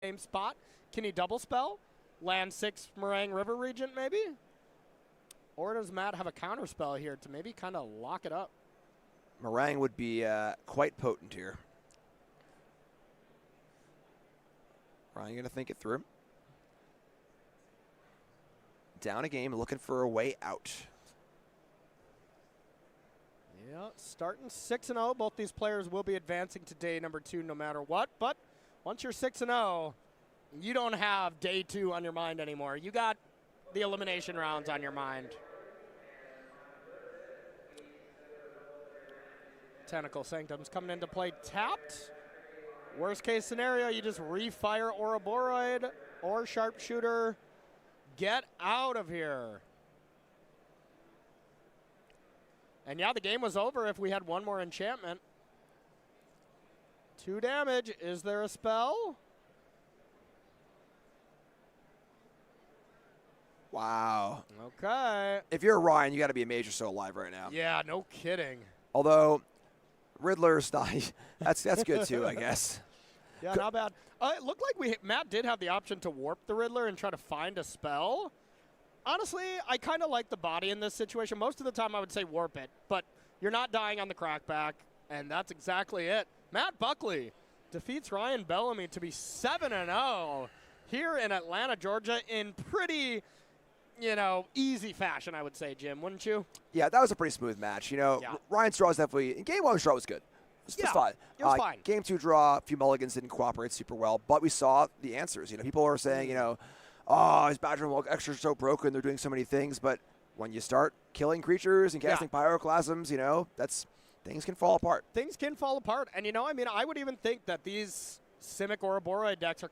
same spot. Can he double spell? Land 6 Meringue River Regent maybe? Or does Matt have a counter spell here to maybe kind of lock it up? Meringue would be quite potent here. Ryan going to think it through. Down a game, looking for a way out. Yeah, starting 6-0. Both these players will be advancing to day number 2 no matter what. But once you're 6-0, you don't have day 2 on your mind anymore. You got the elimination rounds on your mind. Tentacle Sanctum's coming into play tapped. Worst case scenario, you just refire Ouroboros or Sharpshooter. Get out of here. And yeah, the game was over if we had one more enchantment. 2 damage. Is there a spell? Wow. Okay. If you're Ryan, you got to be amazed you're still alive right now. Yeah, no kidding. Although Riddler's not, that's good too, I guess. Yeah, not bad. It looked like Matt did have the option to warp the Riddler and try to find a spell. Honestly, I kind of like the body in this situation. Most of the time I would say warp it, but you're not dying on the crackback, and that's exactly it. Matt Buckley defeats Ryan Bellamy to be 7-0 here in Atlanta, Georgia in pretty, easy fashion, I would say, Jim, wouldn't you? Yeah, that was a pretty smooth match. Ryan's draw was definitely, in game 1, his draw was good. It was fine. It was fine. Game 2 draw, a few mulligans didn't cooperate super well, but we saw the answers. People are saying, oh, his Badger extra so broken, they're doing so many things, but when you start killing creatures and casting pyroclasms, things can fall apart. Things can fall apart. And, I would even think that these Simic Ouroboros decks are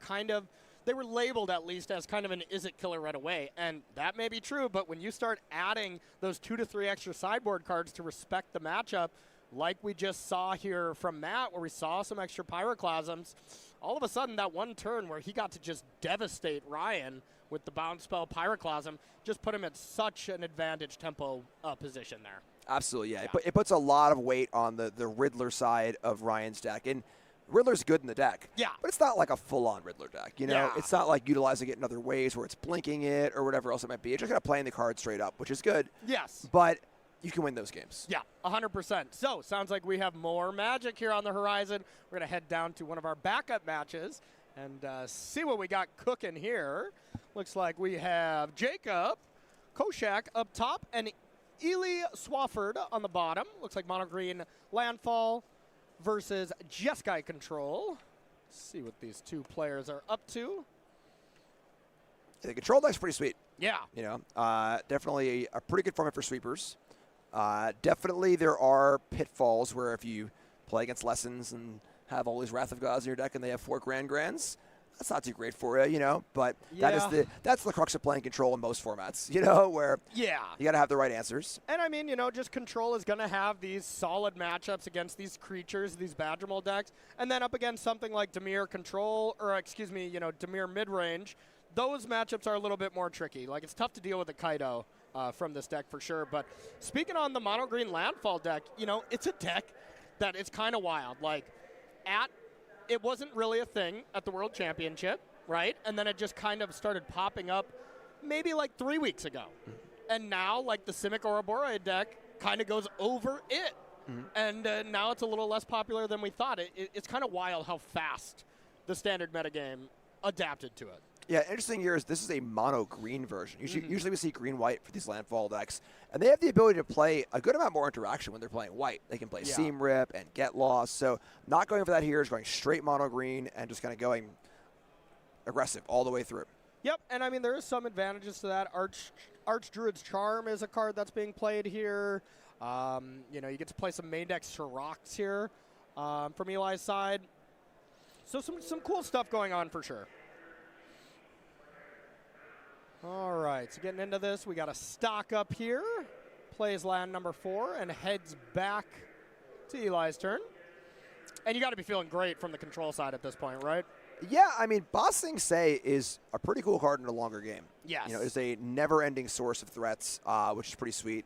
they were labeled at least as kind of an is it killer right away. And that may be true, but when you start adding those 2 to 3 extra sideboard cards to respect the matchup, like we just saw here from Matt, where we saw some extra pyroclasms, all of a sudden that one turn where he got to just devastate Ryan with the bounce spell pyroclasm just put him at such an advantage tempo position there. Absolutely, yeah. It puts a lot of weight on the Riddler side of Ryan's deck. And Riddler's good in the deck. Yeah. But it's not like a full-on Riddler deck. It's not like utilizing it in other ways where it's blinking it or whatever else it might be. It's just kind of playing the card straight up, which is good. Yes. But you can win those games. Yeah, 100%. So, sounds like we have more Magic here on the horizon. We're going to head down to one of our backup matches and see what we got cooking here. Looks like we have Jacob Koshak up top and Ely Swafford on the bottom. Looks like mono green Landfall versus Jeskai Control. Let's see what these two players are up to. The control deck's pretty sweet. Yeah. Definitely a pretty good format for sweepers. Definitely there are pitfalls where if you play against Lessons and have all these Wrath of Gods in your deck and they have 4 Grands, that's not too great for you, but that's the crux of playing control in most formats, where you got to have the right answers. And just control is going to have these solid matchups against these creatures, these Badgermole decks, and then up against something like Dimir Control, or Dimir Midrange. Those matchups are a little bit more tricky. Like, it's tough to deal with a Kaido from this deck for sure. But speaking on the mono green Landfall deck, it's a deck that it's kind of wild. Like, it wasn't really a thing at the World Championship, right? And then it just kind of started popping up maybe like 3 weeks ago. And now, like, the Simic Ouroboros deck kind of goes over it. And now it's a little less popular than we thought. It's kind of wild how fast the standard metagame adapted to it. Yeah, interesting here is this is a mono green version. Usually we see green-white for these Landfall decks, and they have the ability to play a good amount more interaction when they're playing white. They can play Seam Rip and Get Lost, so not going for that here is going straight mono green and just kind of going aggressive all the way through. Yep, and there is some advantages to that. Archdruid's Charm is a card that's being played here. You get to play some main deck Shiraks here from Eli's side. So some cool stuff going on for sure. All right, so getting into this, we got a stock up here. Plays land number 4 and heads back to Eli's turn. And you got to be feeling great from the control side at this point, right? Yeah, Boss Sing Se is a pretty cool card in a longer game. Yes. It's a never-ending source of threats, which is pretty sweet.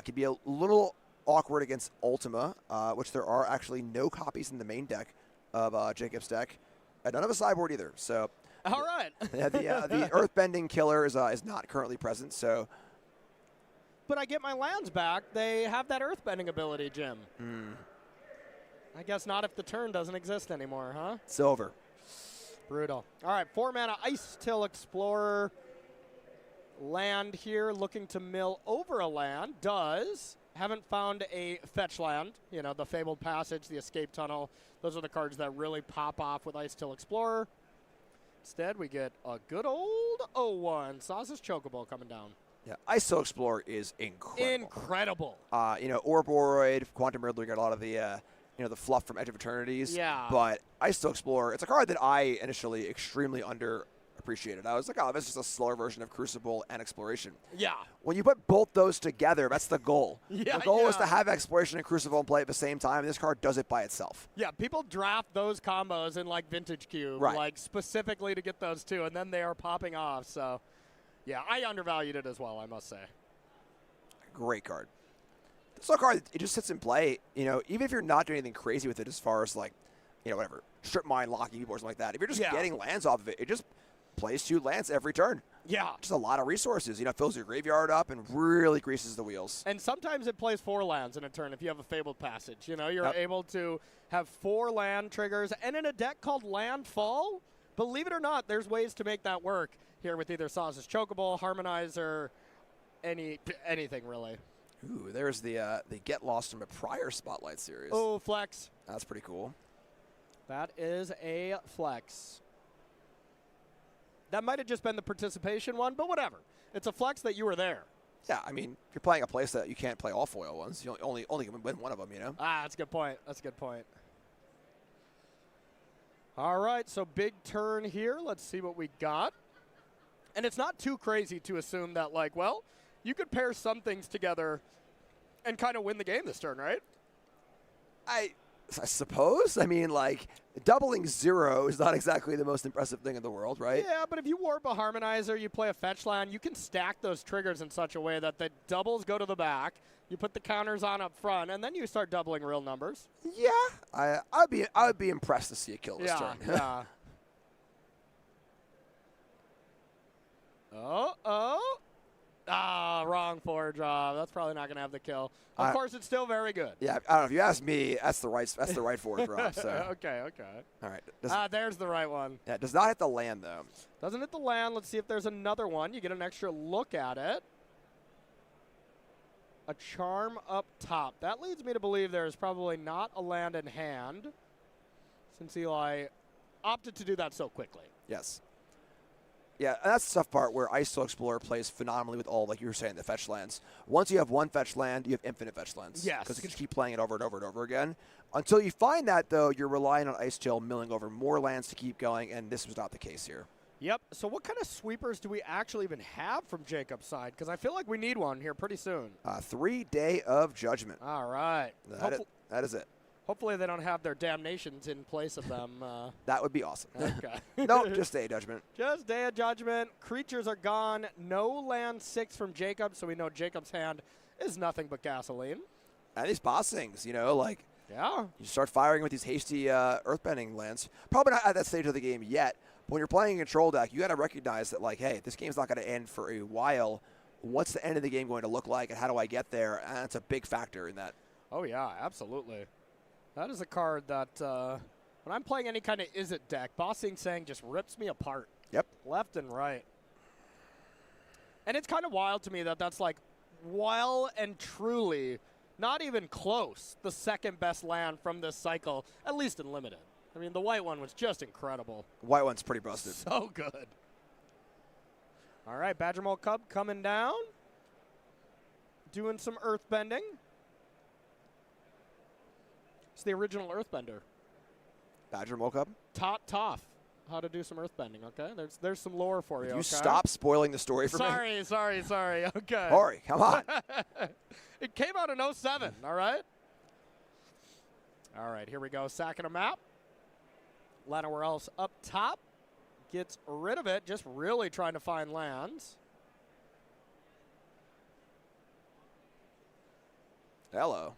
Could be a little awkward against Ultima, which there are actually no copies in the main deck of Jacob's deck. None of a sideboard either. So. All right. Yeah, the Earthbending killer is not currently present. So. But I get my lands back. They have that Earthbending ability, Jim. I guess not if the turn doesn't exist anymore, huh? It's over. Brutal. All right, 4 mana Ice Till Explorer. Land here, looking to mill over a land. Does. Haven't found a fetch land. You know, the Fabled Passage, the Escape Tunnel. Those are the cards that really pop off with Ice Till Explorer. Instead, we get a good old 0-1. Sauce's Chocobo coming down. Yeah, Ice Till Explorer is incredible. Incredible. Orboroid, Quantum Riddler, got a lot of the the fluff from Edge of Eternities. Yeah. But Ice Till Explorer, it's a card that I initially extremely underappreciated. I was like, oh, this is just a slower version of Crucible and Exploration. Yeah. When you put both those together, that's the goal. Yeah, the goal is to have Exploration and Crucible and play at the same time, and this card does it by itself. Yeah, people draft those combos in, like, Vintage Cube, like, specifically to get those two, and then they are popping off. So, yeah, I undervalued it as well, I must say. Great card. This is a card, it just sits in play, even if you're not doing anything crazy with it as far as, like, whatever, Strip Mine, Locking You, or something like that. If you're just getting lands off of it, it just plays 2 lands every turn. Yeah. Just a lot of resources. Fills your graveyard up and really greases the wheels. And sometimes it plays 4 lands in a turn if you have a Fabled Passage. You're able to have 4 land triggers. And in a deck called Landfall, believe it or not, there's ways to make that work here with either Sauce's Chocobo, Harmonizer, anything really. Ooh, there's the Get Lost from a prior Spotlight series. Oh, flex. That's pretty cool. That is a flex. That might have just been the participation one, but whatever. It's a flex that you were there. Yeah, I mean, if you're playing a place that you can't play all foil ones. You only can win one of them, Ah, that's a good point. That's a good point. All right, so big turn here. Let's see what we got. And it's not too crazy to assume that, like, well, you could pair some things together and kind of win the game this turn, right? I suppose. I mean, like, doubling 0 is not exactly the most impressive thing in the world, right? Yeah, but if you warp a Harmonizer, you play a fetch land, you can stack those triggers in such a way that the doubles go to the back, you put the counters on up front, and then you start doubling real numbers. Yeah, I would be impressed to see it kill this turn. Yeah. Wrong 4 draw. That's probably not going to have the kill. Of course, it's still very good. Yeah, I don't know. If you ask me, that's the right 4 draw. So. Okay. All right. There's the right one. Yeah, it does not hit the land, though. Doesn't hit the land. Let's see if there's another one. You get an extra look at it. A charm up top. That leads me to believe there's probably not a land in hand, since Eli opted to do that so quickly. Yes. Yeah, and that's the tough part where Ice Till Explorer plays phenomenally with all, like you were saying, the fetch lands. Once you have one fetch land, you have infinite fetch lands. Yes. Because you can just keep playing it over and over and over again. Until you find that, though, you're relying on Ice Till milling over more lands to keep going, and this was not the case here. Yep. So what kind of sweepers do we actually even have from Jacob's side? Because I feel like we need one here pretty soon. 3 Day of Judgment. All right. That is it. Hopefully they don't have their damnations in place of them. That would be awesome. Okay. Nope, just Day of Judgment. Just Day of Judgment. Creatures are gone. No land 6 from Jacob, so we know Jacob's hand is nothing but gasoline. And these bossings, Yeah. You start firing with these hasty earthbending lands. Probably not at that stage of the game yet. But when you're playing a control deck, you got to recognize that, like, hey, this game's not going to end for a while. What's the end of the game going to look like, and how do I get there? And it's a big factor in that. Oh, yeah, absolutely. That is a card that when I'm playing any kind of Is-It deck, Bossing Sang just rips me apart. Yep. Left and right. And it's kind of wild to me that that's like well and truly not even close the second best land from this cycle, at least in Limited. I mean, the white one was just incredible. The white one's pretty busted. So good. All right, Badger Mole Cub coming down. Doing some earthbending. It's the original earthbender. Badger Mole Cub? Toff. How to do some earthbending, okay? There's some lore for you, You okay? stop spoiling the story for me? Sorry. Okay. Hurry, come on. It came out in 07, all right? All right, here we go. Sacking a map. Llanowar Elves up top. Gets rid of it, just really trying to find lands. Hello.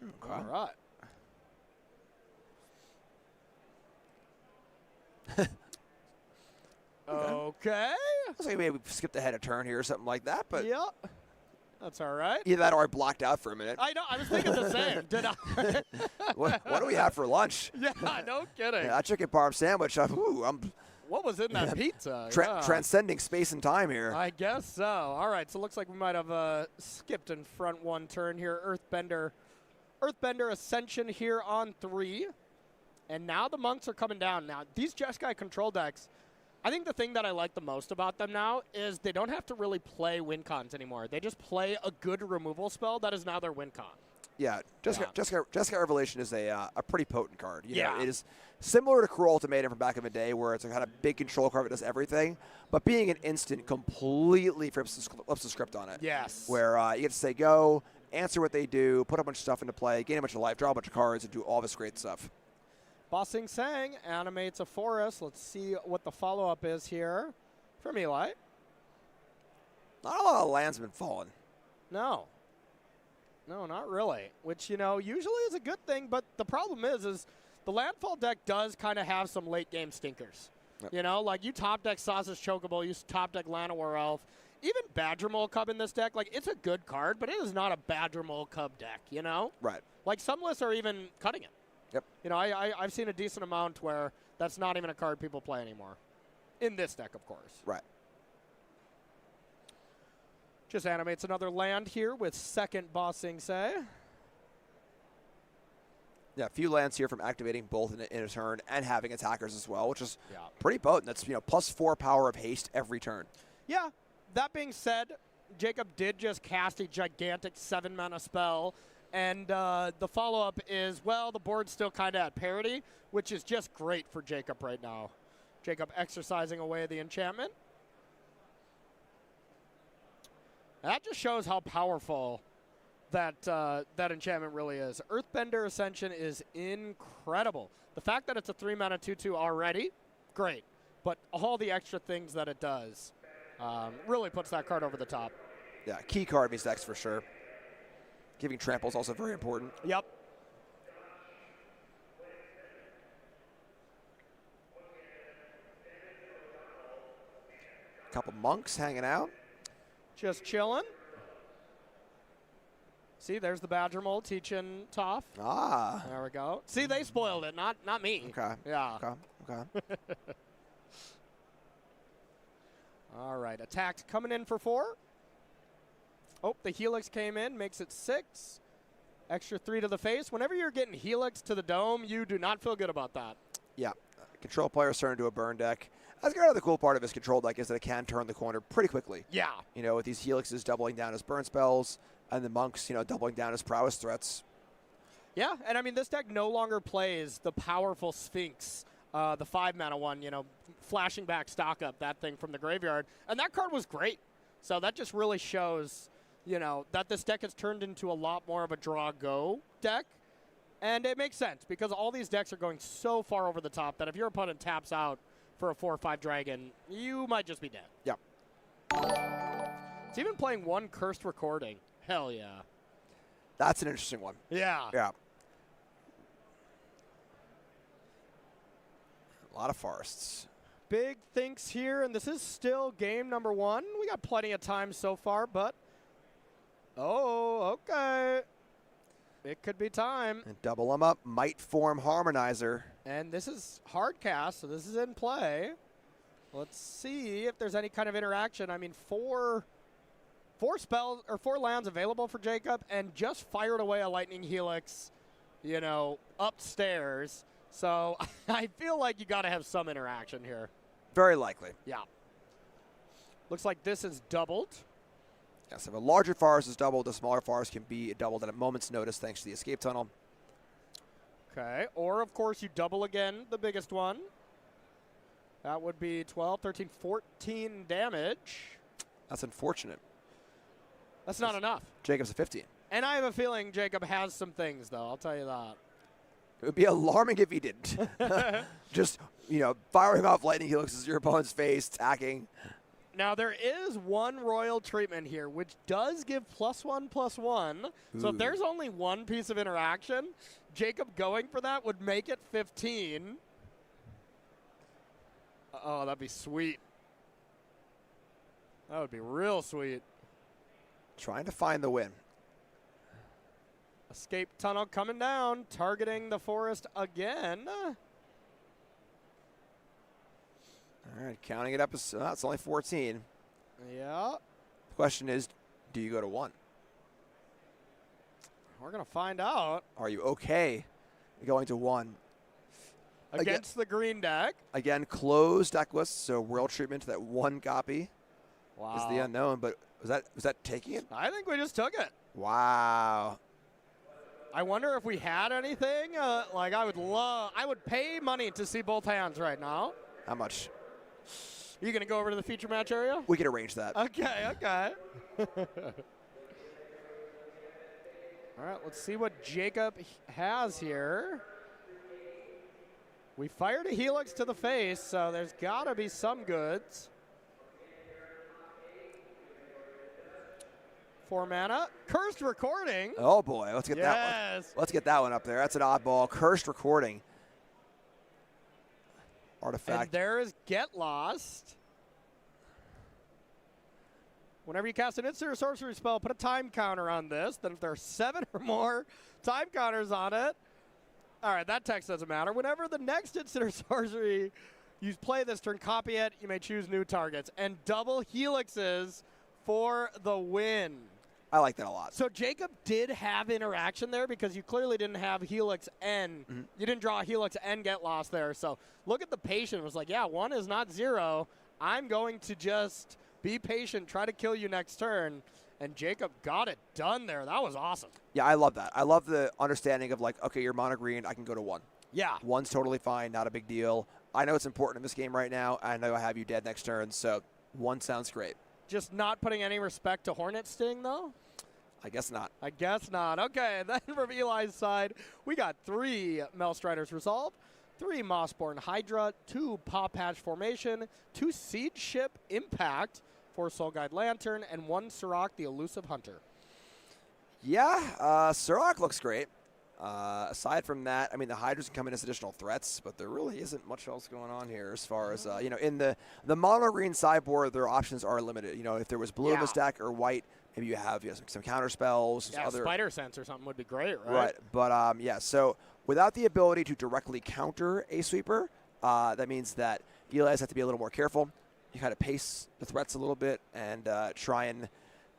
Okay. All right. Okay. Looks like maybe we skipped ahead a turn here or something like that, but Yep. That's all right. either that or I blacked out for a minute. I know. I was thinking the same. Did I? What do we have for lunch? Yeah, no kidding. Yeah, that chicken parm sandwich. I'm What was in that pizza? transcending space and time here. I guess so. All right, so it looks like we might have skipped in front one turn here. Earthbender Ascension here on 3. And now the monks are coming down. Now, these Jeskai control decks, I think the thing that I like the most about them now is they don't have to really play win cons anymore. They just play a good removal spell that is now their win con. Yeah, Jeskai Revelation is a pretty potent card. You know, Yeah. it is similar to Cruel Ultimatum from back in the day, where it's a kind of big control card that does everything, but being an instant completely flips the script on it. Yes. Where you get to say go, answer what they do, put a bunch of stuff into play, gain a bunch of life, draw a bunch of cards, and do all this great stuff. Bossing Sang animates a forest. Let's see what the follow-up is here from Eli. Not a lot of lands have been fallen. No. No, not really. Which, you know, usually is a good thing, but the problem is the landfall deck does kind of have some late-game stinkers. Yep. You know, like you top deck Sausage Chocobo, you top deck Llanowar Elf. Even Badgermole Cub in this deck, like, it's a good card, but it is not a Badgermole Cub deck, you know? Right. Like, some lists are even cutting it. Yep. You know, I've seen a decent amount where that's not even a card people play anymore. In this deck, of course. Right. Just animates another land here with second Bossing Say. Yeah, a few lands here from activating both in a turn and having attackers as well, which is Yeah. pretty potent. That's, you know, +4 power of haste every turn. Yeah. That being said, Jacob did just cast a gigantic 7-mana spell. And the follow-up is, well, the board's still kind of at parity, which is just great for Jacob right now. Jacob exercising away the enchantment. That just shows how powerful that enchantment really is. Earthbender Ascension is incredible. The fact that it's a 3-mana 2/2 already, great. But all the extra things that it does really puts that card over the top. Yeah, key card in these decks for sure. Giving trample is also very important. Yep. Couple monks hanging out. Just chilling. See, there's the Badgermole teaching Toph. Ah. There we go. See, they spoiled it, not me. Okay. Yeah. Okay. All right, attacked coming in for 4. Oh, the Helix came in, makes it 6. Extra 3 to the face. Whenever you're getting Helix to the dome, you do not feel good about that. Yeah. Control players turn into a burn deck. That's kind of the cool part of his control deck is that it can turn the corner pretty quickly. Yeah. You know, with these Helixes doubling down as burn spells and the monks, you know, doubling down as prowess threats. Yeah, and I mean, this deck no longer plays the powerful Sphinx, the 5-mana one, you know, flashing back stock up, that thing from the graveyard. And that card was great. So that just really shows, you know, that this deck has turned into a lot more of a draw-go deck. And it makes sense because all these decks are going so far over the top that if your opponent taps out for a 4 or 5 dragon, you might just be dead. Yep. It's even playing 1 Cursed Recording. Hell yeah. That's an interesting one. Yeah. Yeah. A lot of forests. Big thinks here, and this is still game number 1. We got plenty of time so far, but oh, okay. It could be time. And double them up. Might form Harmonizer. And this is hard cast, so this is in play. Let's see if there's any kind of interaction. I mean, four spells or 4 lands available for Jacob, and just fired away a Lightning Helix, you know, upstairs. So I feel like you got to have some interaction here. Very likely. Yeah. Looks like this is doubled. Yes, if a larger forest is doubled, a smaller forest can be doubled at a moment's notice thanks to the escape tunnel. Okay, or of course you double again the biggest one. That would be 12, 13, 14 damage. That's unfortunate. That's not enough. Jacob's a 15. And I have a feeling Jacob has some things, though. I'll tell you that. It would be alarming if he didn't. Just, you know, firing off lightning helixes at your opponent's face, attacking. Now, there is 1 royal treatment here, which does give +1/+1. So if there's only 1 piece of interaction, Jacob going for that would make it 15. Oh, that'd be sweet. That would be real sweet. Trying to find the win. Escape tunnel coming down, targeting the forest again. All right, counting it up. It's only 14. Yeah. The question is, do you go to 1? We're going to find out. Are you okay going to 1? Against the green deck. Again, closed deck list, so world treatment to that 1 copy Wow. is the unknown. But was that taking it? I think we just took it. Wow. I wonder if we had anything. Like I would pay money to see both hands right now. How much? You going to go over to the feature match area? We can arrange that. Okay. All right, let's see what Jacob has here. We fired a Helix to the face, so there's got to be some goods. 4 mana. Cursed Recording. Oh, boy. Let's get that one. Yes. Let's get that one up there. That's an oddball. Cursed Recording. Artifact. And there is Get Lost. Whenever you cast an instant or sorcery spell, put a time counter on this. Then if there are 7 or more time counters on it, all right, that text doesn't matter. Whenever the next instant or sorcery you play this turn, copy it. You may choose new targets. And double helixes for the win. I like that a lot. So Jacob did have interaction there because you clearly didn't have Helix N. Mm-hmm. You didn't draw Helix N Get Lost there. So look at the patient. It was like, yeah, 1 is not 0. I'm going to just be patient, try to kill you next turn. And Jacob got it done there. That was awesome. Yeah, I love that. I love the understanding of like, okay, you're mono green. I can go to 1. Yeah. 1's totally fine. Not a big deal. I know it's important in this game right now. I know I have you dead next turn. So 1 sounds great. Just not putting any respect to Hornet Sting, though? I guess not. I guess not. Okay, then from Eli's side, we got 3 Melstriders Resolve, 3 Mossborn Hydra, 2 Paw Patch Formation, 2 Siege Ship Impact, 4 Soul Guide Lantern, and 1 Sirach the Elusive Hunter. Yeah, Sirach looks great. Aside from that, I mean, the Hydras can come in as additional threats, but there really isn't much else going on here as far as, in the mono green sideboard, their options are limited. If there was blue in this deck or white, maybe you have some counter spells. Yeah, other Spider Sense or something would be great, right? Right, but so without the ability to directly counter a sweeper, that means that Eli's have to be a little more careful. You kind of pace the threats a little bit and try and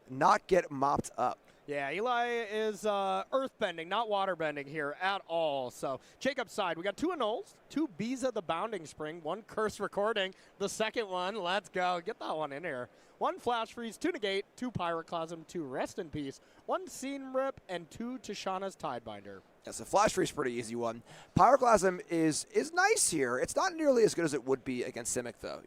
not get mopped up. Yeah, Eli is earthbending, not waterbending here at all. So Jacob's side, we got 2 Annuls, 2 Biza the Bounding Spring, 1 Curse Recording, the second one. Let's go. Get that one in here. 1 Flash Freeze, 2 Negate, 2 Pyroclasm, 2 Rest in Peace, 1 Scene Rip, and 2 Tishana's Tidebinder. Yeah, so Flash Freeze is a pretty easy one. Pyroclasm is nice here. It's not nearly as good as it would be against Simic, though.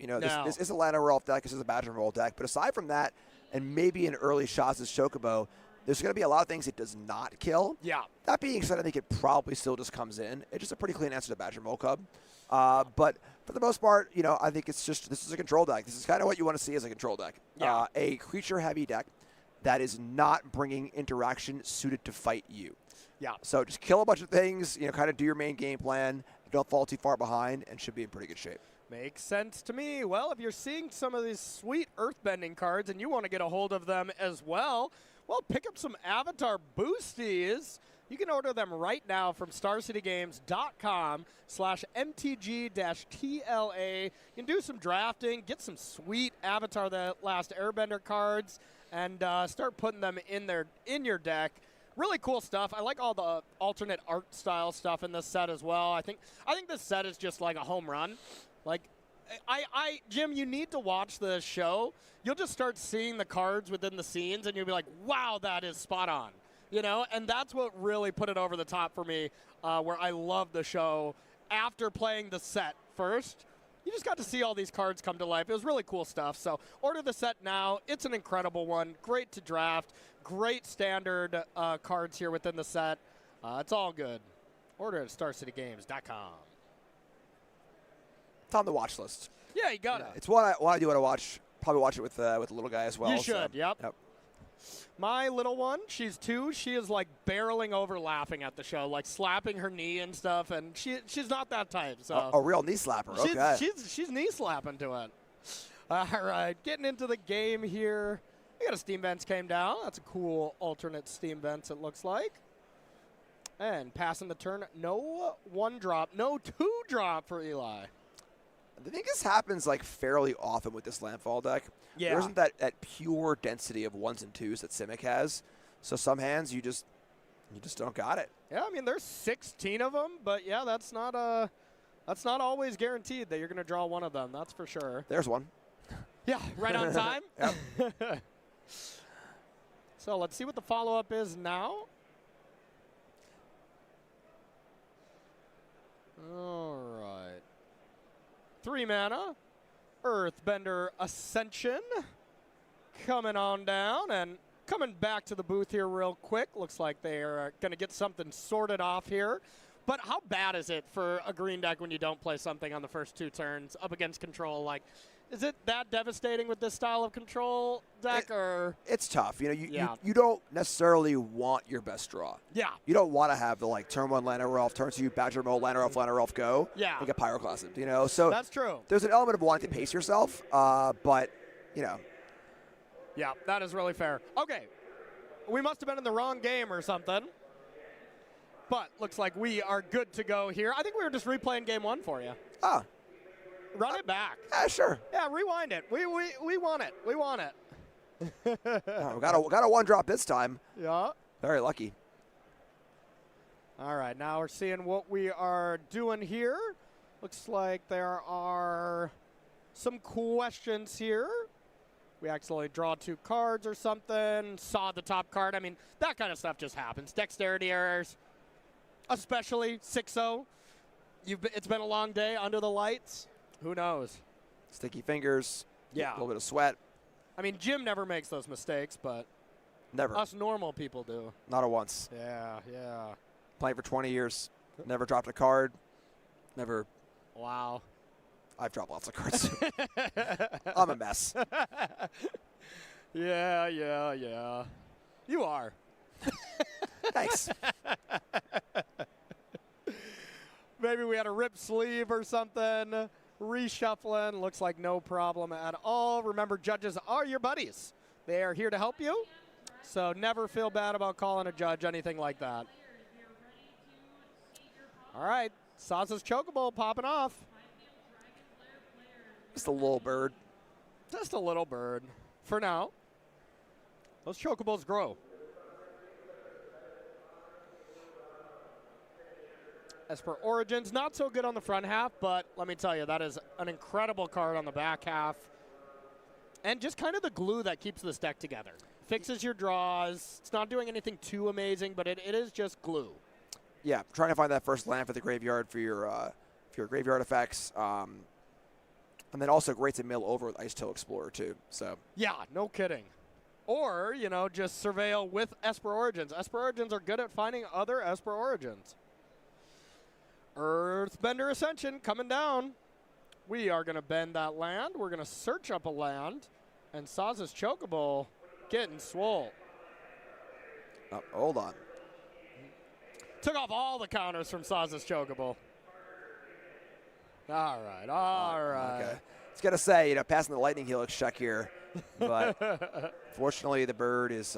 This is a Lana Rolf deck. This is a Badger Roll deck. But aside from that, and maybe in early shots as Chocobo, there's going to be a lot of things it does not kill. Yeah. That being said, I think it probably still just comes in. It's just a pretty clean answer to Badger Mole Cub. But for the most part, I think it's just this is a control deck. This is kind of what you want to see as a control deck. Yeah. A creature-heavy deck that is not bringing interaction suited to fight you. Yeah. So just kill a bunch of things, kind of do your main game plan. Don't fall too far behind and should be in pretty good shape. Makes sense to me. Well, if you're seeing some of these sweet earthbending cards and you want to get a hold of them as well, pick up some Avatar Boosties. You can order them right now from starcitygames.com/MTG-TLA. You can do some drafting, get some sweet Avatar The Last Airbender cards, and start putting them in your deck. Really cool stuff. I like all the alternate art style stuff in this set as well. I think this set is just like a home run. Like, Jim, you need to watch the show. You'll just start seeing the cards within the scenes, and you'll be like, wow, that is spot on. And that's what really put it over the top for me, where I love the show after playing the set first. You just got to see all these cards come to life. It was really cool stuff. So order the set now. It's an incredible one. Great to draft. Great standard cards here within the set. It's all good. Order at starcitygames.com. It's on the watch list. Yeah, you got it. It's what I do want to watch. Probably watch it with the little guy as well. You should, yep. My little one, she's 2. She is like barreling over laughing at the show, like slapping her knee and stuff, and she's not that type. So a real knee slapper. Okay. She's knee slapping to it. All right, getting into the game here. We got a Steam Vents came down. That's a cool alternate Steam Vents, it looks like. And passing the turn, no 1-drop, no 2-drop for Eli. I think this happens like fairly often with this landfall deck. Yeah. There isn't that pure density of 1s and 2s that Simic has. So some hands you just don't got it. Yeah, I mean there's 16 of them, but yeah, that's not always guaranteed that you're gonna draw one of them. That's for sure. There's one. Yeah, right on time. Yep. So let's see what the follow-up is now. All right. 3 mana, Earthbender Ascension coming on down and coming back to the booth here real quick. Looks like they are going to get something sorted off here. But how bad is it for a green deck when you don't play something on the first 2 turns up against control? Like, is it that devastating with this style of control deck, or? It's tough. You know, you don't necessarily want your best draw. Yeah. You don't want to have the like turn 1 Llanowar Elf, turn 2 Badger Mole, Llanowar Elf go. Yeah. And get Pyroclasmed, you know. So that's true. There's an element of wanting to pace yourself, but you know. Yeah, that is really fair. Okay, we must have been in the wrong game or something. But looks like we are good to go here. I think we were just replaying game 1 for you. Ah. Run it back. Sure. Yeah, rewind it. We want it. We want it. We got a 1-drop this time. Yeah. Very lucky. All right, now we're seeing what we are doing here. Looks like there are some questions here. We accidentally draw 2 cards or something. Saw the top card. I mean, that kind of stuff just happens. Dexterity errors, especially 6-0. It's been a long day under the lights. Who knows? Sticky fingers. Yeah. A little bit of sweat. I mean, Jim never makes those mistakes, but Never. us normal people do. Not a once. Yeah, yeah. Playing for 20 years. Never dropped a card. Never. Wow. I've dropped lots of cards. I'm a mess. Yeah. You are. Thanks. Maybe we had a ripped sleeve or something. Reshuffling. Looks like no problem at all. Remember, judges are your buddies. They are here to help you. So never feel bad about calling a judge, anything like that. All right. Saz's Chocobo popping off. Just a little bird. Just a little bird. For now. Those Chocobos grow. As for Origins, not so good on the front half, but let me tell you, that is an incredible card on the back half. And just kind of the glue that keeps this deck together. Fixes your draws. It's not doing anything too amazing, but it is just glue. Yeah, trying to find that first land for the graveyard for your graveyard effects. And then also great to mill over with Ice Tail Explorer, too. So yeah, no kidding. Or, you know, just surveil with Esper Origins. Esper Origins are good at finding other Esper Origins. Earthbender Ascension coming down. We are going to bend that land. We're going to search up a land. And Saz's Chocobo getting swole. oh, hold on. Took off all the counters from Saz's Chocobo. All right. Okay. I was going to say, you know, passing the Lightning Helix check here. But fortunately, the bird is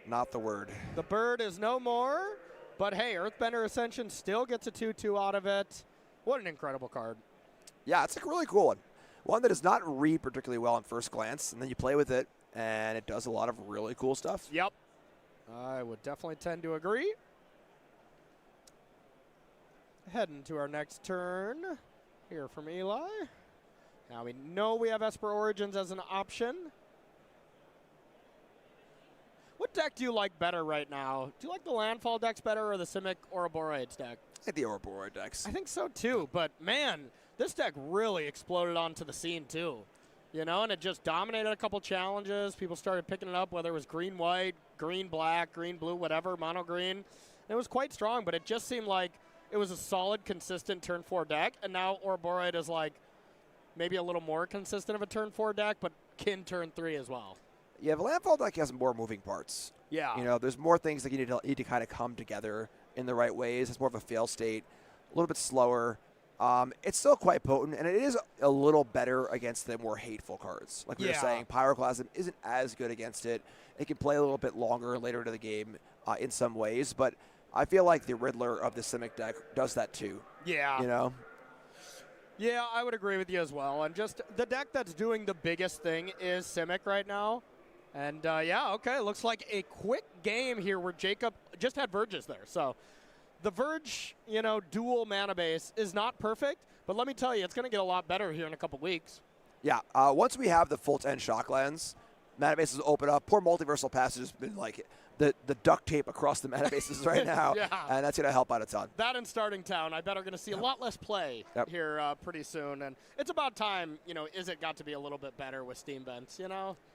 not the word. The bird is no more. But hey, Earthbender Ascension still gets a 2/2 out of it. What an incredible card. Yeah, it's a really cool one. One that does not read particularly well on first glance, and then you play with it, and it does a lot of really cool stuff. Yep. I would definitely tend to agree. Heading to our next turn here from Eli. Now we know we have Esper Origins as an option. What deck do you like better right now? Do you like the Landfall decks better or the Simic Ouroboros deck? I think the Ouroboros decks. I think so too, but man, this deck really exploded onto the scene too. You know, and it just dominated a couple challenges. People started picking it up, whether it was green-white, green-black, green-blue, whatever, mono-green. It was quite strong, but it just seemed like it was a solid, consistent turn 4 deck, and now Ouroboros is like maybe a little more consistent of a turn 4 deck, but can turn 3 as well. Yeah, the Landfall deck has more moving parts. Yeah. You know, there's more things that you need to kind of come together in the right ways. It's more of a fail state, a little bit slower. It's still quite potent, and it is a little better against the more hateful cards. Like we were saying, Pyroclasm isn't as good against it. It can play a little bit longer later into the game in some ways, but I feel like the Riddler of the Simic deck does that too. Yeah. You know? Yeah, I would agree with you as well. And just the deck that's doing the biggest thing is Simic right now. And, yeah, okay, looks like a quick game here where Jacob just had Verges there. So the Verge, dual mana base is not perfect, but let me tell you, it's going to get a lot better here in a couple weeks. Yeah, once we have the full 10 Shocklands, mana bases open up. Poor Multiversal Passage has been like the duct tape across the mana bases right now, and that's going to help out a ton. That in Starting Town, I bet are going to see a lot less play here pretty soon, and it's about time, Is it got to be a little bit better with Steam Vents,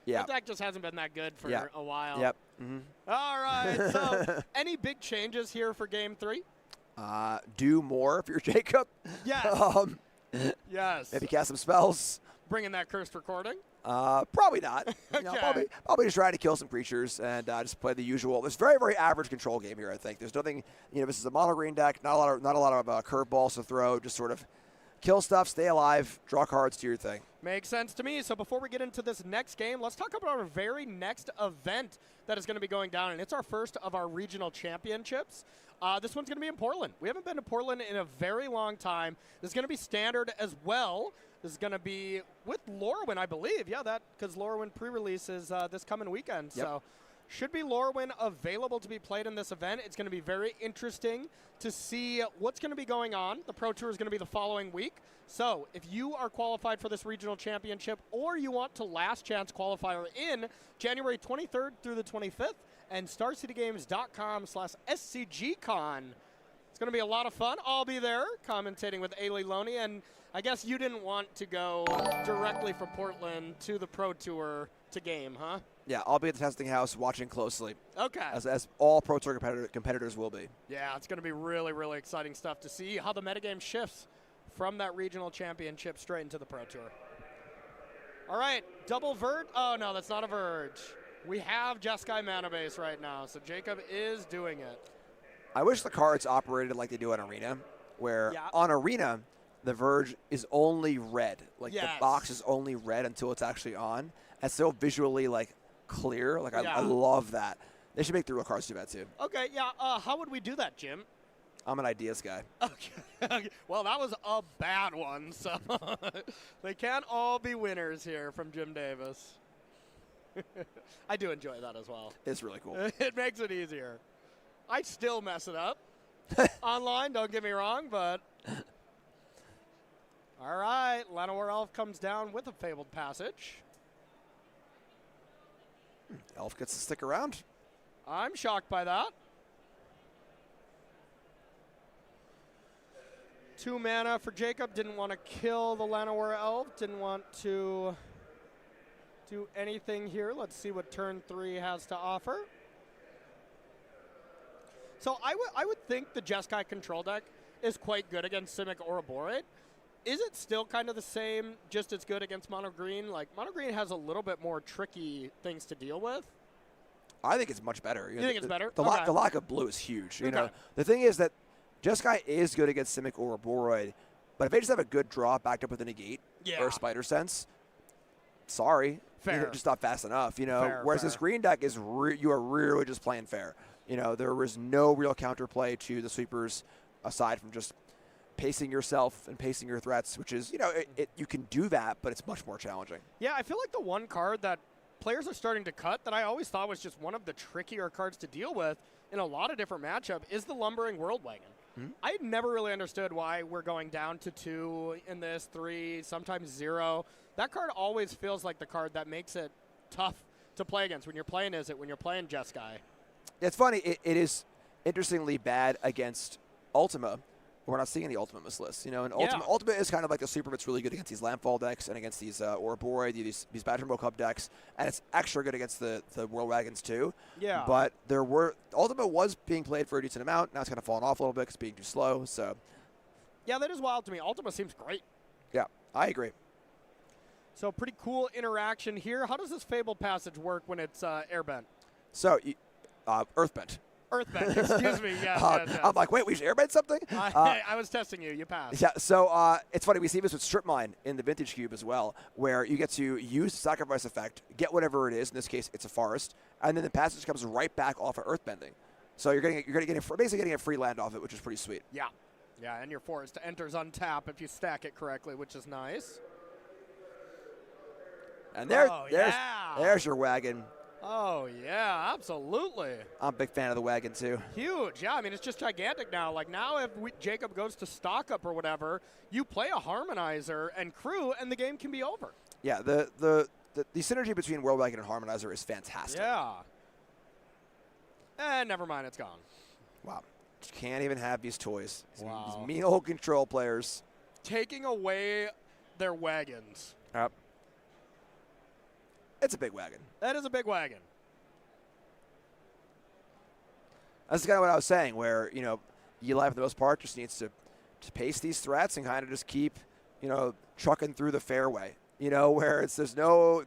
Yeah. The deck just hasn't been that good for a while. Yep. Mm-hmm. All right, so any big changes here for Game 3? Do more if you're Jacob. Yes. Yes. Maybe cast some spells. Bringing that cursed recording? Probably not. Okay. Probably just trying to kill some creatures and just play the usual. There's very, very average control game here, I think. There's nothing, this is a mono green deck, not a lot of curveballs to throw, just sort of kill stuff, stay alive, draw cards, do your thing. Makes sense to me. So before we get into this next game, let's talk about our very next event that is going to be going down, and it's our first of our regional championships. This one's going to be in Portland. We haven't been to Portland in a very long time. This is going to be standard as well. This is going to be with Lorwyn, I believe. Yeah, because Lorwyn pre-release is this coming weekend. Yep. So should be Lorwyn available to be played in this event. It's going to be very interesting to see what's going to be going on. The Pro Tour is going to be the following week. So if you are qualified for this regional championship or you want to last chance qualifier in January 23rd through the 25th, and StarCityGames.com/SCGCon. It's going to be a lot of fun. I'll be there commentating with LYON, and I guess you didn't want to go directly from Portland to the Pro Tour to game, huh? Yeah, I'll be at the testing house watching closely. Okay. As all Pro Tour competitors will be. Yeah, it's going to be really, really exciting stuff to see how the metagame shifts from that regional championship straight into the Pro Tour. All right, double Verge. Oh, no, that's not a Verge. We have Jeskai mana base right now, so Jacob is doing it. I wish the cards operated like they do on Arena, where on Arena, the Verge is only red. Like the box is only red until it's actually on. And so visually clear. I love that. They should make the real cards do that too. Okay, yeah. How would we do that, Jim? I'm an ideas guy. Okay. Well, that was a bad one, so they can't all be winners here from Jim Davis. I do enjoy that as well. It's really cool. It makes it easier. I still mess it up online, don't get me wrong, but all right. Llanowar Elf comes down with a Fabled Passage. Elf gets to stick around. I'm shocked by that. 2 mana for Jacob. Didn't want to kill the Llanowar Elf. Didn't want to do anything here. Let's see what turn 3 has to offer. So I would think the Jeskai control deck is quite good against Simic or Arborate. Is it still kind of the same, just as good against Mono Green? Like, Mono Green has a little bit more tricky things to deal with. I think it's much better. You think it's better? The lack of blue is huge. You know, the thing is that Jeskai is good against Simic or Arboroid, but if they just have a good draw backed up with a Negate or a Spider Sense, sorry. Fair. Just not fast enough, Whereas this green deck is you are really just playing fair. There was no real counterplay to the sweepers aside from just pacing yourself and pacing your threats, which is, you can do that, but it's much more challenging. Yeah, I feel like the one card that players are starting to cut that I always thought was just one of the trickier cards to deal with in a lot of different matchup is the Lumbering World Wagon. Mm-hmm. I never really understood why we're going down to 2 in this, 3, sometimes 0. That card always feels like the card that makes it tough to play against when you're playing when you're playing Jeskai. It's funny. It is interestingly bad against Ultima. We're not seeing the Ultima in this list. And Ultima is kind of like a super that's really good against these Landfall decks and against these Ouroboros, these Badger Cup decks, and it's extra good against the World Wagons too. Yeah. But Ultima was being played for a decent amount. Now it's kind of fallen off a little bit because it's being too slow. So. Yeah, that is wild to me. Ultima seems great. Yeah, I agree. So pretty cool interaction here. How does this Fabled Passage work when it's airbent? So, Earthbent. Earthbend, excuse me. Yes, yes. I'm like, wait, we should airbend something? I was testing you. You passed. Yeah, so it's funny. We see this with Strip Mine in the Vintage Cube as well, where you get to use the sacrifice effect, get whatever it is. In this case, it's a forest, and then the passage comes right back off of Earthbending. So you're basically getting a free land off it, which is pretty sweet. Yeah. Yeah, and your forest enters untap if you stack it correctly, which is nice. And yeah. there's your wagon. Oh, yeah, absolutely. I'm a big fan of the wagon, too. Huge. Yeah, I mean, it's just gigantic now. Like, now if Jacob goes to stock up or whatever, you play a Harmonizer and crew, and the game can be over. Yeah, the synergy between World Wagon and Harmonizer is fantastic. Yeah. And never mind, it's gone. Wow. Just can't even have these toys. Wow. These mean old control players. Taking away their wagons. Yep. It's a big wagon. That is a big wagon. That's kind of what I was saying, where, Eli, for the most part, just needs to pace these threats and kind of just keep, trucking through the fairway. Where there's no,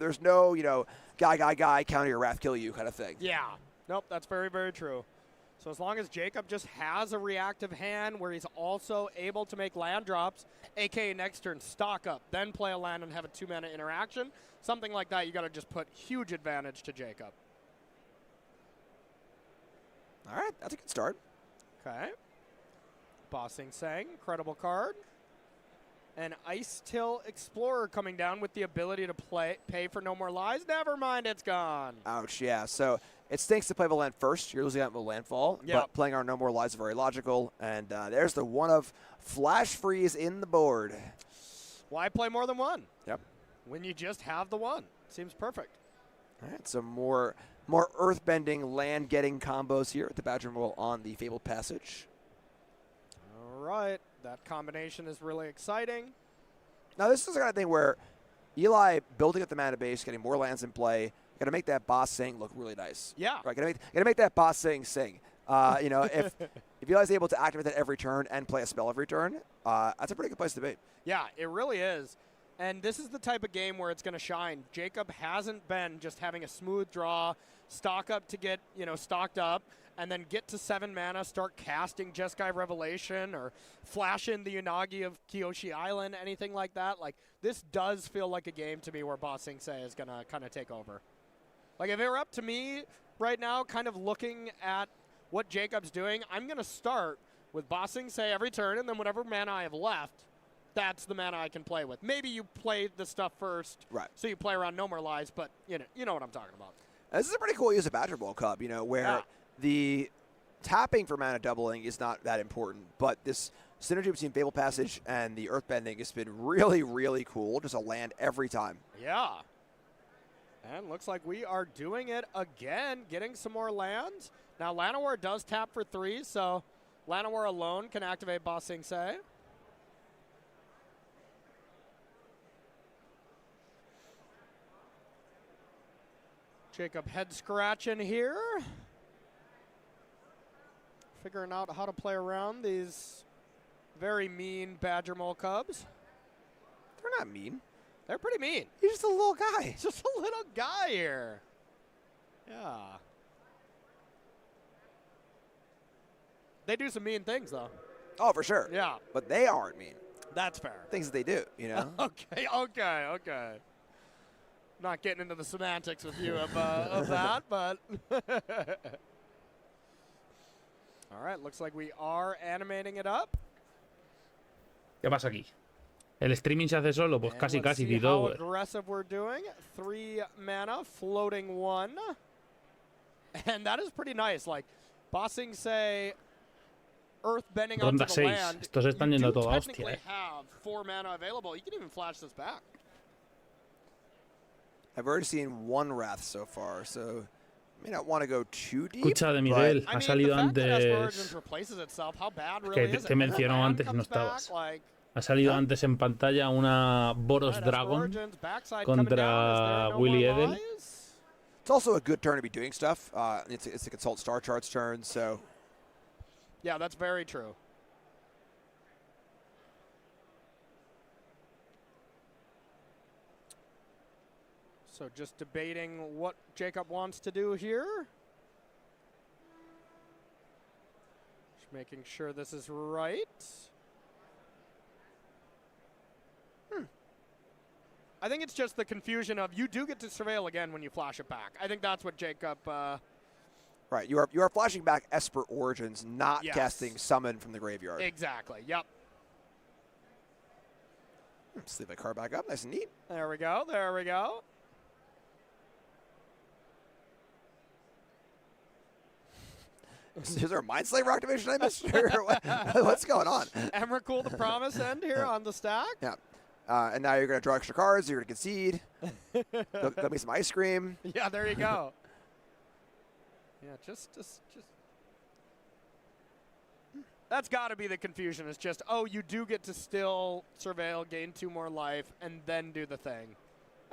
guy, counter your wrath, kill you kind of thing. Yeah. Nope, that's very, very true. So as long as Jacob just has a reactive hand where he's also able to make land drops, a.k.a. next turn stock up, then play a land and have a 2-mana interaction, something like that, you got to just put huge advantage to Jacob. All right, that's a good start. Okay. Bossing Sang, incredible card. An Ice Till Explorer coming down with the ability to pay for no more lies. Never mind, it's gone. Ouch, yeah. So it stinks to play the land first. You're losing out with landfall. Yep. But playing our no more lies is very logical. And there's the one of Flash Freeze in the board. Why play more than one? Yep. When you just have the one. Seems perfect. All right, so more earthbending, land-getting combos here at the Badger Bowl on the Fabled Passage. All right. That combination is really exciting. Now, this is the kind of thing where Eli building up the mana base, getting more lands in play, got to make that Boss Sing look really nice. Yeah. Right, got to make that Boss Sing sing. If Eli's able to activate that every turn and play a spell every turn, that's a pretty good place to be. Yeah, it really is. And this is the type of game where it's going to shine. Jacob hasn't been just having a smooth draw, stock up to get, stocked up, and then get to 7 mana, start casting Jeskai Revelation or flash in the Unagi of Kyoshi Island, anything like that. Like, this does feel like a game to me where Ba Sing Se is going to kind of take over. Like, if it were up to me right now, kind of looking at what Jacob's doing, I'm going to start with Ba Sing Se every turn, and then whatever mana I have left, that's the mana I can play with. Maybe you play the stuff first, right? So you play around No More Lies, but you know what I'm talking about. This is a pretty cool use of Badger Bowl Cup, where the tapping for mana doubling is not that important, but this synergy between Fabled Passage and the Earthbending has been really, really cool. Just a land every time. Yeah. And looks like we are doing it again, getting some more lands. Now, Llanowar does tap for 3, so Llanowar alone can activate Ba Sing Se. Jacob head scratching here. Figuring out how to play around these very mean Badger Mole Cubs. They're not mean. They're pretty mean. He's just a little guy. He's just a little guy here. Yeah. They do some mean things, though. Oh, for sure. Yeah. But they aren't mean. That's fair. Things that they do, Okay. Not getting into the semantics with you of that, but all right, looks like we are animating it up. ¿Qué pasa aquí? El streaming se hace solo, pues casi Tito. How aggressive we're doing. 3 mana, floating 1, and that is pretty nice. Like Ba Sing Se, Earth bending onto Ronda the 6. land. Estos están yendo toda hostia. You have 4 mana available. You can even flash this back. I've already seen 1 Wrath so far, so may not want to go too deep. Escucha de Miguel, ha salido antes. Que te mencionó antes y no estabas. Ha salido antes en pantalla una Boros Dragon contra Willy Edel. It's also a good turn to be doing stuff. It's a consult star charts turn, so. Yeah, that's very true. So just debating what Jacob wants to do here. making sure this is right. I think it's just the confusion of you do get to surveil again when you flash it back. I think that's what Jacob... right, you are flashing back Esper Origins, not casting Summon from the graveyard. Exactly, yep. Let's leave my card back up, nice and neat. There we go, there we go. Is there a Mind Slaver activation I missed? What's going on? Emrakul the Promise End here on the stack. Yeah. And now you're going to draw extra cards. You're going to concede. Got me some ice cream. Yeah, there you go. Yeah, just. That's got to be the confusion. It's just, oh, you do get to still surveil, gain 2 more life, and then do the thing.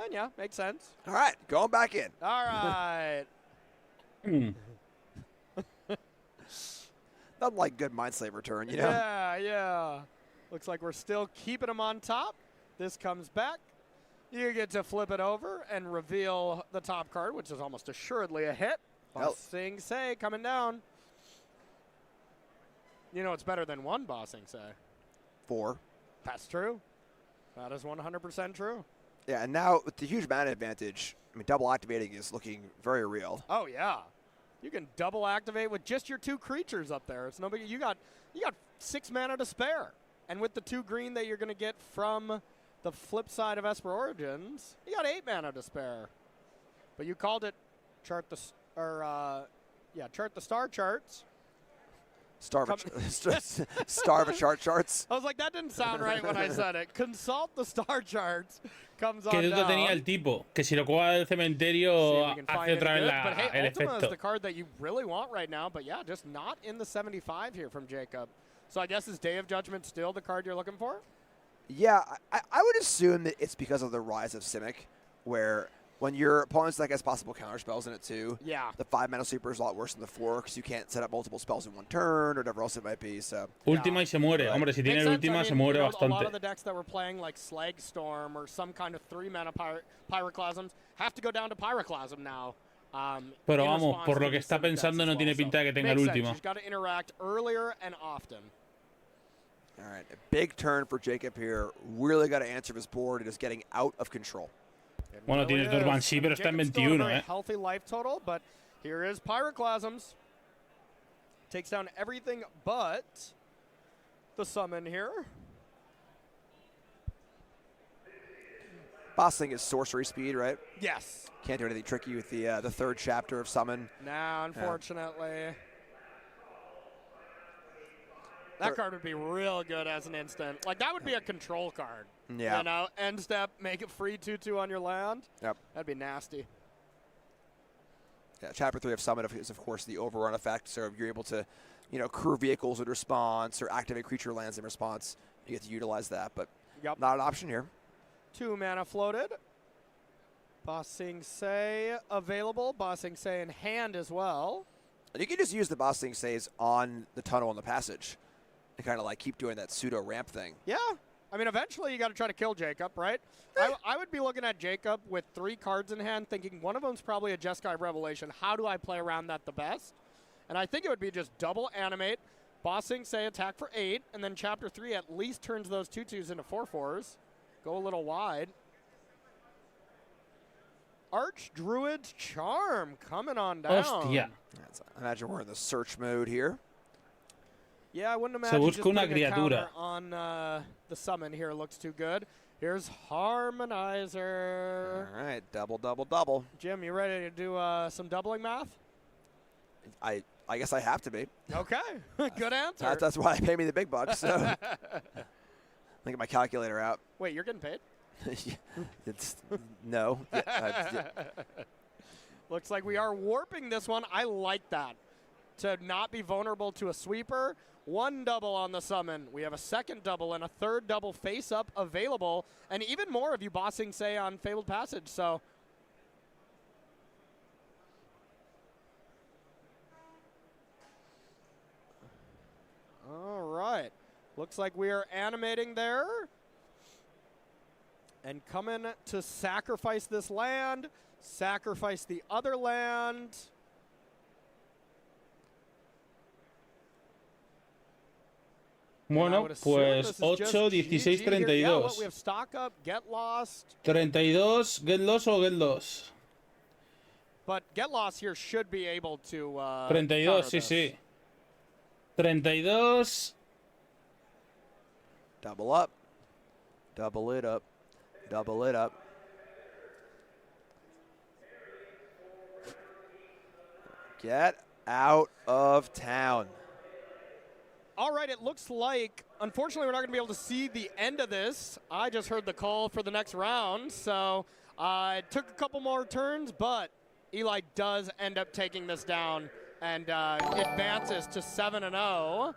And yeah, makes sense. All right, going back in. All right. Not like good Mind Slaver turn, you know? Yeah, yeah. Looks like we're still keeping him on top. This comes back. You get to flip it over and reveal the top card, which is almost assuredly a hit. Bossing Say coming down. You know it's better than 1 Bossing Say. 4. That's true. That is 100% true. Yeah, and now with the huge mana advantage, I mean, double activating is looking very real. Oh, yeah. You can double activate with just your 2 creatures up there. It's no big. You got 6 mana to spare. And with the 2 green that you're going to get from the flip side of Esper Origins, you got 8 mana to spare. But you called it chart the star charts. Starve a chart charts. I was like, that didn't sound right when I said it. Consult the star charts. Comes on Que down. tenía el tipo, que si lo cuelga del cementerio hace otra vez But hey, el Ultima efecto. is the card that you really want right now. But yeah, just not in the 75 here from Jacob. So I guess is Day of Judgment still the card you're looking for? Yeah, I would assume that it's because of the rise of Simic, where when your opponent's deck has possible counter spells in it too, the 5 mana sweeper is a lot worse than the 4 because you can't set up multiple spells in 1 turn or whatever else it might be. So Última y se muere. Hombre, si tiene el última se muere bastante. A lot of the decks that were playing like Slag Storm or some kind of 3 mana Pyroclasms have to go down to Pyroclasm now. Pero vamos, por lo que está pensando no tiene pinta de que tenga el último. You've got to interact earlier and often. All right, a big turn for Jacob here. Really got to answer his board. It is getting out of control. Bueno, tiene Turban sí, pero está en 21, eh. Healthy life total, but here is Pyroclasms. Takes down everything but the summon here. Bossing is sorcery speed, right? Yes. Can't do anything tricky with the 3rd chapter of summon. No, unfortunately. That card would be real good as an instant. Like, that would be a control card. Yeah. You know, end step, make it free 2/2 on your land. Yep. That'd be nasty. Yeah, Chapter 3 of Summon is, of course, the overrun effect. So if you're able to, crew vehicles in response or activate creature lands in response, you get to utilize that. But not an option here. 2 mana floated. Bossing Say available. Bossing Say in hand as well. And you can just use the Bossing Says on the tunnel and the passage. And kind of like keep doing that pseudo ramp thing. Yeah. I mean, eventually you got to try to kill Jacob, right? I would be looking at Jacob with 3 cards in hand thinking one of them's probably a Jeskai Revelation. How do I play around that the best? And I think it would be just double animate, Bossing Say attack for 8, and then Chapter 3 at least turns those 2/2s into 4/4s. Go a little wide. Archdruid's Charm coming on down. Hostia. I imagine we're in the search mode here. Yeah, I wouldn't imagine just putting a counter on the summon here looks too good. Here's Harmonizer. All right, double, double, double. Jim, you ready to do some doubling math? I guess I have to be. Okay, good answer. That's why they pay me the big bucks. So let me get my calculator out. Wait, you're getting paid? It's no. Yeah. Looks like we are warping this one. I like that. To not be vulnerable to a sweeper. 1 double on the summon. We have a 2nd double and a 3rd double face up available. And even more of you Bossing Say on Fabled Passage. So all right. Looks like we are animating there. And coming to sacrifice this land. Sacrifice the other land. Bueno, pues 8, 16, 32. 32, get lost o get lost. But get lost here should be able to 32, sí, sí. 32. Double up. Double it up. Double it up. Get out of town. All right, it looks like, unfortunately, we're not going to be able to see the end of this. I just heard the call for the next round, so it took a couple more turns, but Eli does end up taking this down and advances to 7-0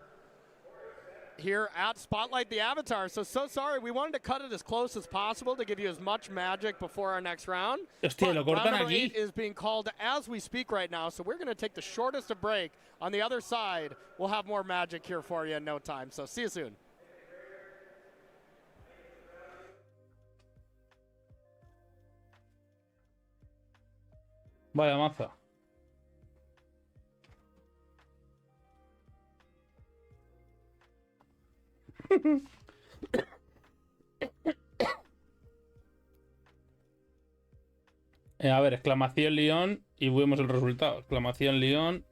here at Spotlight the Avatar. So sorry, we wanted to cut it as close as possible to give you as much magic before our next round. Hostia, lo cortan round number aquí. 8 is being called as we speak right now, so we're going to take the shortest of break. On the other side, we'll have more magic here for you in no time. So see you soon. Vaya maza. A ver, exclamación LYON y vemos el resultado. Exclamación LYON.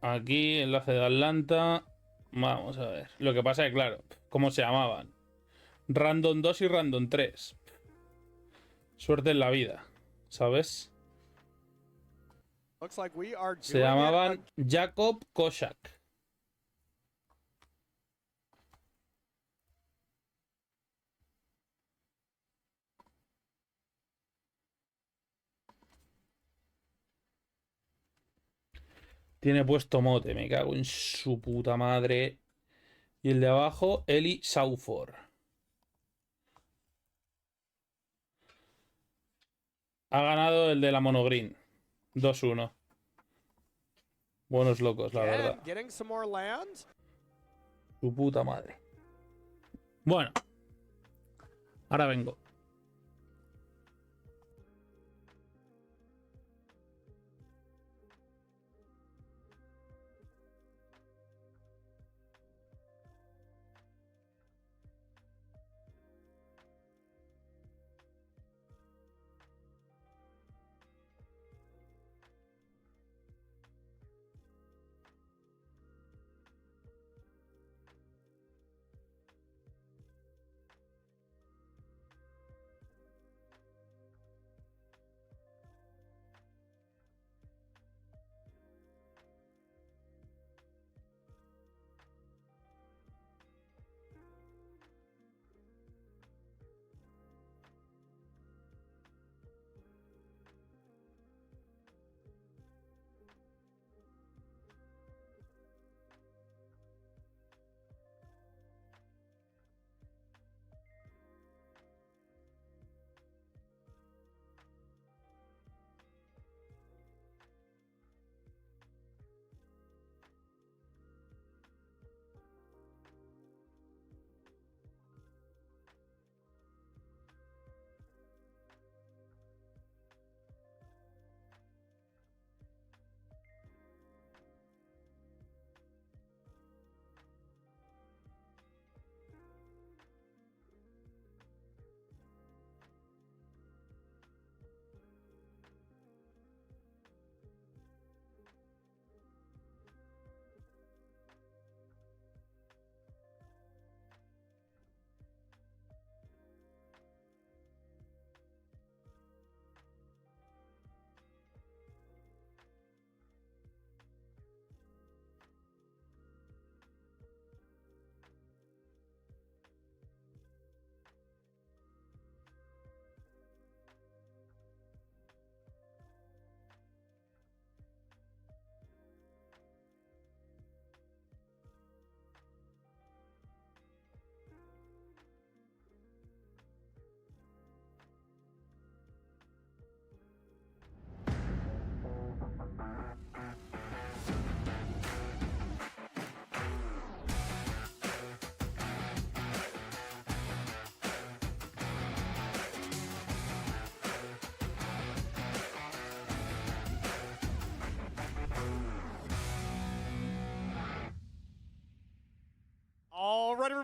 Aquí, enlace de Atlanta. Vamos a ver. Lo que pasa es que, claro, ¿cómo se llamaban? Random 2 y Random 3. Suerte en la vida, ¿sabes? Se llamaban Jacob Koshak. Tiene puesto mote, me cago en su puta madre. Y el de abajo, Eli Saufor. Ha ganado el de la monogreen. 2-1. Buenos locos, la verdad. Su puta madre. Bueno. Ahora vengo.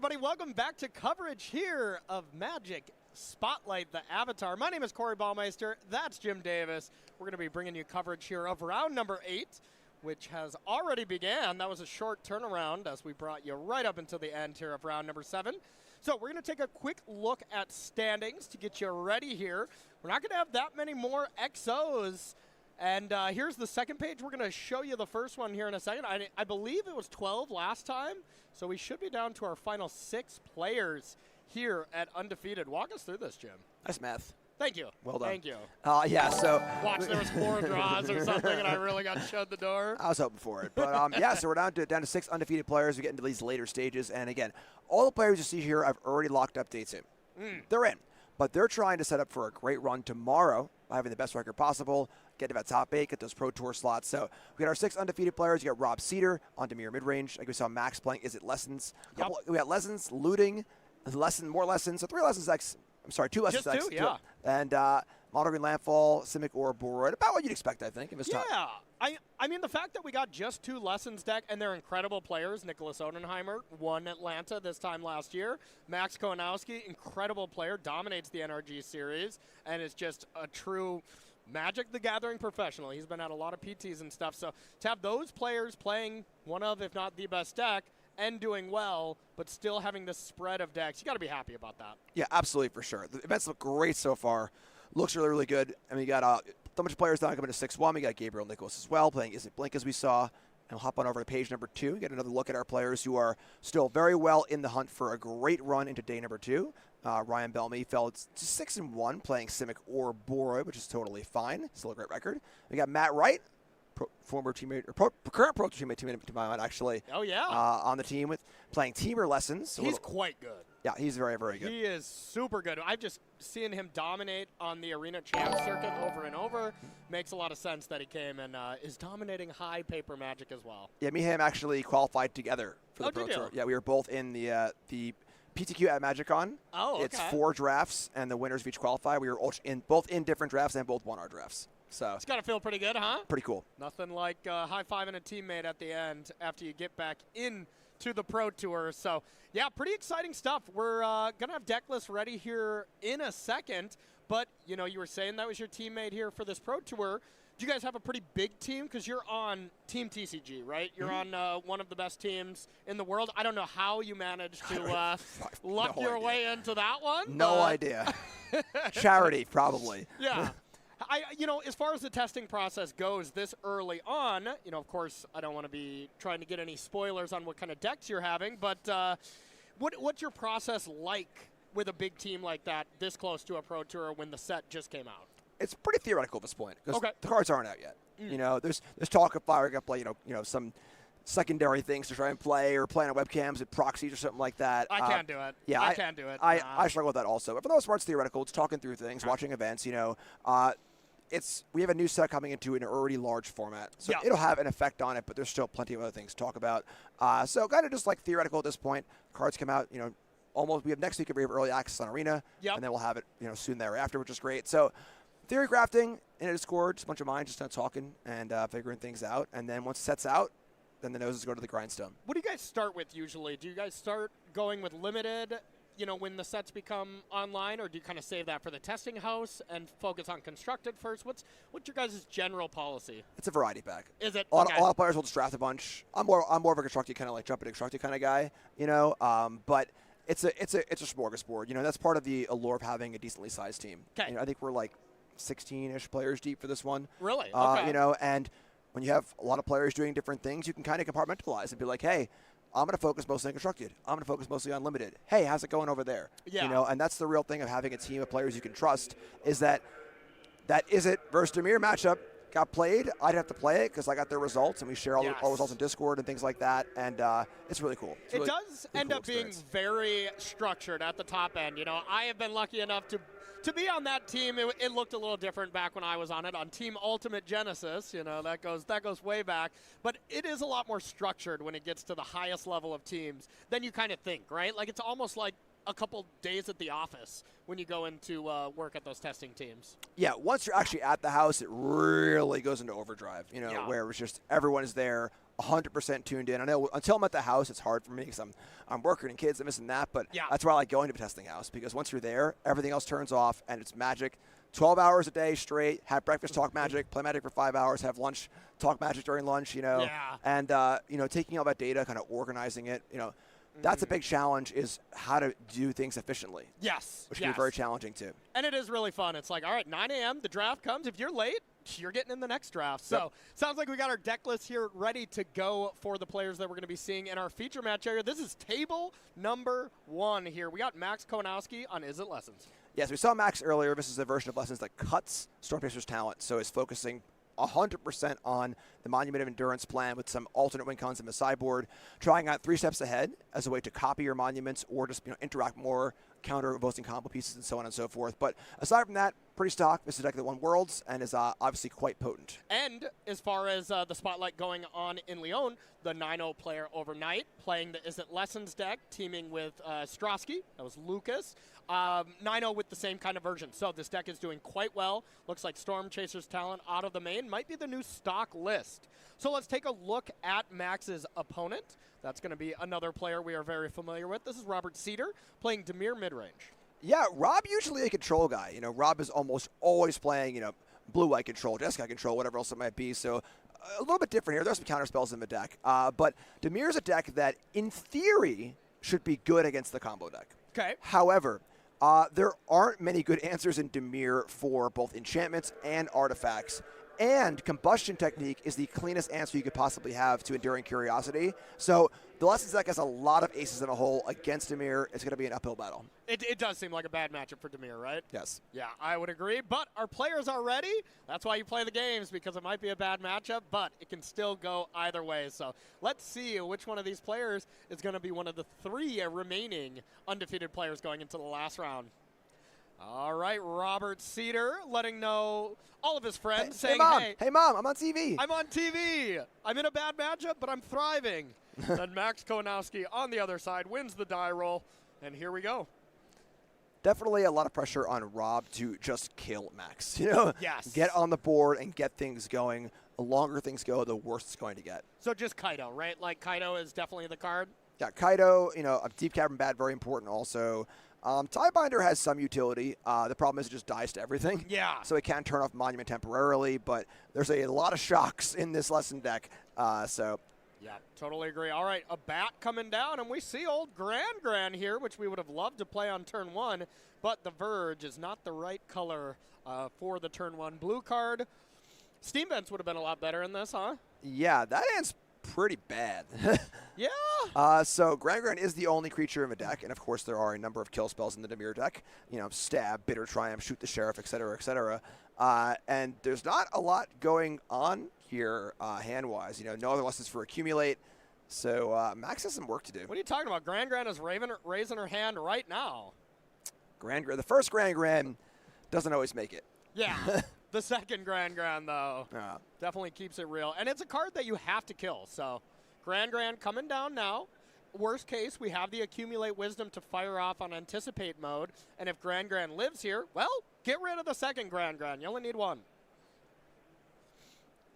everybody. Welcome back to coverage here of Magic Spotlight, the Avatar. My name is Corey Baumeister. That's Jim Davis. We're going to be bringing you coverage here of round number 8, which has already began. That was a short turnaround as we brought you right up until the end here of round number 7. So we're going to take a quick look at standings to get you ready here. We're not going to have that many more XOs. And here's the second page. We're going to show you the first one here in a second. I believe it was 12 last time, so we should be down to our final 6 players here at Undefeated. Walk us through this, Jim. Nice math. Thank you. Well done. Thank you. Yeah, so... Watch, there was 4 draws or something, and I really got shut the door. I was hoping for it. But, yeah, so we're down to 6 undefeated players. We get into these later stages. And, again, all the players you see here, I've already locked up dates in. They're in. But they're trying to set up for a great run tomorrow by having the best record possible, get to that top 8, get those Pro Tour slots. So we got our 6 undefeated players. You got Rob Cedar on Demir midrange. Like we saw Max playing Is It Lessons. Yep. We got Lessons, Looting, more Lessons. So 3 Lessons X. I'm sorry, 2 Lessons Just X. 2, yeah. And Modern Green Landfall, Simic or Boroid. About what you'd expect, I think, if it's top. Yeah. I mean, the fact that we got just 2 Lessons deck, and they're incredible players. Nicholas Odenheimer won Atlanta this time last year. Max Kowanowski, incredible player, dominates the NRG series, and is just a true Magic the Gathering professional. He's been at a lot of PTs and stuff. So to have those players playing one of, if not the best deck, and doing well, but still having this spread of decks, you got to be happy about that. Yeah, absolutely, for sure. The events look great so far. Looks really, really good. I mean, you got a bunch of players down coming to 6-1. We got Gabriel Nicholas as well, playing Is It Blink, as we saw. And we'll hop on over to page number 2, get another look at our players who are still very well in the hunt for a great run into day number 2. Ryan Bellamy fell to 6-1, playing Simic or Boroid, which is totally fine. Still a great record. We got Matt Wright, former teammate, or current Pro teammate to my mind, actually. Oh, yeah. On the team with playing Teamer Lessons. He's quite good. Yeah, he's very, very good. He is super good. I've just seen him dominate on the Arena Champ circuit over and over. Makes a lot of sense that he came and is dominating high paper Magic as well. Yeah, me and him actually qualified together for the Pro Tour. Yeah, we were both in the PTQ at MagicCon. Oh, okay. It's 4 drafts, and the winners of each qualify. We were both in different drafts and both won our drafts. So it's got to feel pretty good, huh? Pretty cool. Nothing like high-fiving a teammate at the end after you get back into the Pro Tour. So, yeah, pretty exciting stuff. We're going to have deck lists ready here in a second. But, you know, you were saying that was your teammate here for this Pro Tour. Do you guys have a pretty big team? Because you're on Team TCG, right? You're on one of the best teams in the world. I don't know how you managed to luck your way into that one. No idea. Charity, probably. Yeah. You know, as far as the testing process goes this early on, you know, of course, I don't want to be trying to get any spoilers on what kind of decks you're having, but what's your process like with a big team like that this close to a Pro Tour when the set just came out? It's pretty theoretical at this point because Okay. the cards aren't out yet. You know, there's talk of Fire going to play, you know, some secondary things to try and play or play on webcams and proxies or something like that. I can't do it. Yeah, I can't do it. I struggle with that also. But for the most part, it's theoretical. It's talking through things, watching events, you know. We have a new set coming into an already large format, so it'll have an effect on it, but there's still plenty of other things to talk about. So kind of just like theoretical at this point. Cards come out, you know, almost. We have next week we have early access on Arena, and then we'll have it, you know, soon thereafter, which is great. So theory crafting in a Discord, just a bunch of minds just kind of talking and figuring things out, and then once it sets out, then the noses go to the grindstone. What do you guys start with usually? Do you guys start going with limited, you know, when the sets become online, or do you kind of save that for the testing house and focus on constructed first? What's your guys' general policy? It's a variety pack. Is it? A lot of players will just draft a bunch. I'm more of a constructed kind of like jump and constructed kind of guy, you know. But it's a smorgasbord. You know, that's part of the allure of having a decently sized team. Okay. You know, I think we're like 16-ish players deep for this one. Really? Okay. You know, and when you have a lot of players doing different things, you can kind of compartmentalize and be like, hey, I'm going to focus mostly on constructed. I'm going to focus mostly on limited. Hey, how's it going over there? Yeah. You know, and that's the real thing of having a team of players you can trust is that Is It versus Demir matchup got played. I didn't have to play it because I got their results, and we share all the results in Discord and things like that, and it's really cool. It does end up being very structured at the top end. You know, I have been lucky enough to be on that team. It looked a little different back when I was on it, on Team Ultimate Genesis. You know, that goes way back. But it is a lot more structured when it gets to the highest level of teams than you kind of think, right? Like, it's almost like a couple days at the office when you go into work at those testing teams. Yeah, once you're actually at the house, it really goes into overdrive, Yeah. where it's just everyone is there 100% tuned in. I know until I'm at the house, it's hard for me because I'm working and kids, I'm missing that, but Yeah. that's why I like going to a testing house, because once you're there, everything else turns off and it's magic. 12 hours a day straight, have breakfast, talk Magic, play Magic for 5 hours, have lunch, talk Magic during lunch, Yeah. and, taking all that data, kind of organizing it, that's a big challenge, is how to do things efficiently. Yes. Which can be very challenging, too. And it is really fun. It's like, all right, 9 a.m., the draft comes. If you're late, you're getting in the next draft. So sounds like we got our deck list here ready to go for the players that we're going to be seeing in our feature match area. This is table number 1 here. We got Max Konowski on Is It Lessons. Yes, we saw Max earlier. This is a version of Lessons that cuts Stormchaser's talent, so is focusing 100% on the Monument of Endurance plan with some alternate win cons in the sideboard, trying out 3 steps ahead as a way to copy your monuments or just interact more, counter opposing combo pieces, and so on and so forth. But aside from that, pretty stock. This is a deck that won Worlds and is obviously quite potent. And as far as the spotlight going on in LYON, the 9-0 player overnight playing the Is It Lessons deck, teaming with Strosky. That was Lucas. 9-0 with the same kind of version. So this deck is doing quite well. Looks like Storm Chaser's talent out of the main might be the new stock list. So let's take a look at Max's opponent. That's going to be another player we are very familiar with. This is Robert Cedar playing Dimir midrange. Yeah, Rob usually a control guy. Rob is almost always playing, blue-white control, Jeskai control, whatever else it might be. So a little bit different here. There's some counter spells in the deck. But Dimir's a deck that, in theory, should be good against the combo deck. Okay. However, there aren't many good answers in Dimir for both enchantments and artifacts. And Combustion Technique is the cleanest answer you could possibly have to Enduring Curiosity. So the Lessons deck has a lot of aces in a hole against Dimir. It's going to be an uphill battle. It does seem like a bad matchup for Dimir, right? Yes. Yeah, I would agree. But our players are ready. That's why you play the games, because it might be a bad matchup, but it can still go either way. So let's see which one of these players is going to be one of the 3 remaining undefeated players going into the last round. All right, Robert Cedar letting know all of his friends, saying, hey, Mom, I'm on TV. I'm on TV. I'm in a bad matchup, but I'm thriving. Then Max Konowski on the other side wins the die roll, and here we go. Definitely a lot of pressure on Rob to just kill Max. Yes. Get on the board and get things going. The longer things go, the worse it's going to get. So just Kaido, right? Like Kaido is definitely the card. Yeah, Kaido, a Deep Cavern Bat, very important also. Tiebinder has some utility. The problem is it just dies to everything. Yeah. So it can turn off Monument temporarily, but there's a lot of shocks in this lesson deck. Yeah, totally agree. All right, a bat coming down, and we see old Gran here, which we would have loved to play on turn 1, but the Verge is not the right color for the turn 1 blue card. Steam Vents would have been a lot better in this, huh? Yeah, that hand's pretty bad. Yeah. So Gran is the only creature in the deck, and of course there are a number of kill spells in the Dimir deck. Stab, Bitter Triumph, Shoot the Sheriff, etc., etc. And there's not a lot going on here hand-wise. No other lessons for Accumulate. So Max has some work to do. What are you talking about? Gran is raising her hand right now. The first Gran doesn't always make it. Yeah. The second Gran, though, Yeah. definitely keeps it real. And it's a card that you have to kill. So Gran coming down now. Worst case, we have the Accumulate Wisdom to fire off on Anticipate mode. And if Gran lives here, well, get rid of the second Gran. You only need 1.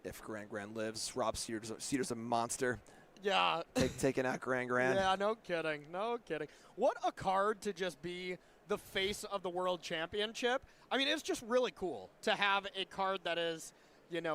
If Gran lives, Rob Cedar's a monster. Yeah. Taking out Gran. Yeah, no kidding. What a card to just be the face of the World Championship. I mean, it's just really cool to have a card that is,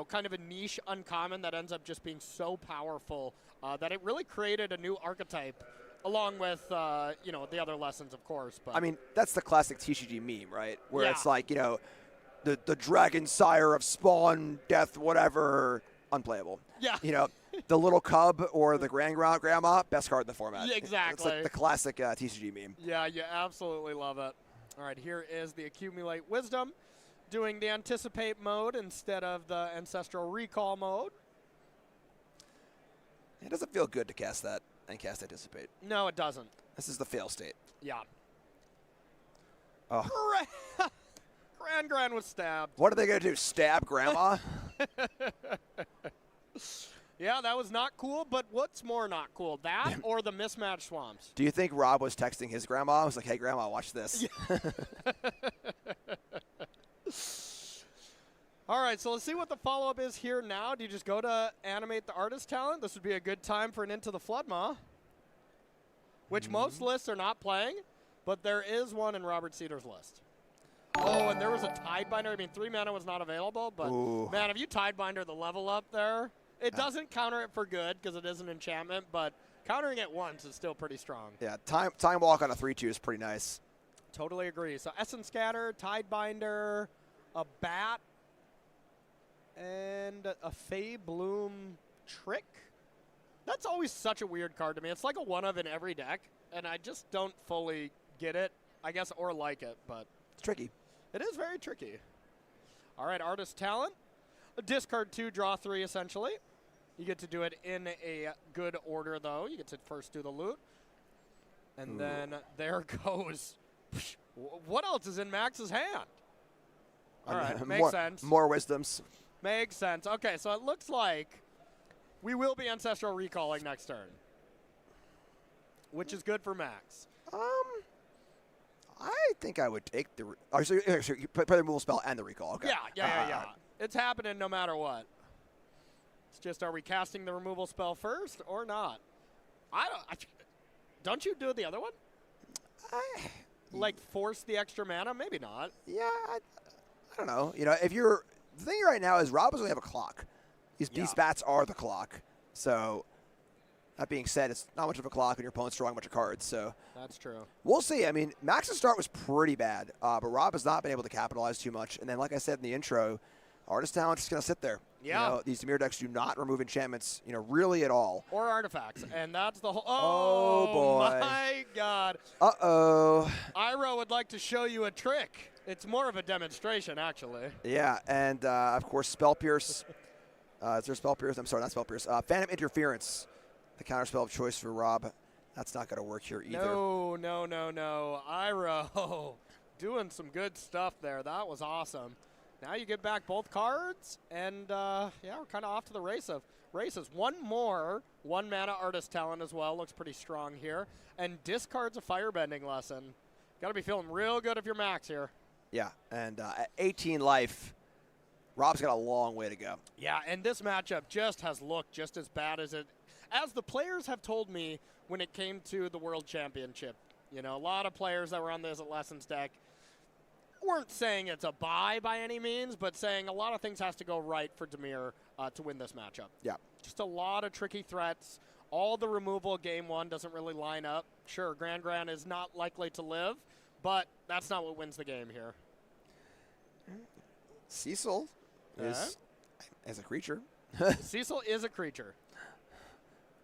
kind of a niche uncommon that ends up just being so powerful that it really created a new archetype, along with, the other lessons, of course. But I mean, that's the classic TCG meme, right? Where Yeah. it's like, the dragon sire of spawn, death, whatever, unplayable. Yeah. The little cub or the grandma, best card in the format. Yeah, exactly. It's like the classic TCG meme. Yeah, you absolutely love it. All right, here is the Accumulate Wisdom, doing the Anticipate mode instead of the Ancestral Recall mode. It doesn't feel good to cast that and cast Anticipate. No, it doesn't. This is the fail state. Yeah. Oh. Gran was stabbed. What are they going to do, stab grandma? Yeah, that was not cool, but what's more not cool, that or the mismatched swamps? Do you think Rob was texting his grandma? I was like, hey, Grandma, watch this. All right, so let's see what the follow-up is here now. Do you just go to animate the artist talent? This would be a good time for an Into the Flood Maw, which most lists are not playing, but there is one in Robert Cedar's list. Oh, and there was a Tidebinder. I mean, 3 mana was not available, but, man, if you Tidebinder the level up there, it doesn't counter it for good because it is an enchantment, but countering it once is still pretty strong. Yeah, time Walk on a 3/2 is pretty nice. Totally agree. So Essence Scatter, Tidebinder, a Bat, and a Fey Bloom Trick. That's always such a weird card to me. It's like a one of in every deck, and I just don't fully get it, I guess, or like it, but It's tricky. it is very tricky. All right, Artist Talent. Discard 2, draw 3, essentially. You get to do it in a good order, though. You get to first do the loot. And then there goes. What else is in Max's hand? All right, makes sense. More wisdoms. Makes sense. Okay, so it looks like we will be Ancestral Recalling next turn, which is good for Max. I think I would take the. So you play the removal spell and the recall. Okay. Yeah. It's happening no matter what. It's just, are we casting the removal spell first or not? Don't you do the other one? Like force the extra mana? Maybe not. Yeah, I don't know. You know, if you're the thing right now is Rob doesn't have a clock. These bats are the clock. So that being said, it's not much of a clock, and your opponent's drawing a bunch of cards. So that's true. We'll see. I mean, Max's start was pretty bad, but Rob has not been able to capitalize too much. And then, like I said in the intro, Artist Talent's just going to sit there. Yeah. You know, these Dimir decks do not remove enchantments, really at all. Or artifacts. And that's the whole. Oh boy. My God. Uh-oh. Iro would like to show you a trick. It's more of a demonstration, actually. Yeah, and, of course, Spell Pierce. Is there Spell Pierce? I'm sorry, not Spell Pierce. Phantom Interference, the counterspell of choice for Rob. That's not going to work here either. No. Iro doing some good stuff there. That was awesome. Now you get back both cards, and we're kind of off to the races. One more 1 mana Artist Talent as well. Looks pretty strong here. And discards a Firebending Lesson. Got to be feeling real good if you're Max here. Yeah, and at 18 life, Rob's got a long way to go. Yeah, and this matchup just has looked just as bad as the players have told me when it came to the World Championship. You know, a lot of players that were on this Lessons deck weren't saying it's a buy by any means, but saying a lot of things has to go right for Dimir to win this matchup. Yeah. Just a lot of tricky threats. All the removal game one doesn't really line up. Sure, Grand is not likely to live, but that's not what wins the game here. Cecil is a creature. Cecil is a creature.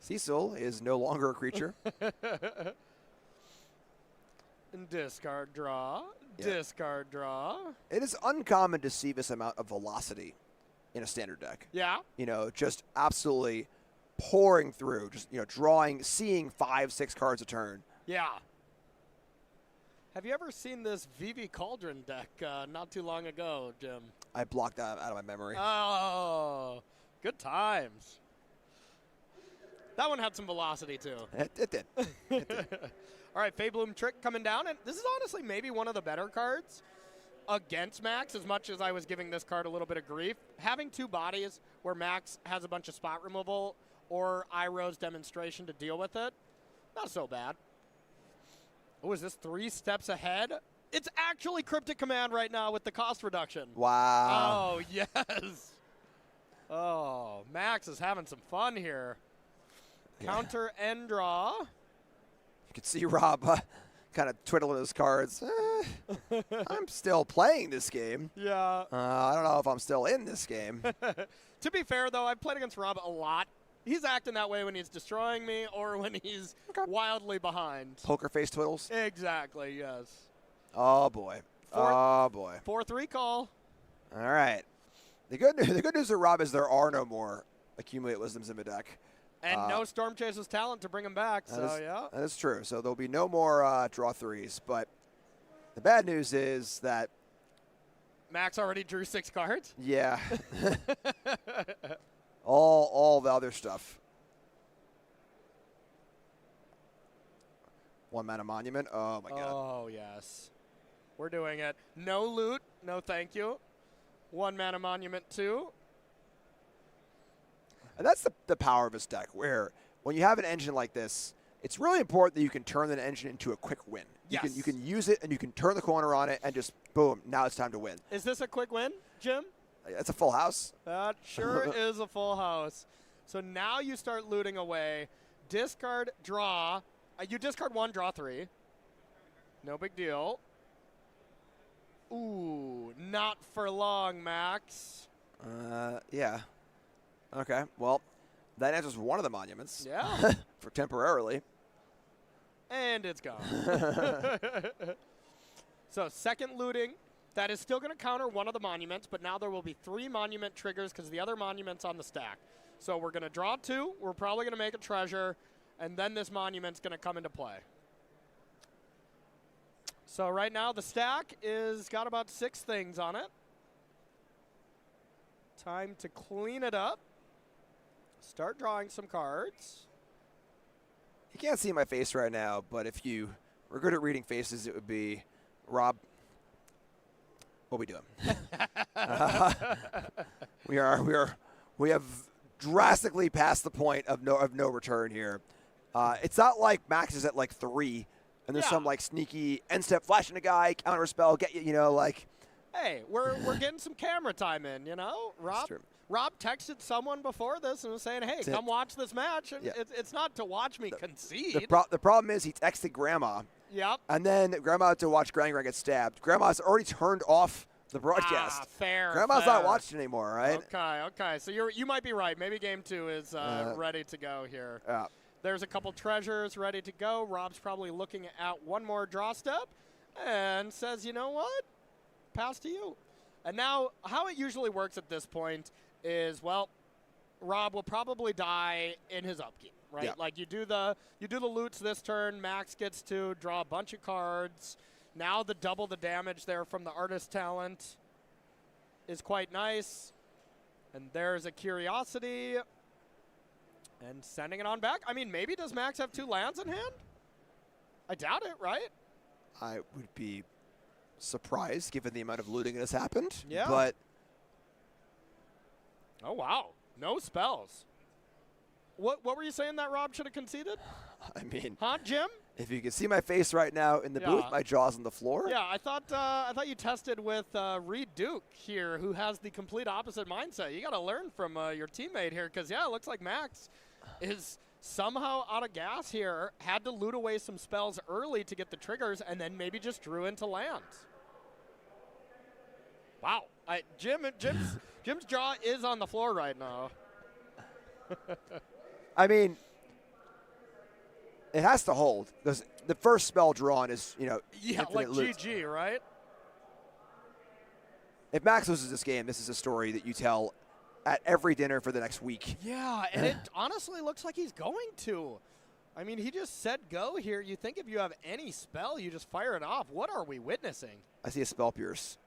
Cecil is no longer a creature. Discard draw. Yeah. Discard draw. It is uncommon to see this amount of velocity in a standard deck. Yeah. Just absolutely pouring through, just, drawing, seeing 5-6 cards a turn. Yeah. Have you ever seen this VV Cauldron deck not too long ago, Jim? I blocked that out of my memory. Oh, good times. That one had some velocity, too. It did. It did. All right, Fey Bloom Trick coming down. And this is honestly maybe one of the better cards against Max, as much as I was giving this card a little bit of grief. Having 2 bodies where Max has a bunch of spot removal or Iro's Demonstration to deal with it, not so bad. Oh, is this 3 steps ahead? It's actually Cryptic Command right now with the cost reduction. Wow. Oh, yes. Oh, Max is having some fun here. Yeah. Counter and draw. You can see Rob kind of twiddling his cards. I'm still playing this game. Yeah. I don't know if I'm still in this game. To be fair, though, I've played against Rob a lot. He's acting that way when he's destroying me or when he's wildly behind. Poker face twiddles? Exactly, yes. Oh, boy. Oh, boy. 4th recall. All right. The good news to Rob is there are no more Accumulate Wisdoms in the deck. And no Storm Chaser's talent to bring him back, yeah. That is true. So there'll be no more draw 3s. But the bad news is that Max already drew 6 cards? yeah. all the other stuff. 1 mana monument. Oh my god. Oh yes, we're doing it. No loot, no thank you. 1 mana monument 2. And that's the power of this deck, where when you have an engine like this, it's really important that you can turn that engine into a quick win. Yes. You can use it and you can turn the corner on it and just boom, now it's time to win. Is this a quick win, Jim? It's a full house. That sure is a full house. So now you start looting away. Discard, draw. You discard 1, draw 3. No big deal. Ooh, not for long, Max. Yeah. Okay, well, that answers one of the monuments. Yeah. For temporarily. And it's gone. So second looting. That is still going to counter one of the monuments, but now there will be 3 monument triggers because the other monument's on the stack. So we're going to draw 2. We're probably going to make a treasure, and then this monument's going to come into play. So right now the stack is got about 6 things on it. Time to clean it up. Start drawing some cards. You can't see my face right now, but if you were good at reading faces, it would be, Rob, what are we doing? We have drastically passed the point of no return here. It's not like Max is at like 3, and there's some like sneaky end step flashing a guy, counter spell, get you, like. Hey, we're getting some camera time in, Rob texted someone before this and was saying, hey, come watch this match. And it's not to watch me concede. The problem is he texted Grandma. Yep. And then Grandma had to watch Gran get stabbed. Grandma's already turned off the broadcast. Fair. Grandma's not watching anymore, right? Okay. So you might be right. Maybe game 2 is ready to go here. Yeah. There's a couple treasures ready to go. Rob's probably looking at one more draw step and says, you know what? Pass to you. And now how it usually works at this point is, well, Rob will probably die in his upkeep, right? Yeah. Like you do the loots this turn, Max gets to draw a bunch of cards. Now the double the damage there from the artist talent is quite nice. And there's a curiosity. And sending it on back. I mean, maybe does Max have 2 lands in hand? I doubt it, right? I would be surprised given the amount of looting that has happened. Yeah. But oh, wow. No spells. What were you saying that Rob should have conceded? I mean, huh, Jim? If you can see my face right now in the booth, my jaw's on the floor. Yeah, I thought you tested with Reed Duke here, who has the complete opposite mindset. You got to learn from your teammate here, because it looks like Max is somehow out of gas here. Had to loot away some spells early to get the triggers, and then maybe just drew into lands. Wow, Jim's jaw is on the floor right now. I mean, it has to hold because the first spell drawn is, like loots. GG, right? If Max loses this game, this is a story that you tell at every dinner for the next week. Yeah, and it honestly looks like he's going to. I mean, he just said go here. You think if you have any spell, you just fire it off. What are we witnessing? I see a spell pierce.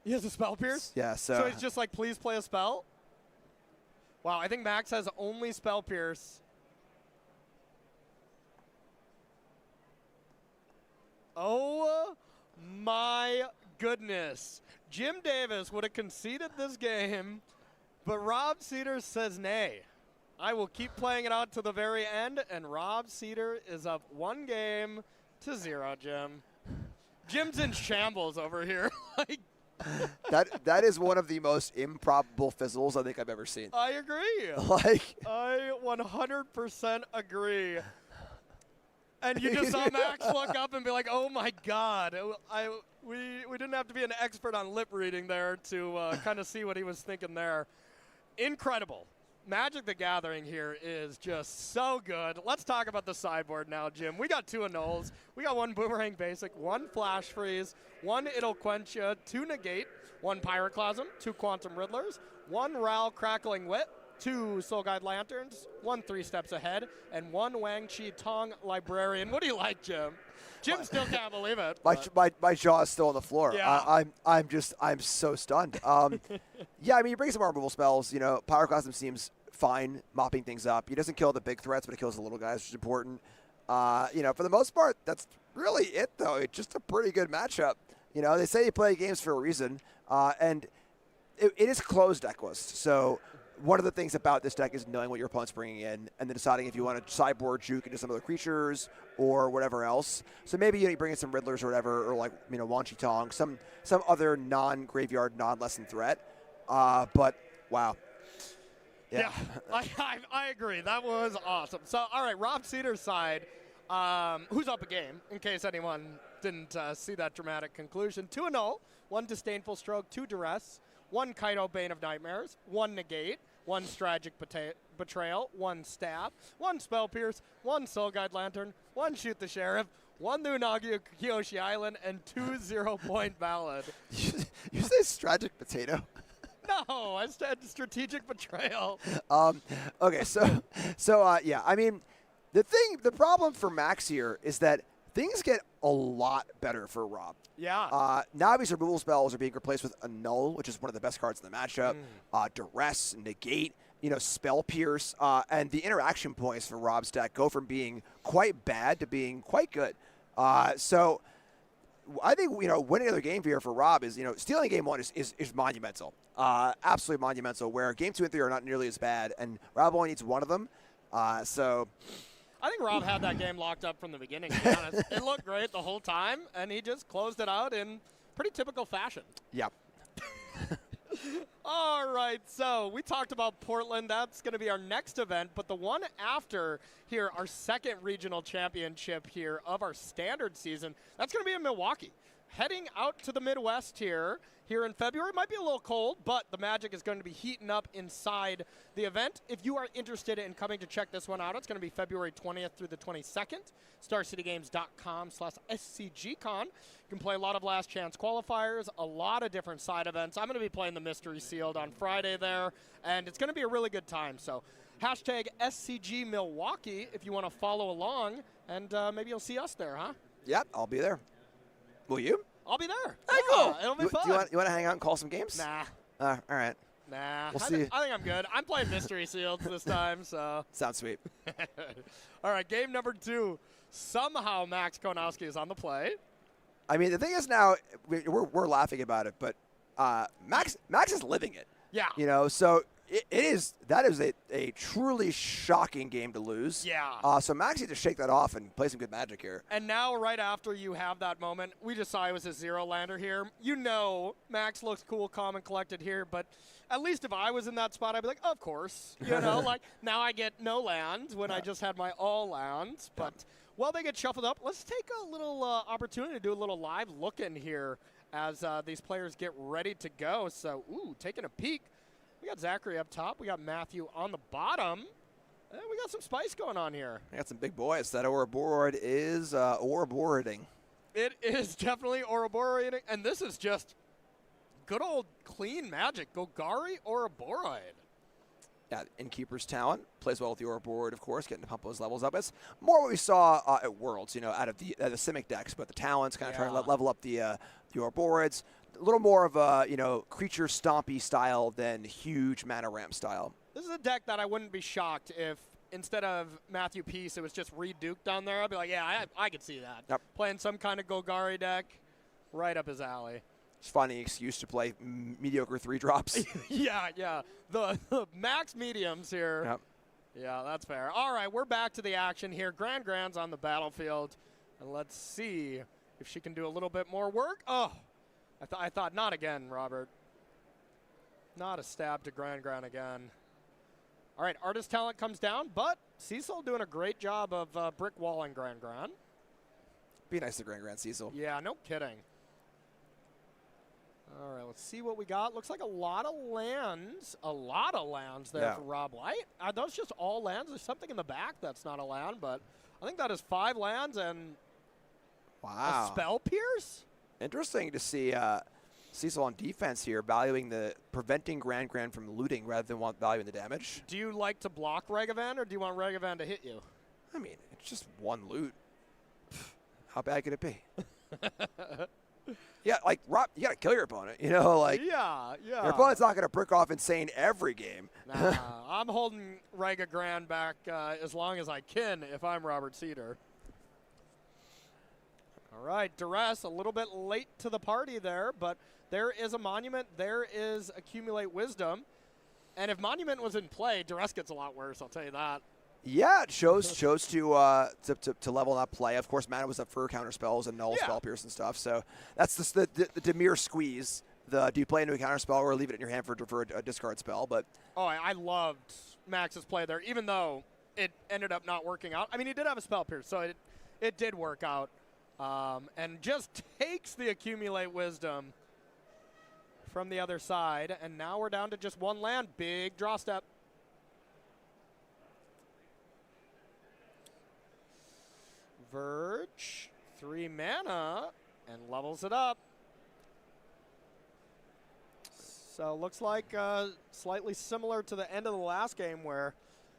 He has a spell pierce? Yeah, So he's just like, please play a spell? Wow, I think Max has only spell pierce. Oh my goodness. Jim Davis would have conceded this game, but Rob Cedar says nay. I will keep playing it out to the very end, and Rob Cedar is up 1-0, Jim. Jim's in shambles over here. that is one of the most improbable fizzles I think I've ever seen. I agree. I 100% agree. And you just saw Max look up and be like, oh my God. We didn't have to be an expert on lip reading there to kind of see what he was thinking there. Incredible. Magic the Gathering here is just so good. Let's talk about the sideboard now, Jim. We got 2 annuls. We got 1 Boomerang Basic, 1 Flash Freeze, 1 It'll Quench Ya, 2 Negate, 1 Pyroclasm, 2 Quantum Riddlers, 1 Ral Crackling Wit, 2 Soul Guide Lanterns, 1 3 Steps Ahead, and 1 Wang Chi Tong Librarian. What do you like, Jim? Jim still can't believe it. My jaw is still on the floor. Yeah. I'm so stunned. Yeah, I mean, you bring some more removal spells. You know, Pyroclasm seems fine, mopping things up. He doesn't kill the big threats, but it kills the little guys, which is important. You know, for the most part, that's really it, though. It's just a pretty good matchup. You know, they say you play games for a reason, and it is closed deck list. So one of the things about this deck is knowing what your opponent's bringing in and then deciding if you want to sideboard juke into some other creatures or whatever else. So maybe you bring in some Riddlers or whatever, or like, you know, Wan Chi Tong, some other non-graveyard, non-lesson threat. But, wow. Yeah, I agree. That was awesome. So, all right, Rob Cedar's side, who's up a game, in case anyone didn't see that dramatic conclusion. 2 Annul, 1 Disdainful Stroke, 2 Duress, 1 Kaido Bane of Nightmares, 1 Negate, 1 Strategic Betrayal, 1 Stab, 1 Spell Pierce, 1 Soul Guide Lantern, 1 Shoot the Sheriff, 1 Unagi Kyoshi Island, and 2 0-point Ballad. You say Strategic Potato? No, I said Strategic Betrayal. Okay, yeah, I mean, the problem for Max here is that things get a lot better for Rob. Yeah. Navi's removal spells are being replaced with Annul, which is one of the best cards in the matchup. Duress, Negate, you know, Spell Pierce, and the interaction points for Rob's deck go from being quite bad to being quite good. So I think, you know, winning another game here for Rob is, you know, stealing game 1 is monumental. Absolutely monumental, where game 2 and 3 are not nearly as bad, and Rob only needs one of them. So I think Rob had that game locked up from the beginning, to be honest. It looked great the whole time, and he just closed it out in pretty typical fashion. yeah. All right, so we talked about Portland. That's going to be our next event, but the one after here, our second regional championship here of our standard season, that's going to be in Milwaukee. Heading out to the Midwest here in February. Might be a little cold, but the Magic is going to be heating up inside the event. If you are interested in coming to check this one out, it's going to be February 20th through the 22nd. StarCityGames.com/SCGCon. You can play a lot of last chance qualifiers, a lot of different side events. I'm going to be playing the Mystery Sealed on Friday there, and it's going to be a really good time. So hashtag SCG Milwaukee if you want to follow along, and maybe you'll see us there, huh? Yep, I'll be there. Will you? I'll be there. Hey, cool. It'll be fun. Do you want to hang out and call some games? Nah. All right. Nah. We'll see. I think I'm good. I'm playing Mystery Sealed this time, so. Sounds sweet. All right, game number 2. Somehow Max Konowski is on the play. I mean, the thing is now, we're laughing about it, but Max is living it. Yeah. You know, so that is a truly shocking game to lose. Yeah. So Max needs to shake that off and play some good Magic here. And now, right after you have that moment, we just saw it was a 0-lander here. You know, Max looks cool, calm, and collected here, but at least if I was in that spot, I'd be like, of course. You know, like, now I get no lands when I just had my all lands. But while they get shuffled up, let's take a little opportunity to do a little live look-in here as these players get ready to go. So, taking a peek. We got Zachary up top. We got Matthew on the bottom. And we got some spice going on here. We got some big boys. That Ouroboros is Ouroboroding. It is definitely Ouroboroding. And this is just good old clean Magic. Golgari Ouroboros. Yeah, Innkeeper's talent. Plays well with the Ouroboros, of course, getting to pump those levels up. It's more what we saw at Worlds, you know, out of the Simic decks. But the talents kind of trying to level up the Ouroboros. A little more of a, you know, creature stompy style than huge mana ramp style. This is a deck that I wouldn't be shocked if instead of Matthew Peace, it was just Reduked down there. I'd be like, yeah, I could see that. Yep. Playing some kind of Golgari deck, right up his alley. Just finding an excuse to play mediocre 3-drops. Yeah. The max mediums here. Yep. Yeah, that's fair. All right, we're back to the action here. Grand's on the battlefield. And let's see if she can do a little bit more work. Oh. I thought, not again, Robert. Not a stab to Grand again. All right, Artist Talent comes down, but Cecil doing a great job of brick walling Grand. Be nice to Grand Cecil. Yeah, no kidding. All right, let's see what we got. Looks like a lot of lands. A lot of lands there for Rob White. Are those just all lands? There's something in the back that's not a land, but I think that is 5 lands and a Spell Pierce? Interesting to see Cecil on defense here, preventing Grand from looting rather than valuing the damage. Do you like to block Regavan, or do you want Regavan to hit you? I mean, it's just one loot. How bad could it be? Yeah, like, Rob, you got to kill your opponent. You know, like, yeah. your opponent's not going to brick off insane every game. Nah, I'm holding Regavan back as long as I can if I'm Robert Cedar. All right, Duress a little bit late to the party there, but there is a Monument. There is Accumulate Wisdom. And if Monument was in play, Duress gets a lot worse, I'll tell you that. Yeah, it chose to level up play. Of course, mana was up for counter spells and null spell pierce and stuff. So that's just the Dimir squeeze. Do you play into a counter spell or leave it in your hand for a discard spell? But I loved Max's play there, even though it ended up not working out. I mean, he did have a spell pierce, so it did work out. And just takes the Accumulate Wisdom from the other side. And now we're down to just one land. Big draw step. Verge, 3 mana, and levels it up. So looks like slightly similar to the end of the last game, where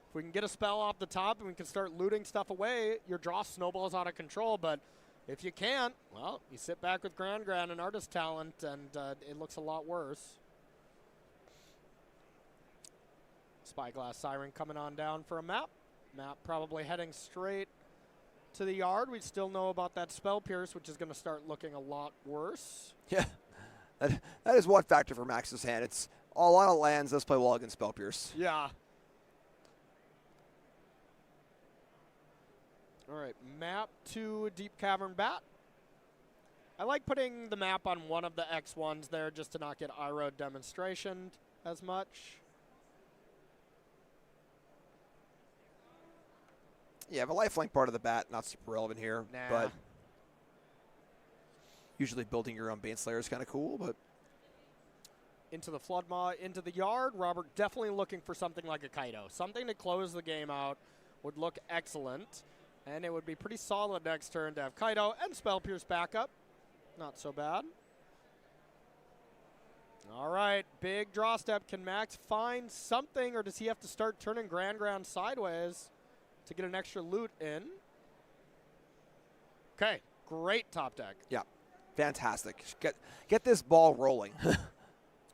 if we can get a spell off the top and we can start looting stuff away, your draw snowballs out of control. But if you can't, well, you sit back with Grand and Artist Talent, and it looks a lot worse. Spyglass Siren coming on down for a map. Map probably heading straight to the yard. We still know about that Spell Pierce, which is going to start looking a lot worse. Yeah, that is one factor for Max's hand. It's a lot of lands does play well against Spell Pierce. Yeah. All right, map to Deep Cavern Bat. I like putting the map on one of the X1s there just to not get IRO demonstration as much. Yeah, the lifelink part of the bat, not super relevant here, but usually building your own Baneslayer is kind of cool. But into the Floodmaw, into the yard, Robert definitely looking for something like a Kaido. Something to close the game out would look excellent, and it would be pretty solid next turn to have Kaido and Spell Pierce backup. Not so bad. All right, big draw step. Can Max find something, or does he have to start turning Grand sideways to get an extra loot in? Okay, great top deck. Yeah, fantastic. Get this ball rolling.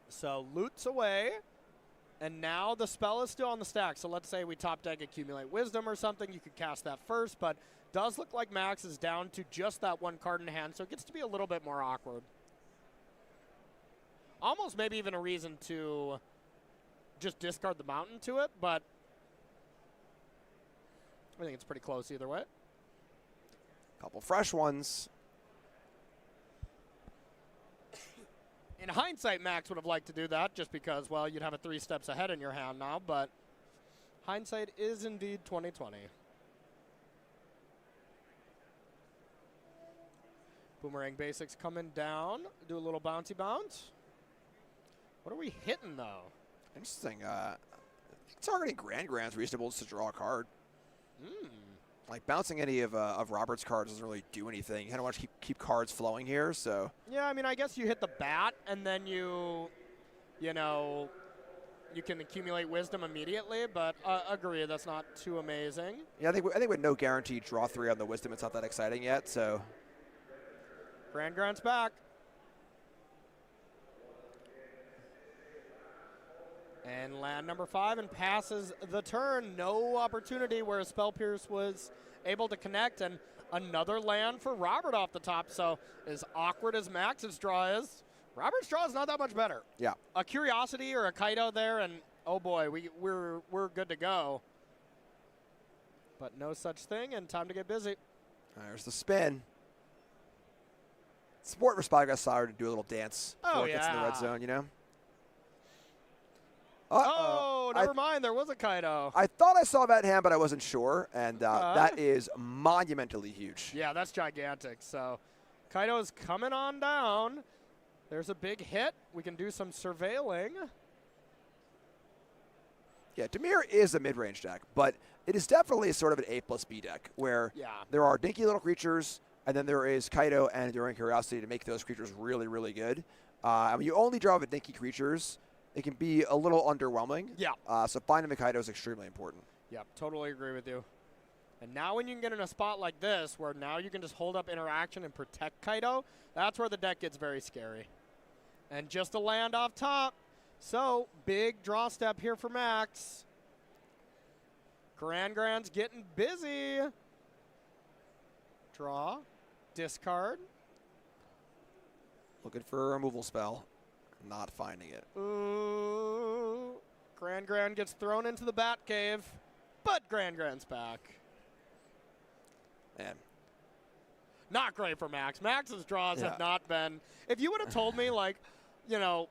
So loot's away, and now the spell is still on the stack. So let's say we top deck Accumulate Wisdom or something. You could cast that first, but does look like Max is down to just that one card in hand, so it gets to be a little bit more awkward. Almost maybe even a reason to just discard the mountain to it, but I think it's pretty close either way. Couple fresh ones. In hindsight, Max would have liked to do that just because, well, you'd have it 3 steps ahead in your hand now, but hindsight is indeed 2020. Boomerang Basics coming down. Do a little bouncy bounce. What are we hitting, though? Interesting. Targeting Grand is reasonable just to draw a card. Like bouncing any of Robert's cards doesn't really do anything. You kind of want to keep cards flowing here, so. Yeah, I mean, I guess you hit the bat and then you can accumulate wisdom immediately, but agree that's not too amazing. Yeah, I think with no guaranteed draw 3 on the wisdom, it's not that exciting yet. So. Grand's back. And land number 5 and passes the turn. No opportunity where a Spell Pierce was able to connect, and another land for Robert off the top. So as awkward as Max's draw is, Robert's draw is not that much better. Yeah. A Curiosity or a Kaido there, and oh boy, we're good to go. But no such thing, and time to get busy. There's the spin. Support for Spyglass Siren to do a little dance before it gets in the red zone, you know? Oh, never mind. There was a Kaido. I thought I saw that hand, but I wasn't sure, and that is monumentally huge. Yeah, that's gigantic. So Kaido is coming on down. There's a big hit. We can do some surveilling. Yeah, Dimir is a mid-range deck, but it is definitely sort of an A plus B deck where there are dinky little creatures, And then there is Kaido and Enduring Curiosity to make those creatures really, really good. I mean, you only draw with Dinky creatures. It can be a little underwhelming. Yeah. So finding the Kaido is extremely important. Yep, totally agree with you. And now when you can get in a spot like this, where now you can just hold up interaction and protect Kaido, that's where the deck gets very scary. And just a land off top. So, big draw step here for Max. Grand's getting busy. Draw. Discard. Looking for a removal spell. Not finding it. Ooh. Grand gets thrown into the Bat Cave. But Grand's back. Man. Not great for Max. Max's draws have not been. If you would have told me, like, you know,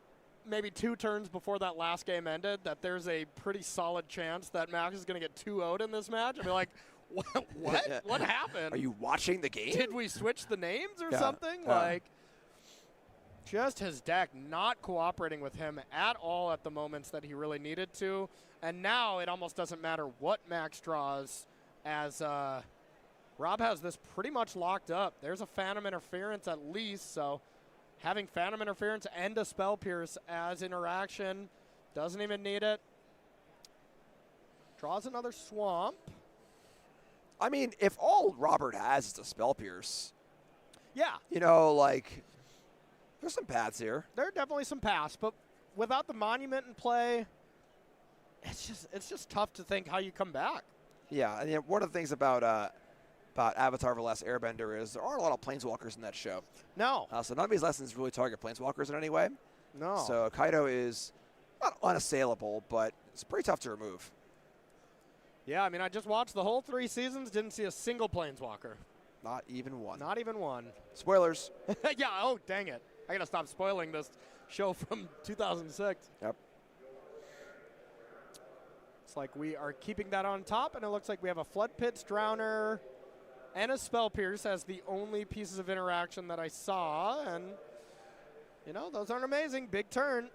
maybe 2 turns before that last game ended, that there's a pretty solid chance that Max is going to get 2-0'd in this match, I'd be like, what? What happened? Are you watching the game? Did we switch the names or Yeah. something? Yeah. Like, just his deck not cooperating with him at all at the moments that he really needed to. And now it almost doesn't matter what Max draws, as Rob has this pretty much locked up. There's a Phantom Interference at least, so having Phantom Interference and a Spell Pierce as interaction, doesn't even need it. Draws another Swamp. I mean, if all Robert has is a Spell Pierce, Yeah, you know, like, there's some paths here. there are definitely some paths, but without the Monument in play, it's just tough to think how you come back. Yeah, and one of the things about Avatar: The Last Airbender is there aren't a lot of Planeswalkers in that show. No, So none of these lessons really target Planeswalkers in any way. no. So Kaido is not unassailable, but it's pretty tough to remove. Yeah, I mean, I just watched the whole 3 seasons, didn't see a single Planeswalker. Not even one. Not even one. Spoilers. Yeah, oh, dang it. I got to stop spoiling this show from 2006. Yep. It's like we are keeping that on top, and it looks like we have a Flood Pits, Drowner, and a Spell Pierce as the only pieces of interaction that I saw. And, you know, those aren't amazing. Big turn.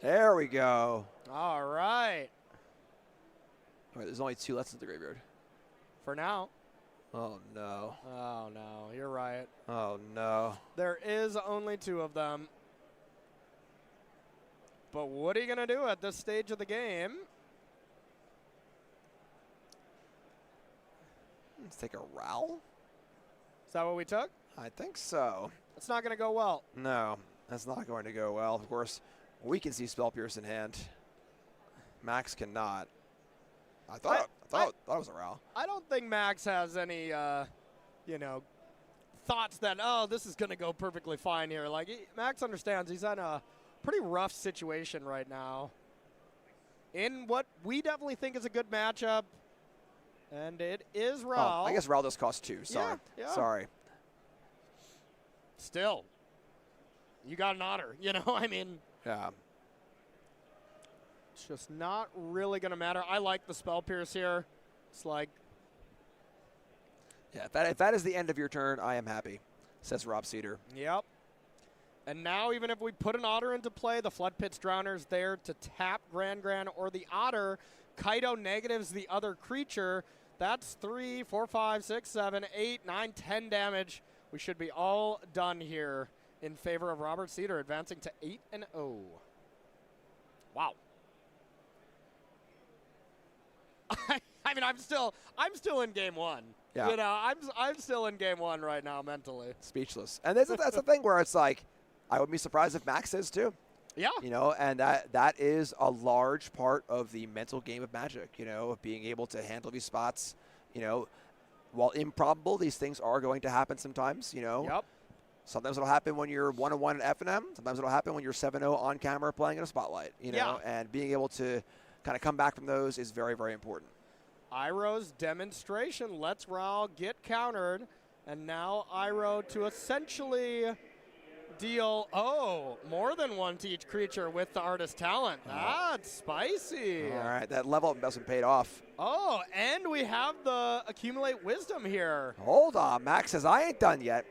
There we go. All right. All right, there's only 2 lessons in the graveyard. For now. Oh, no. Oh, no. You're right. Oh, no. There is only 2 of them. But what are you going to do at this stage of the game? Let's take a Ral. Is that what we took? I think so. It's not going to go well. No, that's not going to go well. Of course, we can see Spell Pierce in hand. Max cannot. I thought it was a Ral. I don't think Max has any, you know, thoughts that, oh, this is going to go perfectly fine here. Like, Max understands he's in a pretty rough situation right now. In what we definitely think is a good matchup. And it is Ral. Oh, I guess Ral does cost 2. Sorry. Yeah. Sorry. Still. You got an Otter, you know? I mean, Yeah. it's just not really going to matter. I like the Spell Pierce here. It's like, Yeah, if that is the end of your turn, I am happy, says Rob Cedar. yep. And now even if we put an Otter into play, the Flood Pits Drowner's there to tap Grand or the Otter. Kaido negatives the other creature. That's 3, 4, 5, 6, 7, 8, 9, 10 damage. We should be all done here in favor of Robert Cedar, advancing to 8-0. Wow. I mean, I'm still in game 1. Yeah. You know, I'm still in game 1 right now mentally. Speechless. And that's the thing where it's like, I would be surprised if Max is too. Yeah. You know, and that is a large part of the mental game of Magic, you know, of being able to handle these spots. You know, while improbable, these things are going to happen sometimes, you know. Yep. Sometimes it'll happen when you're 1-1 at F&M. Sometimes it'll happen when you're 7-0 on camera playing in a spotlight, you know. Yeah. And being able to kind of come back from those is very, very important. Iroh's demonstration lets Ral get countered, and now Iroh to essentially deal, more than 1 to each creature with the Artist Talent. That's spicy. All right, that level up investment paid off. Oh, and we have the Accumulate Wisdom here. Hold on, Max says, I ain't done yet.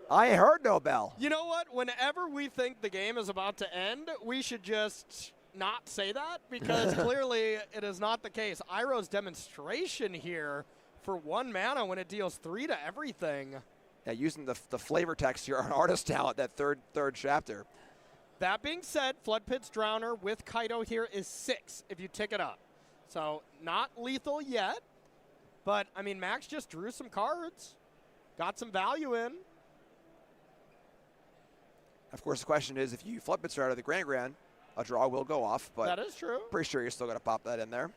I ain't heard no bell. You know what? Whenever we think the game is about to end, we should just not say that, because clearly it is not the case. Iroh's demonstration here for 1 mana when it deals 3 to everything. Yeah, using the flavor text here on Artist Talent, that third chapter. That being said, Flood Pit's Drowner with Kaido here is 6 if you tick it up. So not lethal yet, but I mean, Max just drew some cards, got some value in. Of course, the question is, if you Flood Pit's Drowner the Grand, a draw will go off, but That is true. pretty sure you're still going to pop that in there.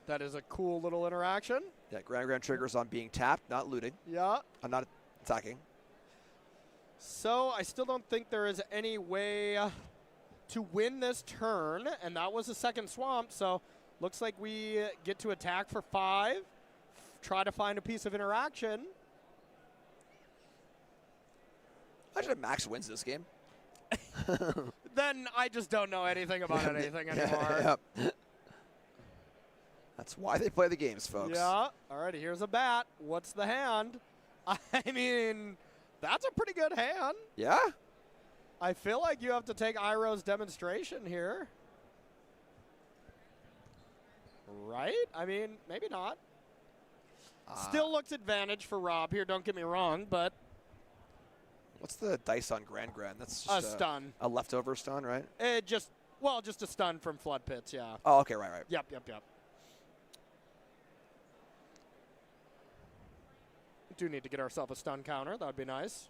That is a cool little interaction. Yeah, Grand triggers on being tapped, not looting. Yeah. I'm not attacking. So I still don't think there is any way to win this turn, and that was the second swamp, so looks like we get to attack for 5, try to find a piece of interaction. Imagine if Max wins this game. Then I just don't know anything about anything anymore. Yep. That's why they play the games, folks. Yeah. All right, here's a bat. What's the hand? I mean, that's a pretty good hand. Yeah? I feel like you have to take Iroh's demonstration here. Right? I mean, maybe not. Still looks advantage for Rob here, don't get me wrong, but What's the dice on Grand? That's a just stun. a leftover stun, right? Just a stun from Flood Pits, yeah. Oh, okay, right. Yep. Do need to get ourselves a stun counter. That would be nice.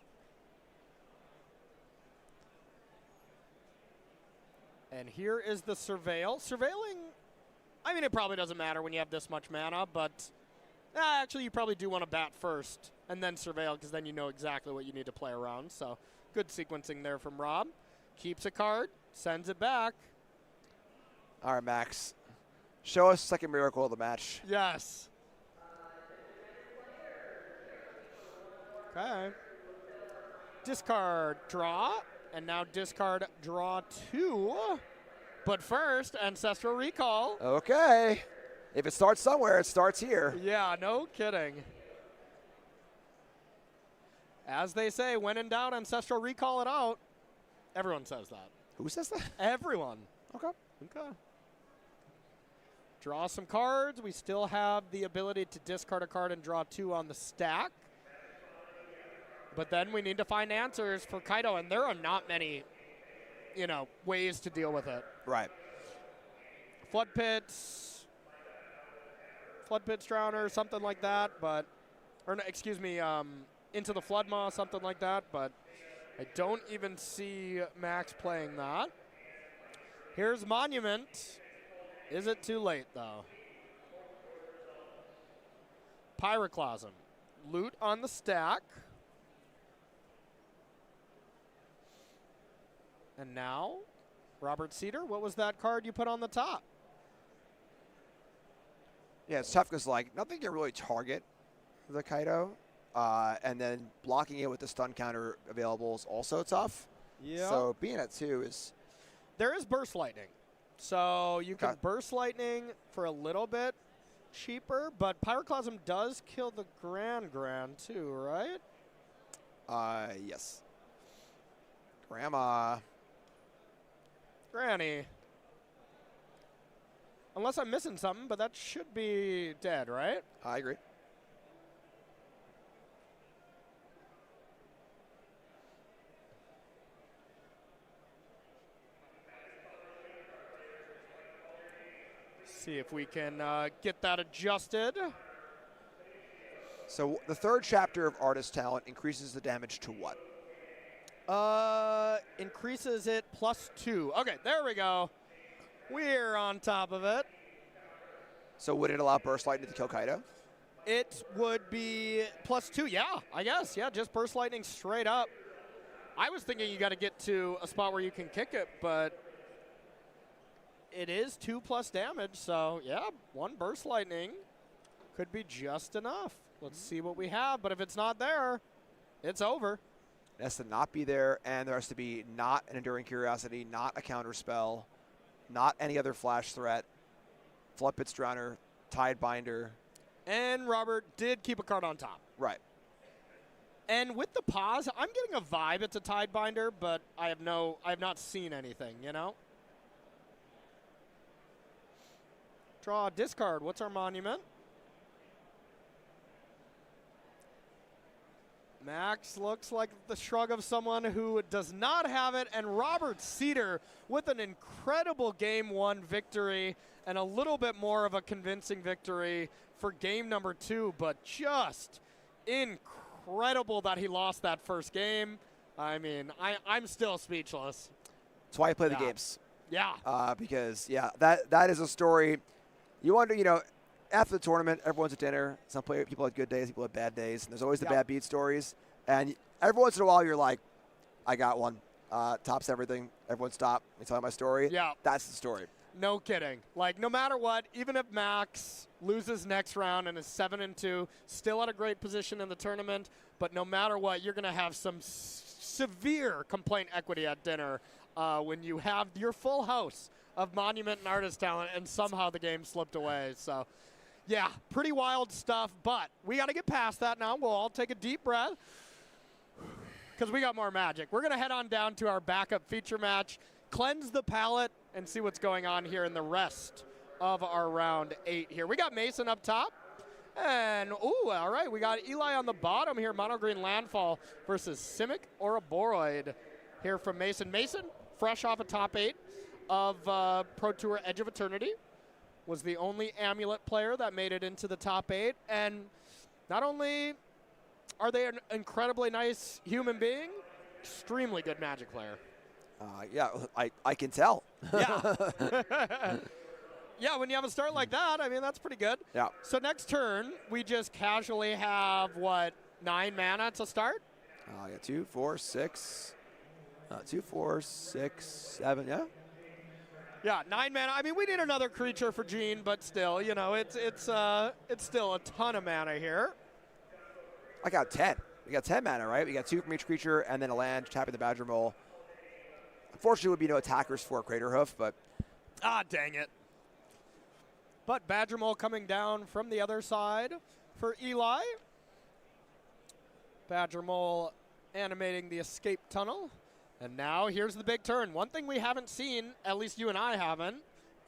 And here is the Surveil. Surveilling, I mean, it probably doesn't matter when you have this much mana, but actually you probably do want to bat first and then Surveil because then you know exactly what you need to play around. So good sequencing there from Rob. Keeps a card, sends it back. All right, Max. Show us second miracle of the match. Yes. Okay. Discard, draw, and now discard, draw 2. But first, Ancestral Recall. Okay. If it starts somewhere, it starts here. Yeah, no kidding. As they say, when in doubt, Ancestral Recall it out. Everyone says that. Who says that? Everyone. Okay. Draw some cards. We still have the ability to discard a card and draw 2 on the stack. But then we need to find answers for Kaido, and there are not many, ways to deal with it. Right. Flood Pits, Drowner, something like that, Into the Flood Maw, something like that, but I don't even see Max playing that. Here's Monument. Is it too late, though? Pyroclasm. Loot on the stack. And now, Robert Cedar, what was that card you put on the top? Yeah, it's tough because, nothing can really target the Kaido. And then blocking it with the stun counter available is also tough. Yeah. So being at 2 is... There is Burst Lightning. So you can Burst Lightning for a little bit cheaper, but Pyroclasm does kill the Grand too, right? Yes. Granny. Unless I'm missing something, but that should be dead, right? I agree. See if we can get that adjusted. So the third chapter of Artist Talent increases the damage to what? Increases it +2. Okay, there we go. We're on top of it. So would it allow Burst Lightning to kill Kaido? It would be +2, yeah, I guess. Yeah, just Burst Lightning straight up. I was thinking you got to get to a spot where you can kick it, but it is 2+ damage, so yeah, 1 Burst Lightning could be just enough. Let's see what we have, but if it's not there, it's over. It has to not be there, and there has to be not an Enduring Curiosity, not a counter spell, not any other flash threat, Flood Pit's Drowner, Tide Binder. And Robert did keep a card on top. Right. And with the pause, I'm getting a vibe it's a Tide Binder, but I have not seen anything, Draw, discard. What's our monument? Max looks like the shrug of someone who does not have it, and Robert Cedar with an incredible Game 1 victory and a little bit more of a convincing victory for game number 2, but just incredible that he lost that first game. I mean, I'm still speechless. That's why I play the games. Yeah. Because, that is a story. You wonder, after the tournament, everyone's at dinner. Some people had good days, people had bad days. And there's always the bad beat stories. And every once in a while, you're like, I got one. Tops everything. Everyone stop. Let me tell you my story. Yeah. That's the story. No kidding. Like, no matter what, even if Max loses next round and is 7-2, still at a great position in the tournament, but no matter what, you're going to have some severe complaint equity at dinner when you have your full house of monument and artist talent and somehow the game slipped away. So, yeah, pretty wild stuff, but we got to get past that now. We'll all take a deep breath because we got more Magic. We're going to head on down to our backup feature match, cleanse the palate, and see what's going on here in the rest of our round 8 here. We got Mason up top. And, ooh, all right, we got Eli on the bottom here. Mono Green Landfall versus Simic Ouroboros here from Mason. Mason, fresh off a top 8 of Pro Tour Edge of Eternity, was the only Amulet player that made it into the top 8. And not only are they an incredibly nice human being, extremely good Magic player. I can tell. Yeah. Yeah, when you have a start like that, I mean, that's pretty good. Yeah. So next turn, we just casually have, 9 mana to start? 2, 4, 6. 2, 4, 6, 7, yeah. Yeah, 9 mana. I mean, we need another creature for Gene, but still, it's still a ton of mana here. I got 10. We got 10 mana, right? We got 2 from each creature and then a land, tapping the Badger Mole. Unfortunately, there would be no attackers for Crater Hoof, but... Ah, dang it. But Badger Mole coming down from the other side for Eli. Badger Mole animating the escape tunnel. And now here's the big turn. One thing we haven't seen, at least you and I haven't,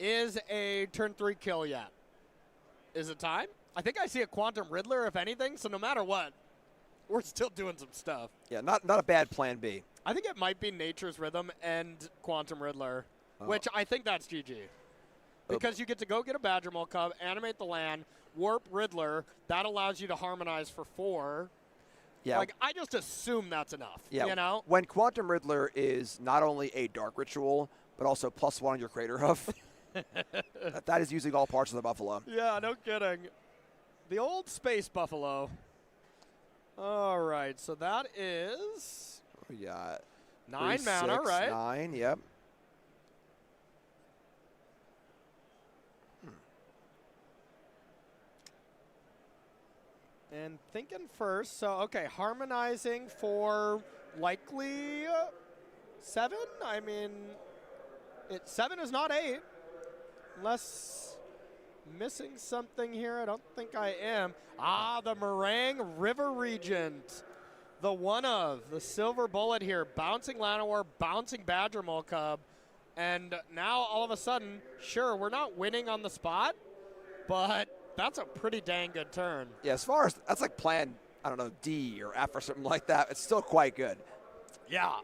is a turn 3 kill yet. Is it time? I think I see a Quantum Riddler, if anything, so no matter what, we're still doing some stuff. Yeah, not a bad plan B. I think it might be Nature's Rhythm and Quantum Riddler, which I think that's GG. Because you get to go get a Badger Mole Cub, animate the land, warp Riddler. That allows you to harmonize for 4. Yeah. Like, I just assume that's enough, Yeah. When Quantum Riddler is not only a Dark Ritual, but also +1 on your Crater Hoof, that is using all parts of the Buffalo. Yeah, no kidding. The old Space Buffalo. All right, so that is... We got 9 3, mana, 6, right? 9, yep. And thinking first, so, okay, harmonizing for likely 7? I mean, 7 is not 8. Unless missing something here, I don't think I am. The Meringue River Regent. The one of, the silver bullet here, bouncing Llanowar, bouncing Badger Mole Cub. And now, all of a sudden, sure, we're not winning on the spot, but... that's a pretty dang good turn. Yeah, as far as that's like plan, I don't know, D or F or something like that. It's still quite good. Yeah.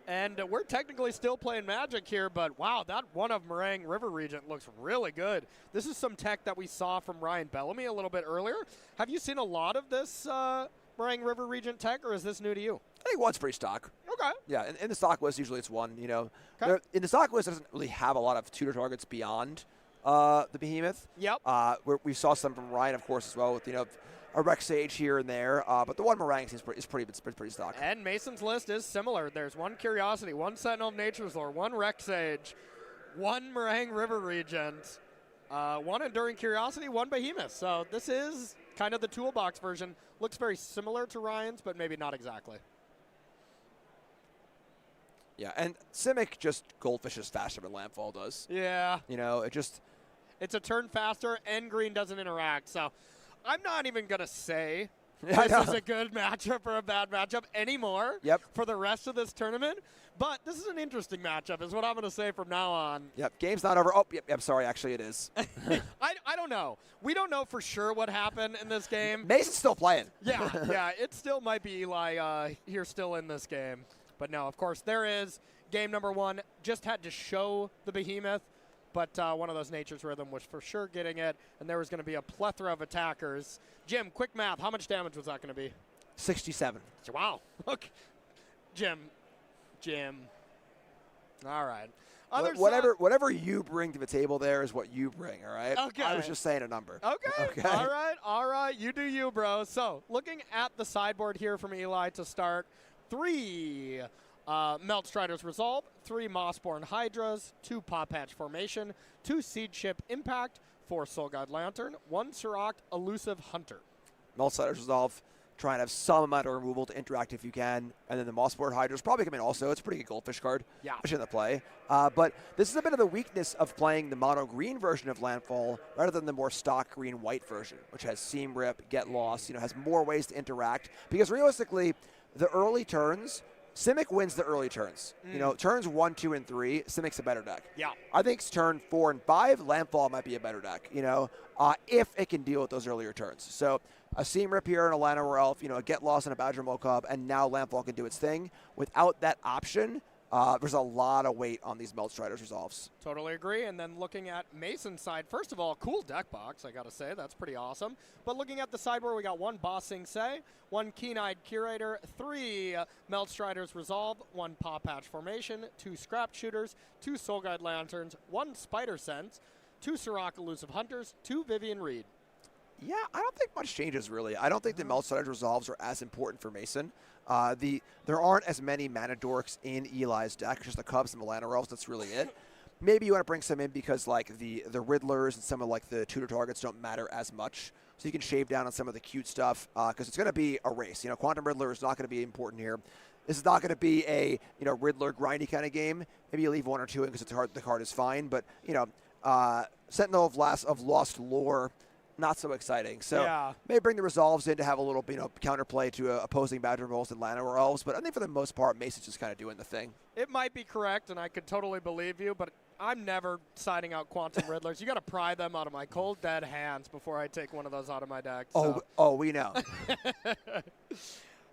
And we're technically still playing Magic here, but wow, that one of Meringue River Regent looks really good. This is some tech that we saw from Ryan Bellamy a little bit earlier. Have you seen a lot of this Meringue River Regent tech, or is this new to you? I think one's pretty stock. Okay. Yeah, in the stock list, usually it's one, Okay. In the stock list, it doesn't really have a lot of tutor targets beyond the Behemoth. Yep. We saw some from Ryan, of course, as well, with a Rex Sage here and there. But the one Meringue is pretty stock. And Mason's list is similar. There's 1 Curiosity, 1 Sentinel of Nature's Lore, 1 Rex Sage, 1 Meringue River Regent, 1 Enduring Curiosity, 1 Behemoth. So this is kind of the toolbox version. Looks very similar to Ryan's, but maybe not exactly. Yeah, and Simic just goldfishes faster than Landfall does. Yeah. It just... It's a turn faster, and green doesn't interact. So I'm not even going to say Yeah, this is a good matchup or a bad matchup anymore for the rest of this tournament. But this is an interesting matchup is what I'm going to say from now on. Yep, game's not over. Oh, yep, sorry, actually it is. I don't know. We don't know for sure what happened in this game. Mason's still playing. Yeah, it still might be Eli here still in this game. But no, of course, there is game number 1. Just had to show the behemoth. But one of those Nature's Rhythm was for sure getting it, and there was going to be a plethora of attackers. Jim, quick math. How much damage was that going to be? 67. Wow. Okay. Jim. All right. Whatever you bring to the table there is what you bring, all right? Okay. I was just saying a number. Okay. All right. You do you, bro. So looking at the sideboard here from Eli to start, 3 Melt Strider's Resolve, 3 Mossborn Hydras, 2 Paw Patch Formation, 2 Seed Ship Impact, 4 Soul God Lantern, 1 Sirach Elusive Hunter. Melt Strider's Resolve, try and have some amount of removal to interact if you can. And then the Mossborn Hydras probably come in also. It's a pretty good Goldfish card, especially in the play. But this is a bit of the weakness of playing the mono green version of Landfall rather than the more stock green white version, which has Seam Rip, Get Lost, has more ways to interact. Because realistically, the early turns, Simic wins the early turns. Turns 1, 2, and 3, Simic's a better deck. Yeah. I think turn 4 and 5, Landfall might be a better deck, if it can deal with those earlier turns. So a Seam Rip here and a Llanowar Elf, a Get Lost and a Badger Mokub, and now Landfall can do its thing. Without that option, there's a lot of weight on these Melt Strider's Resolves. Totally agree. And then looking at Mason's side, first of all, cool deck box, I got to say. That's pretty awesome. But looking at the sideboard, we got 1 Boss Sing Se, 1 Keen-Eyed Curator, 3 Melt Strider's Resolve, 1 Paw Patch Formation, 2 Scrap Shooters, 2 Soul Guide Lanterns, 1 Spider Sense, 2 Sirach Elusive Hunters, 2 Vivian Reed. Yeah, I don't think much changes, really. I don't think the Melt Strider's Resolves are as important for Mason. There aren't as many mana dorks in Eli's deck. It's just the Cubs and the Llanowar Elves. That's really it. Maybe you want to bring some in because like the Riddlers and some of like the tutor targets don't matter as much. So you can shave down on some of the cute stuff because it's going to be a race. Quantum Riddler is not going to be important here. This is not going to be a Riddler grindy kind of game. Maybe you leave 1 or 2 in because the card is fine. But Sentinel of Lost Lore, not so exciting. So maybe bring the Resolves in to have a little counterplay to opposing Badger Rolls and Llanowar Elves. But I think for the most part, Mason's just kind of doing the thing. It might be correct, and I could totally believe you, but I'm never siding out Quantum Riddlers. You got to pry them out of my cold, dead hands before I take one of those out of my deck. So. Oh, we know.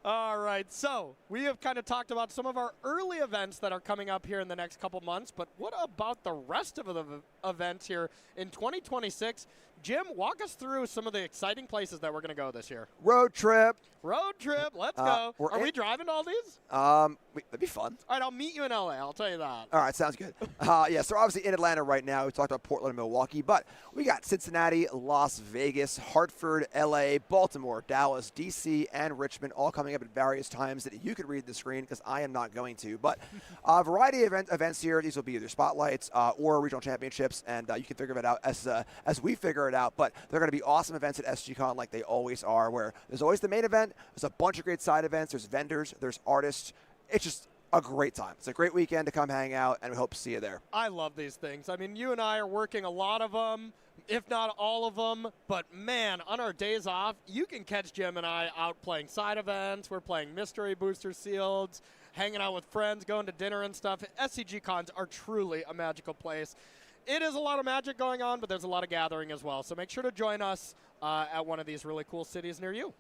All right, so we have kind of talked about some of our early events that are coming up here in the next couple months, but what about the rest of the events here in 2026? Jim, walk us through some of the exciting places that we're going to go this year. Road trip, let's go. Are we driving to all these? That'd be fun. All right, I'll meet you in LA, I'll tell you that. All right, sounds good. So we're obviously in Atlanta right now. We talked about Portland and Milwaukee, but we got Cincinnati, Las Vegas, Hartford, LA, Baltimore, Dallas, DC, and Richmond all coming up at various times that you could read the screen because I am not going to. But a variety of events here. These will be either spotlights or regional championships, and you can figure it out as we figure it out. But they're going to be awesome events at SGCon like they always are, where there's always the main event, there's a bunch of great side events, there's vendors, there's artists. It's just a great time. It's a great weekend to come hang out, and we hope to see you there. I love these things. I mean, you and I are working a lot of them, if not all of them. But, man, on our days off, you can catch Jim and I out playing side events. We're playing mystery booster seals, hanging out with friends, going to dinner and stuff. SCG cons are truly a magical place. It is a lot of magic going on, but there's a lot of gathering as well. So make sure to join us at one of these really cool cities near you.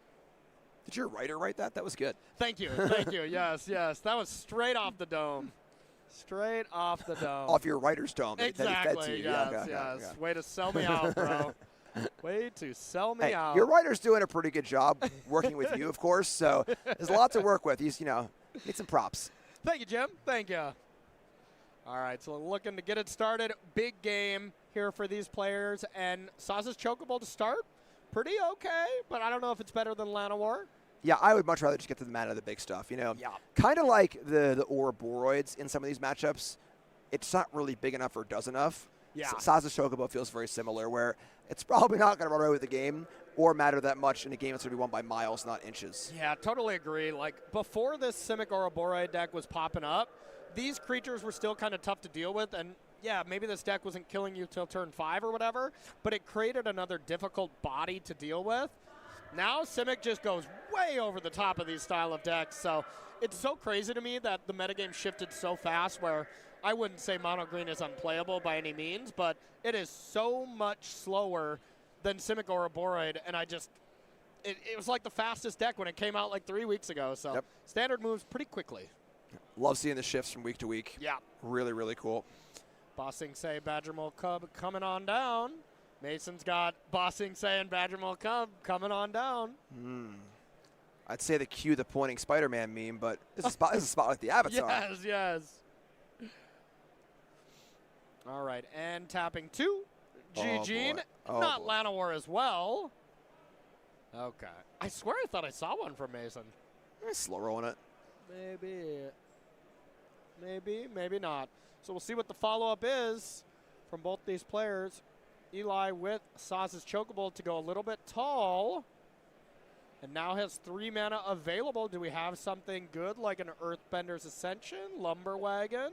Did your writer write that? That was good. Thank you. Yes. That was straight off the dome. Straight off the dome. Off your writer's dome. Exactly, yes. Way to sell me out, bro. Way to sell me out. Your writer's doing a pretty good job working with you, of course, so there's a lot to work with. He's, need some props. Thank you, Jim. Thank you. All right, so looking to get it started. Big game here for these players. And Saz's Chocobo to start. Pretty okay, but I don't know if it's better than Llanowar. Yeah, I would much rather just get to the mana of the big stuff, Yeah. Kind of like the Ouroboros in some of these matchups. It's not really big enough or does enough. Yeah. Saz's Chocobo feels very similar, where it's probably not going to run away with the game or matter that much in a game that's going to be won by miles, not inches. Yeah, totally agree. Like, before this Simic Ouroboros deck was popping up, these creatures were still kind of tough to deal with, and yeah, maybe this deck wasn't killing you till turn 5 or whatever, but it created another difficult body to deal with. Now Simic just goes way over the top of these style of decks. So it's so crazy to me that the metagame shifted so fast where I wouldn't say mono green is unplayable by any means, but it is so much slower than Simic or Boroid, and it was like the fastest deck when it came out like 3 weeks ago. So Yep. Standard moves pretty quickly. Love seeing the shifts from week to week. Yeah. Really, really cool. Bossing Say, Badger Mole Cub coming on down. Mason's got Bossing Say and Badger Mole Cub coming on down. I'd say the cue the pointing Spider-Man meme, but this is a spot like the Avatar. Yes, yes. All right, and tapping 2. G-Gene, boy. Oh, not boy. Llanowar as well. Okay. I swear I thought I saw one from Mason. Slow rolling it. Maybe not. So we'll see what the follow-up is from both these players. Eli with Saz's Chocobo to go a little bit tall. And now has 3 mana available. Do we have something good like an Earthbender's Ascension, Lumber Wagon?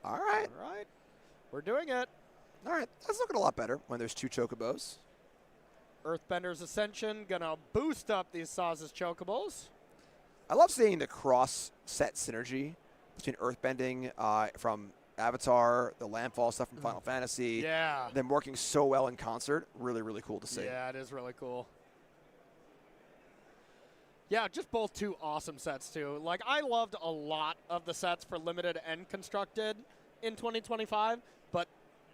All right. All right. We're doing it. All right. That's looking a lot better when there's 2 Chocobos. Earthbender's Ascension gonna boost up these Saz's Chocobos. I love seeing the cross-set synergy between Earthbending from Avatar, the Landfall stuff from Final Fantasy. Yeah. Them working so well in concert. Really, really cool to see. Yeah, it is really cool. Yeah, just both 2 awesome sets, too. Like, I loved a lot of the sets for Limited and Constructed in 2025, but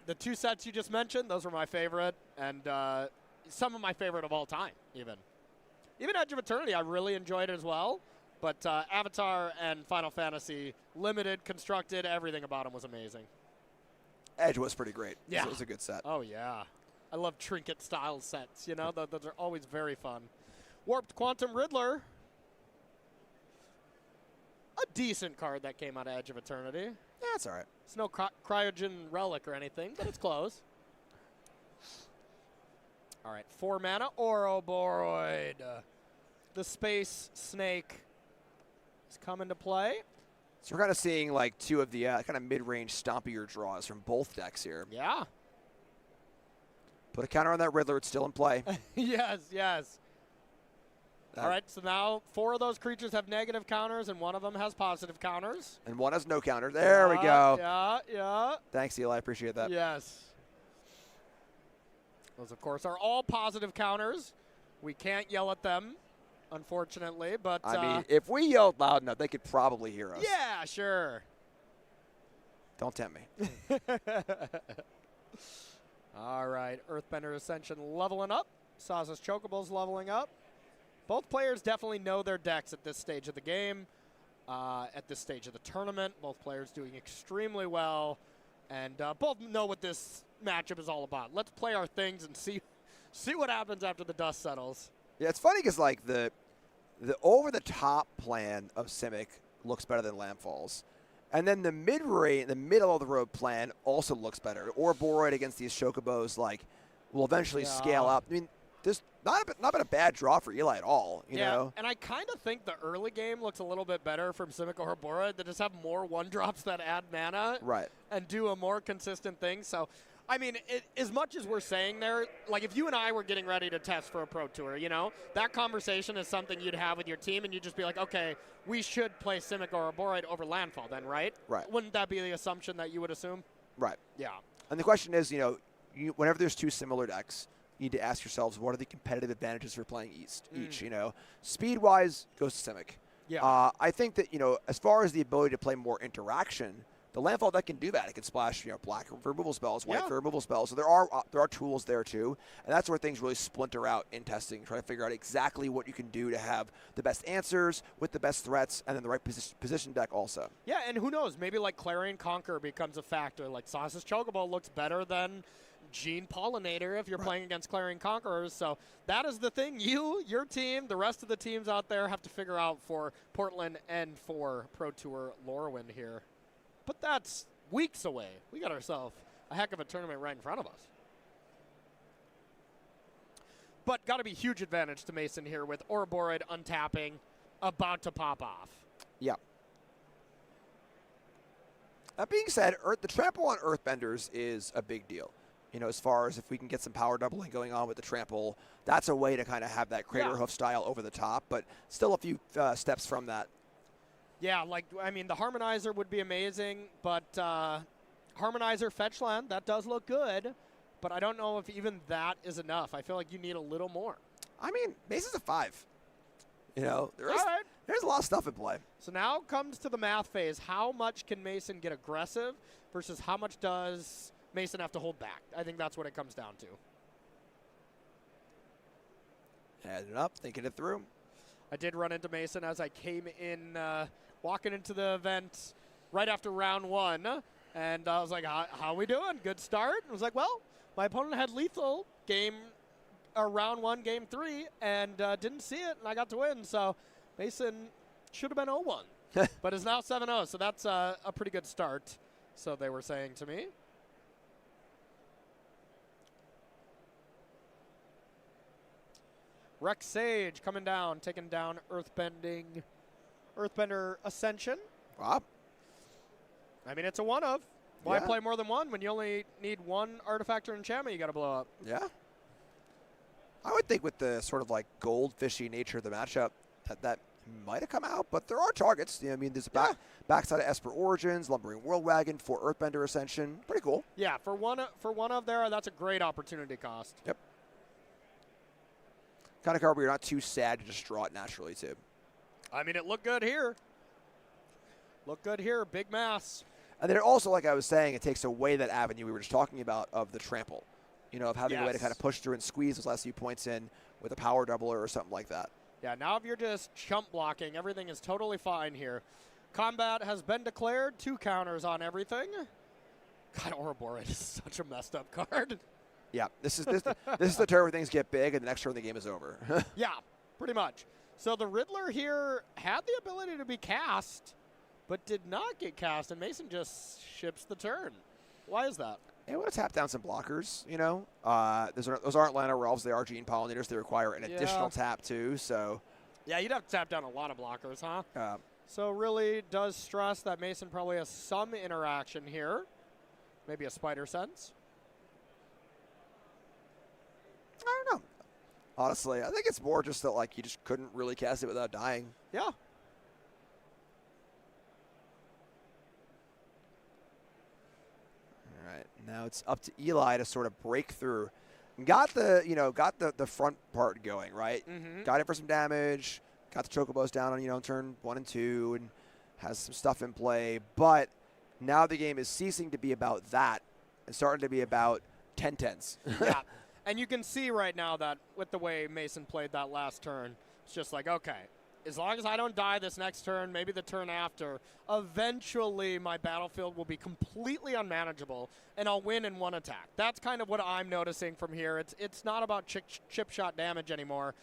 the 2 sets you just mentioned, those were my favorite, and some of my favorite of all time, even. Even Edge of Eternity, I really enjoyed it as well, but Avatar and Final Fantasy, Limited, Constructed, everything about them was amazing. Edge was pretty great. Yeah. It was a good set. Oh, yeah. I love trinket-style sets, you know? Those are always very fun. Warped Quantum Riddler. A decent card that came out of Edge of Eternity. Yeah, it's all right. It's no Cryogen Relic or anything, but it's close. All right, 4 mana, Ouroboros. The Space Snake is coming to play. So we're kind of seeing like 2 of the kind of mid-range stompier draws from both decks here. Yeah. Put a counter on that Riddler. It's still in play. Yes, yes. All right, so now 4 of those creatures have negative counters, and 1 of them has positive counters. And 1 has no counter. There we go. Yeah. Thanks, Eli. I appreciate that. Yes. Those, of course, are all positive counters. We can't yell at them, unfortunately, but... I mean, if we yelled loud enough, they could probably hear us. Yeah, sure. Don't tempt me. All right, Earthbender Ascension leveling up. Saz's Chocobo's leveling up. Both players definitely know their decks at this stage of the game, at this stage of the tournament. Both players doing extremely well, and both know what this matchup is all about. Let's play our things and see what happens after the dust settles. Yeah, it's funny because like the over-the-top plan of Simic looks better than Landfalls. And then the mid-range, the middle-of-the-road plan also looks better. Ouroboros against these Chocobos, like, will eventually scale up. I mean, this not been a bad draw for Eli at all, you know? And I kind of think the early game looks a little bit better from Simic or Ouroboros. They just have more 1-drops that add mana. Right. And do a more consistent thing. So, I mean, as much as we're saying there, like if you and I were getting ready to test for a Pro Tour, you know, that conversation is something you'd have with your team, and you'd just be like, okay, we should play Simic or Ouroboros over Landfall then, right? Right. Wouldn't that be the assumption that you would assume? Right. Yeah. And the question is, you know, whenever there's 2 similar decks, you need to ask yourselves, what are the competitive advantages for playing each, you know? Speed-wise, goes to Simic. Yeah. I think that, you know, as far as the ability to play more interaction, the Landfall deck can do that. It can splash, you know, black for removal spells, white for removal spells. So there are tools there too, and that's where things really splinter out in testing, trying to figure out exactly what you can do to have the best answers with the best threats, and then the right position deck also. Yeah, and who knows? Maybe like Clarion Conqueror becomes a factor. Like Saz's Chocobo looks better than Gene Pollinator if you're playing against Clarion Conquerors. So that is the thing your team, the rest of the teams out there have to figure out for Portland and for Pro Tour Lorwyn here. But that's weeks away. We got ourselves a heck of a tournament right in front of us. But got to be huge advantage to Mason here with Ouroboros untapping, about to pop off. Yeah. That being said, the trample on Earthbenders is a big deal. as far as if we can get some power doubling going on with the trample, that's a way to kind of have that crater hoof style over the top, but still a few steps from that. Yeah, the Harmonizer would be amazing, but Harmonizer fetch land, that does look good, but I don't know if even that is enough. I feel like you need a little more. I mean, Mason's a 5. There's a lot of stuff in play. So now comes to the math phase. How much can Mason get aggressive versus how much does Mason have to hold back? I think that's what it comes down to. Adding it up, thinking it through. I did run into Mason as I came in, walking into the event right after round 1. And I was like, how we doing? Good start? I was like, well, my opponent had lethal round 1, game 3, and didn't see it, and I got to win. So Mason should have been 0-1, but is now 7-0. So that's a pretty good start, so they were saying to me. Rex Sage coming down, taking down Earthbender Ascension. Wow. I mean, it's a one of. Why play more than one when you only need one artifact or enchantment you got to blow up? Yeah. I would think with the sort of like goldfishy nature of the matchup that might have come out, but there are targets. There's a backside of Esper Origins, Lumbering Whirlwagon for Earthbender Ascension. Pretty cool. Yeah, for one of there, that's a great opportunity cost. Yep. Kind of card where you're not too sad to just draw it naturally, too. I mean, it looked good here. Big mass. And then also, like I was saying, it takes away that avenue we were just talking about of the trample. Of having a way to kind of push through and squeeze those last few points in with a power doubler or something like that. Yeah, now if you're just chump blocking, everything is totally fine here. Combat has been declared. 2 counters on everything. God, Ouroboros is such a messed up card. Yeah, this is the turn where things get big, and the next turn the game is over. Yeah, pretty much. So the Riddler here had the ability to be cast, but did not get cast, and Mason just ships the turn. Why is that? It would have tapped down some blockers, Those aren't Lano Relves. They are Gene Pollinators. They require an additional tap, too, so. Yeah, you'd have to tap down a lot of blockers, huh? So really does stress that Mason probably has some interaction here. Maybe a Spider Sense. I don't know. Honestly, I think it's more just that, you just couldn't really cast it without dying. Yeah. Now it's up to Eli to sort of break through. Got the front part going, right? Mm-hmm. Got it for some damage. Got the Chocobos down on, turn 1 and 2 and has some stuff in play. But now the game is ceasing to be about that and starting to be about 10-10s. Yeah. And you can see right now that with the way Mason played that last turn, it's just like, okay, as long as I don't die this next turn, maybe the turn after, eventually my battlefield will be completely unmanageable, and I'll win in one attack. That's kind of what I'm noticing from here. It's not about chip shot damage anymore.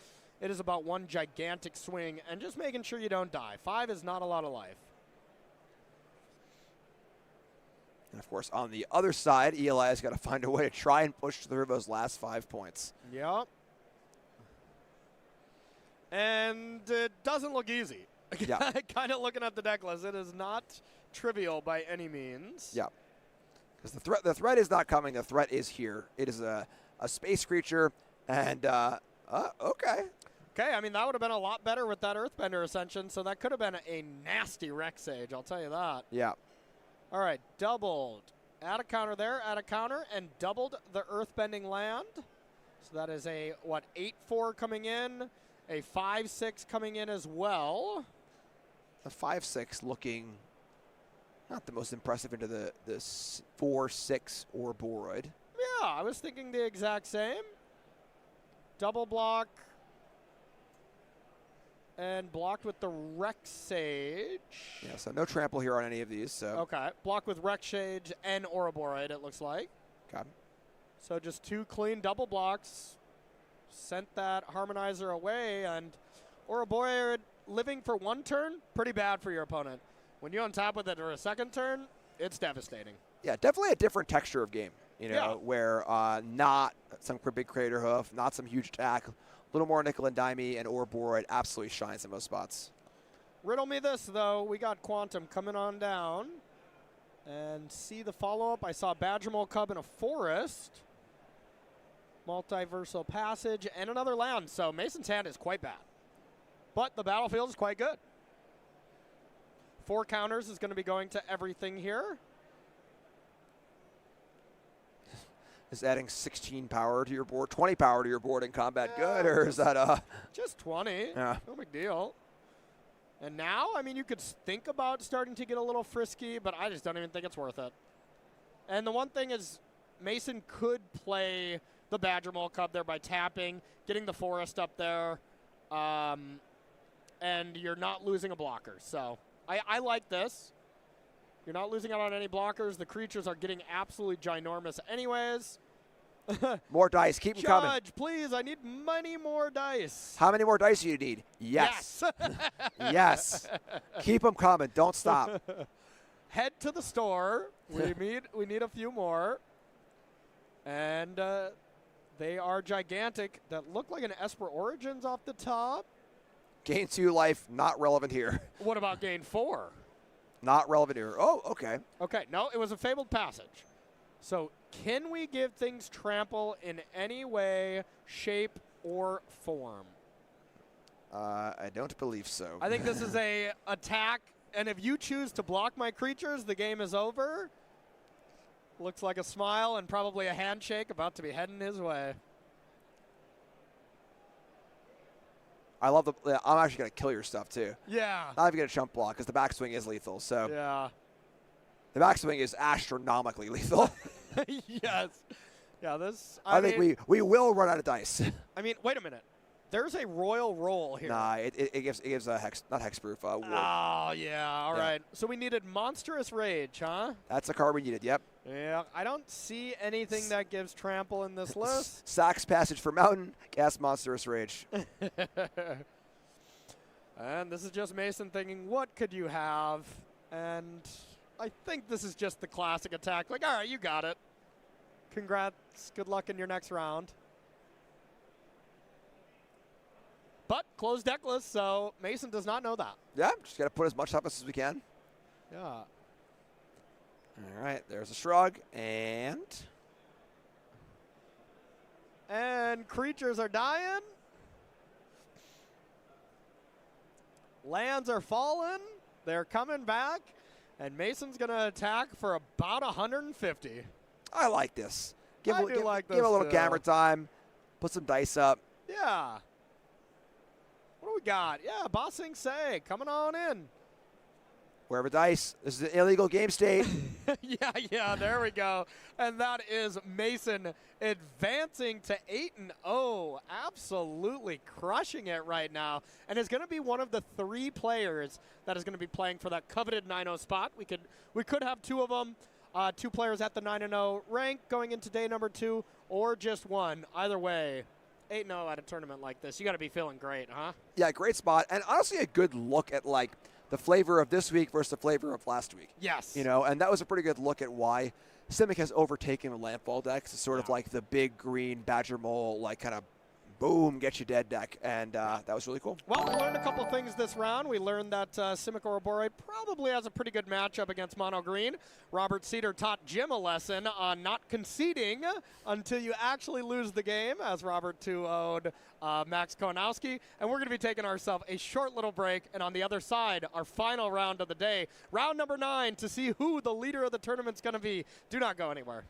It is about one gigantic swing and just making sure you don't die. 5 is not a lot of life. And, of course, on the other side, Eli has got to find a way to try and push through those last 5 points. Yep. And it doesn't look easy. Yeah. Kind of looking at the deck list, it is not trivial by any means. Yeah. Because the threat is not coming. The threat is here. It is a space creature. And, okay. Okay, I mean, that would have been a lot better with that Earthbender Ascension, so that could have been a nasty Rex Sage, I'll tell you that. Yeah. All right, doubled. Add a counter there, add a counter, and doubled the Earthbending land. So that is a, 8-4 coming in. A 5-6 coming in as well. The 5-6 looking not the most impressive into the 4-6 Ouroboros. Yeah, I was thinking the exact same. Double block. And blocked with the Rex Sage. Yeah, so no trample here on any of these. So. Okay, blocked with Rex Sage and Ouroboros, it looks like. Okay. So just 2 clean double blocks. Sent that Harmonizer away, and Ouroboros living for 1 turn, pretty bad for your opponent. When you on top with it for a 2nd turn, it's devastating. Yeah, definitely a different texture of game, where not some big crater hoof, not some huge attack, a little more nickel and dimey, and Ouroboros absolutely shines in most spots. Riddle me this, though. We got Quantum coming on down. And see the follow-up. I saw Badgermole Cub in a forest. Multiversal Passage, and another land. So Mason's hand is quite bad. But the battlefield is quite good. 4 counters is going to be going to everything here. Is adding 16 power to your board, 20 power to your board in combat good, or is that just 20? Yeah. No big deal. And now, I mean, you could think about starting to get a little frisky, but I just don't even think it's worth it. And the one thing is, Mason could play the Badger Mole Cub there by tapping, getting the Forest up there, and you're not losing a blocker. So I like this. You're not losing out on any blockers. The creatures are getting absolutely ginormous anyways. more dice? Keep them coming. Judge, please, I need many more dice. How many more dice do you need? Yes. Yes. Keep them coming. Don't stop. Head to the store. We need a few more. And they are gigantic. That look like an Esper Origins off the top. Gain 2 life, not relevant here. What about gain 4? Not relevant here. Oh, okay. Okay, no, it was a Fabled Passage. So can we give things trample in any way, shape, or form? I don't believe so. I think this is a attack, and if you choose to block my creatures, the game is over. Looks like a smile and probably a handshake about to be heading his way. I love I'm actually going to kill your stuff, too. Yeah. Not even going to chump block, because the backswing is lethal. So Yeah. the backswing is astronomically lethal. Yes. Yeah, this. I think we will run out of dice. I mean, wait a minute. There's a royal roll here. Nah, it gives a hex, not hexproof. Ward. Oh, yeah. All right. So we needed Monstrous Rage, huh? That's the card we needed. Yep. Yeah. I don't see anything that gives trample in this list. Sax Passage for Mountain. Cast Monstrous Rage. And this is just Mason thinking, what could you have? And I think this is just the classic attack. Like, all right, you got it. Congrats. Good luck in your next round. But closed deck list, so Mason does not know that. Yeah, just got to put as much toughness as we can. Yeah. All right, there's a shrug, and creatures are dying. Lands are falling. They're coming back. And Mason's going to attack for about 150. I like this. Give I a do give, like give this a little too. camera time. Put some dice up. Yeah. What do we got? Yeah, Bossing Say coming on in. Wherever dice. This is an illegal game state. yeah, there we go. And that is Mason advancing to 8-0. Absolutely crushing it right now. And is going to be one of the 3 players that is going to be playing for that coveted 9-0 spot. We could have 2 of them. 2 players at the 9-0 rank going into day number 2, or just 1. Either way, 8-0 at a tournament like this. You got to be feeling great, huh? Yeah, great spot. And honestly, a good look at, like, the flavor of this week versus the flavor of last week. Yes. You know, and that was a pretty good look at why Simic has overtaken the Landfall decks. It's sort of like the big green Badger Mole, like kind of boom, get you dead deck. And that was really cool. Well, we learned a couple things this round. We learned that Simic Ouroboros probably has a pretty good matchup against Mono Green. Robert Cedar taught Jim a lesson on not conceding until you actually lose the game, as Robert 2-0'd Max Konowski. And we're going to be taking ourselves a short little break. And on the other side, our final round of the day, round number 9, to see who the leader of the tournament's going to be. Do not go anywhere.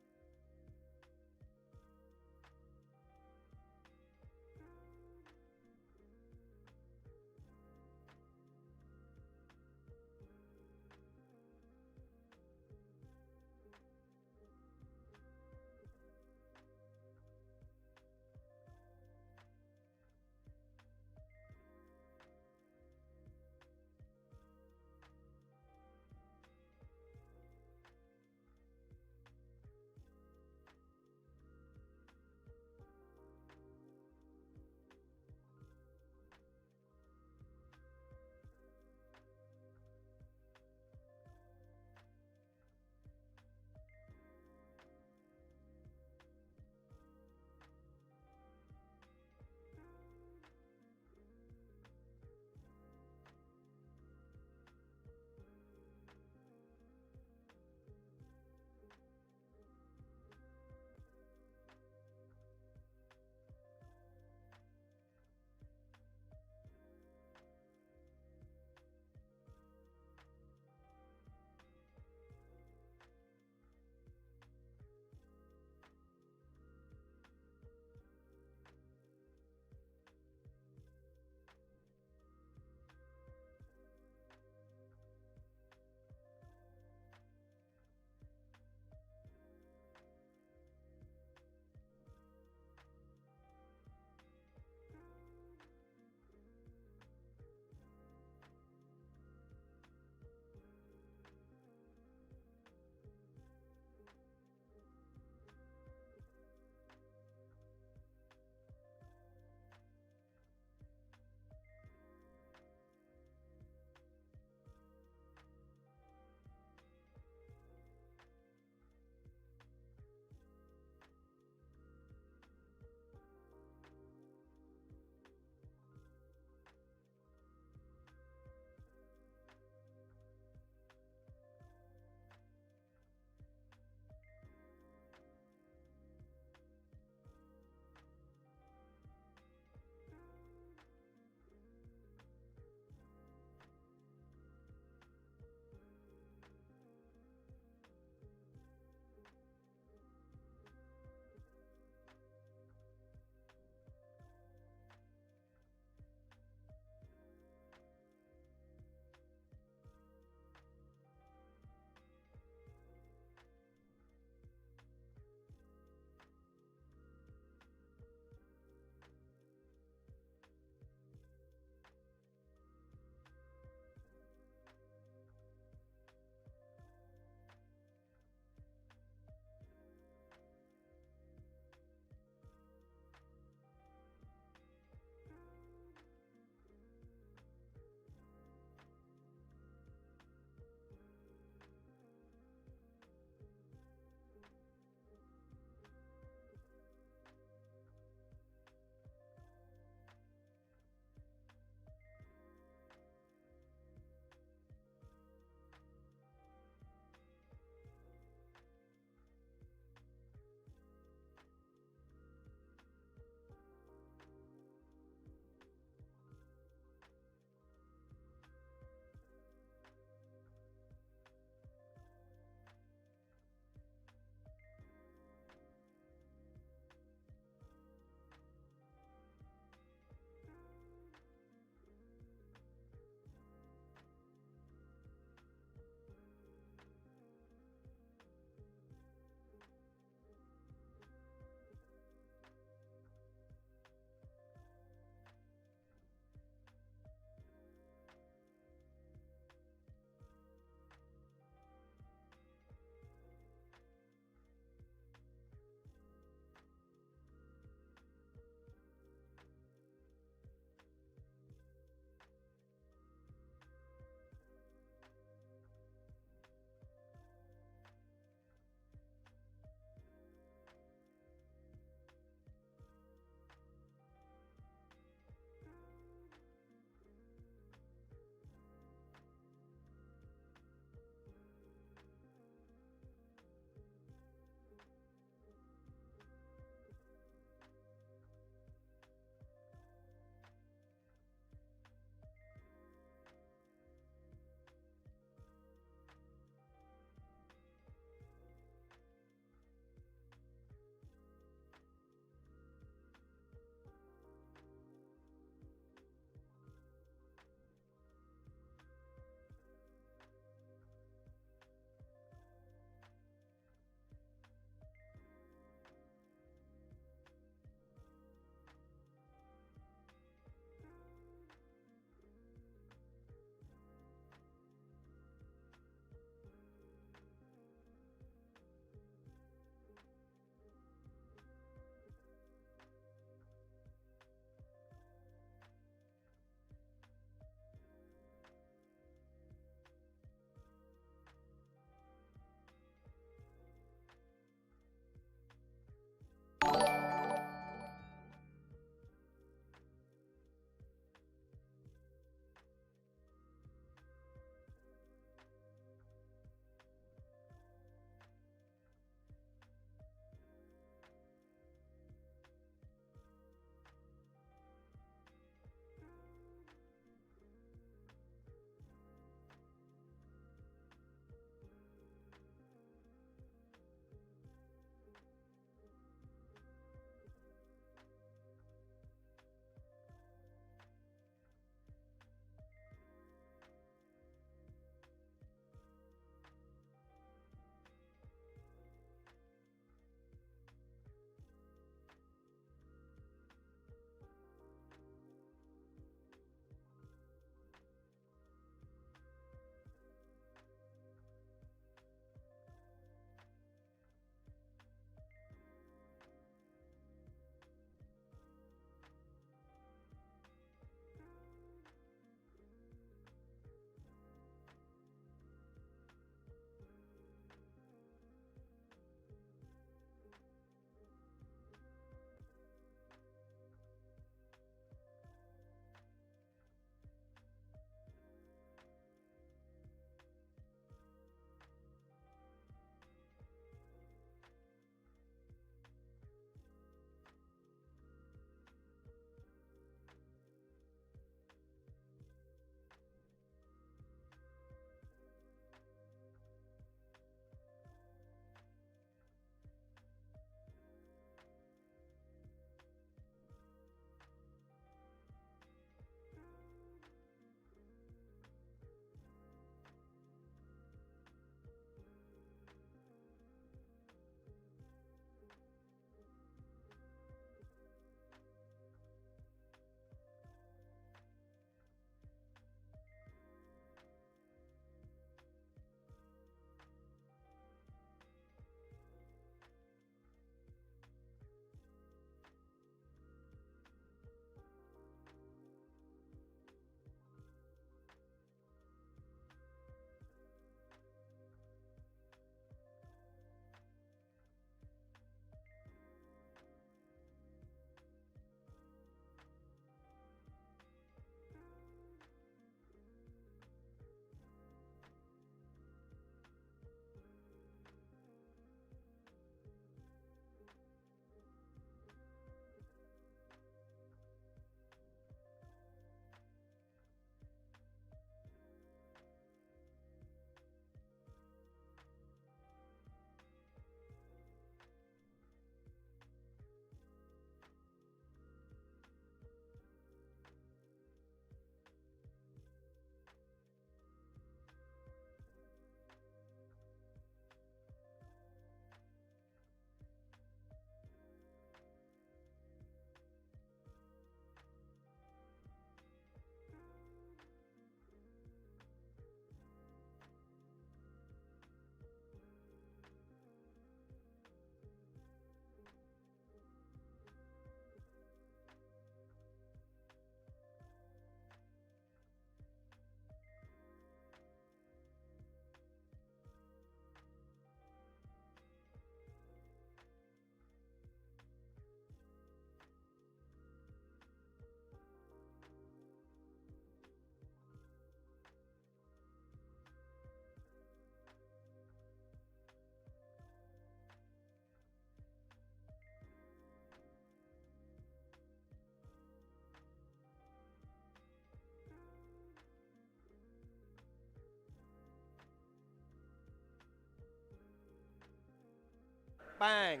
Bang.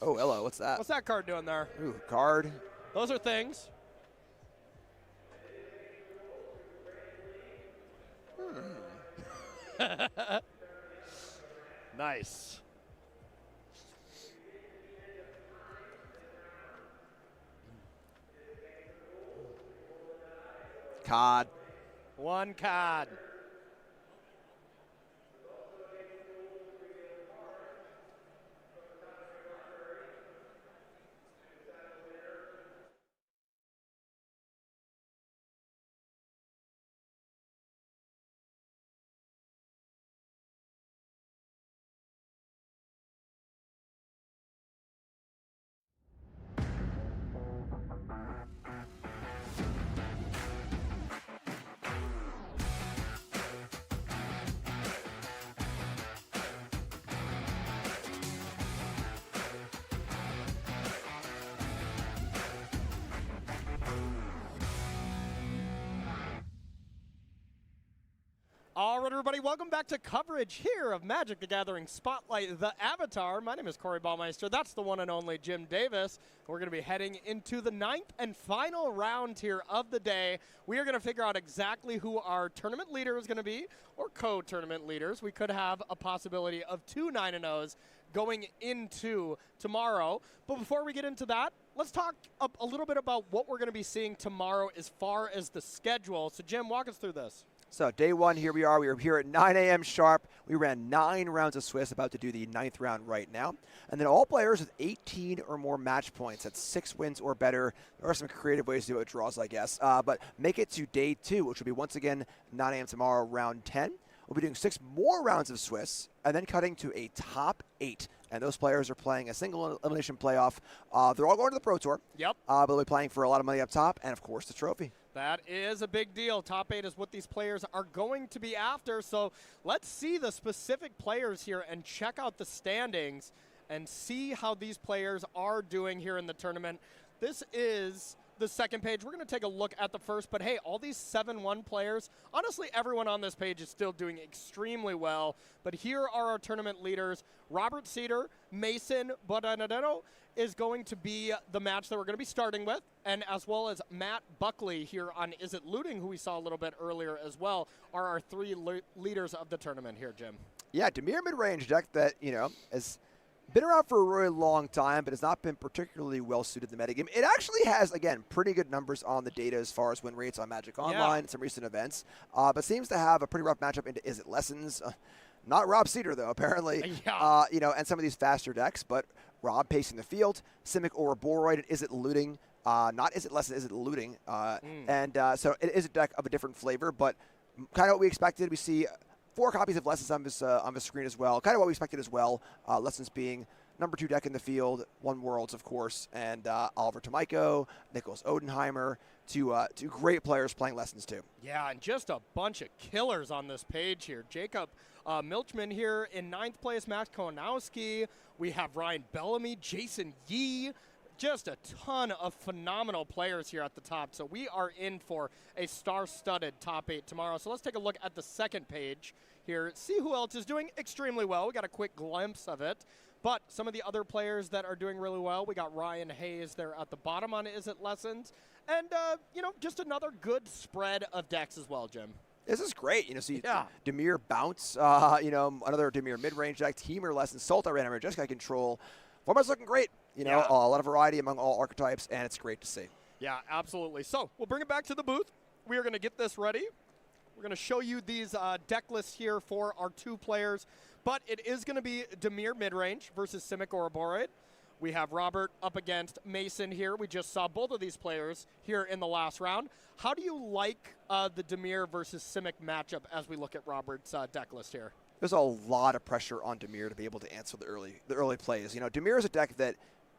Oh, hello. What's that? What's that card doing there? Ooh, card. Those are things. Nice. Card. One card. All right, everybody, welcome back to coverage here of Magic the Gathering Spotlight, the Avatar. My name is Corey Baumeister. That's the one and only Jim Davis. We're going to be heading into the 9th and final round here of the day. We are going to figure out exactly who our tournament leader is going to be, or co-tournament leaders. We could have a possibility of 2 9-0s going into tomorrow. But before we get into that, let's talk a little bit about what we're going to be seeing tomorrow as far as the schedule. So, Jim, walk us through this. So day one, here we are. We are here at 9 a.m. sharp. We ran 9 rounds of Swiss, about to do the 9th round right now. And then all players with 18 or more match points. That's 6 wins or better. There are some creative ways to do it with draws, I guess. But make it to day 2, which will be once again 9 a.m. tomorrow, round 10. We'll be doing 6 more rounds of Swiss, and then cutting to a top 8. And those players are playing a single elimination playoff. They're all going to the Pro Tour. Yep. But they'll be playing for a lot of money up top, and of course the trophy. That is a big deal. Top 8 is what these players are going to be after. So let's see the specific players here and check out the standings and see how these players are doing here in the tournament. This is the second page. We're going to take a look at the first, but hey, all these 7-1 players, honestly, everyone on this page is still doing extremely well. But here are our tournament leaders. Robert Cedar, Mason Bodanadeno is going to be the match that we're going to be starting with, and as well as Matt Buckley here on Is It Looting, who we saw a little bit earlier as well, are our 3 leaders of the tournament here, Jim. Yeah, Dimir mid-range deck that, has been around for a really long time, but has not been particularly well-suited to the metagame. It actually has, again, pretty good numbers on the data as far as win rates on Magic Online and some recent events, but seems to have a pretty rough matchup into Is It Lessons. Not Rob Cedar, though, apparently. Yeah. And some of these faster decks, but Rob pacing the field, Simic Ouroboros, and Is It Looting. Not Is It Lessons, Is It Looting. And so it is a deck of a different flavor, but kind of what we expected. We see 4 copies of Lessons on the screen as well. Kind of what we expected as well. Lessons being number 2 deck in the field, One Worlds, of course, and Oliver Tomiko, Nicholas Odenheimer, two great players playing Lessons too. Yeah, and just a bunch of killers on this page here. Jacob Milchman here in 9th place, Max Kowanowski. We have Ryan Bellamy, Jason Yee. Just a ton of phenomenal players here at the top. So we are in for a star-studded top 8 tomorrow. So let's take a look at the second page here. See who else is doing extremely well. We got a quick glimpse of it. But some of the other players that are doing really well, we got Ryan Hayes there at the bottom on Is It Lessons. And, just another good spread of decks as well, Jim. This is great. Dimir Bounce, another Dimir mid-range deck, Teamer Lessons, Sultai Random, Jeskai Control. Format's looking great. A lot of variety among all archetypes, and it's great to see. Yeah, absolutely. So we'll bring it back to the booth. We are going to get this ready. We're going to show you these deck lists here for our 2 players. But it is going to be Dimir midrange versus Simic Ouroboros. We have Robert up against Mason here. We just saw both of these players here in the last round. How do you like the Dimir versus Simic matchup as we look at Robert's deck list here? There's a lot of pressure on Dimir to be able to answer the early plays. Dimir is a deck that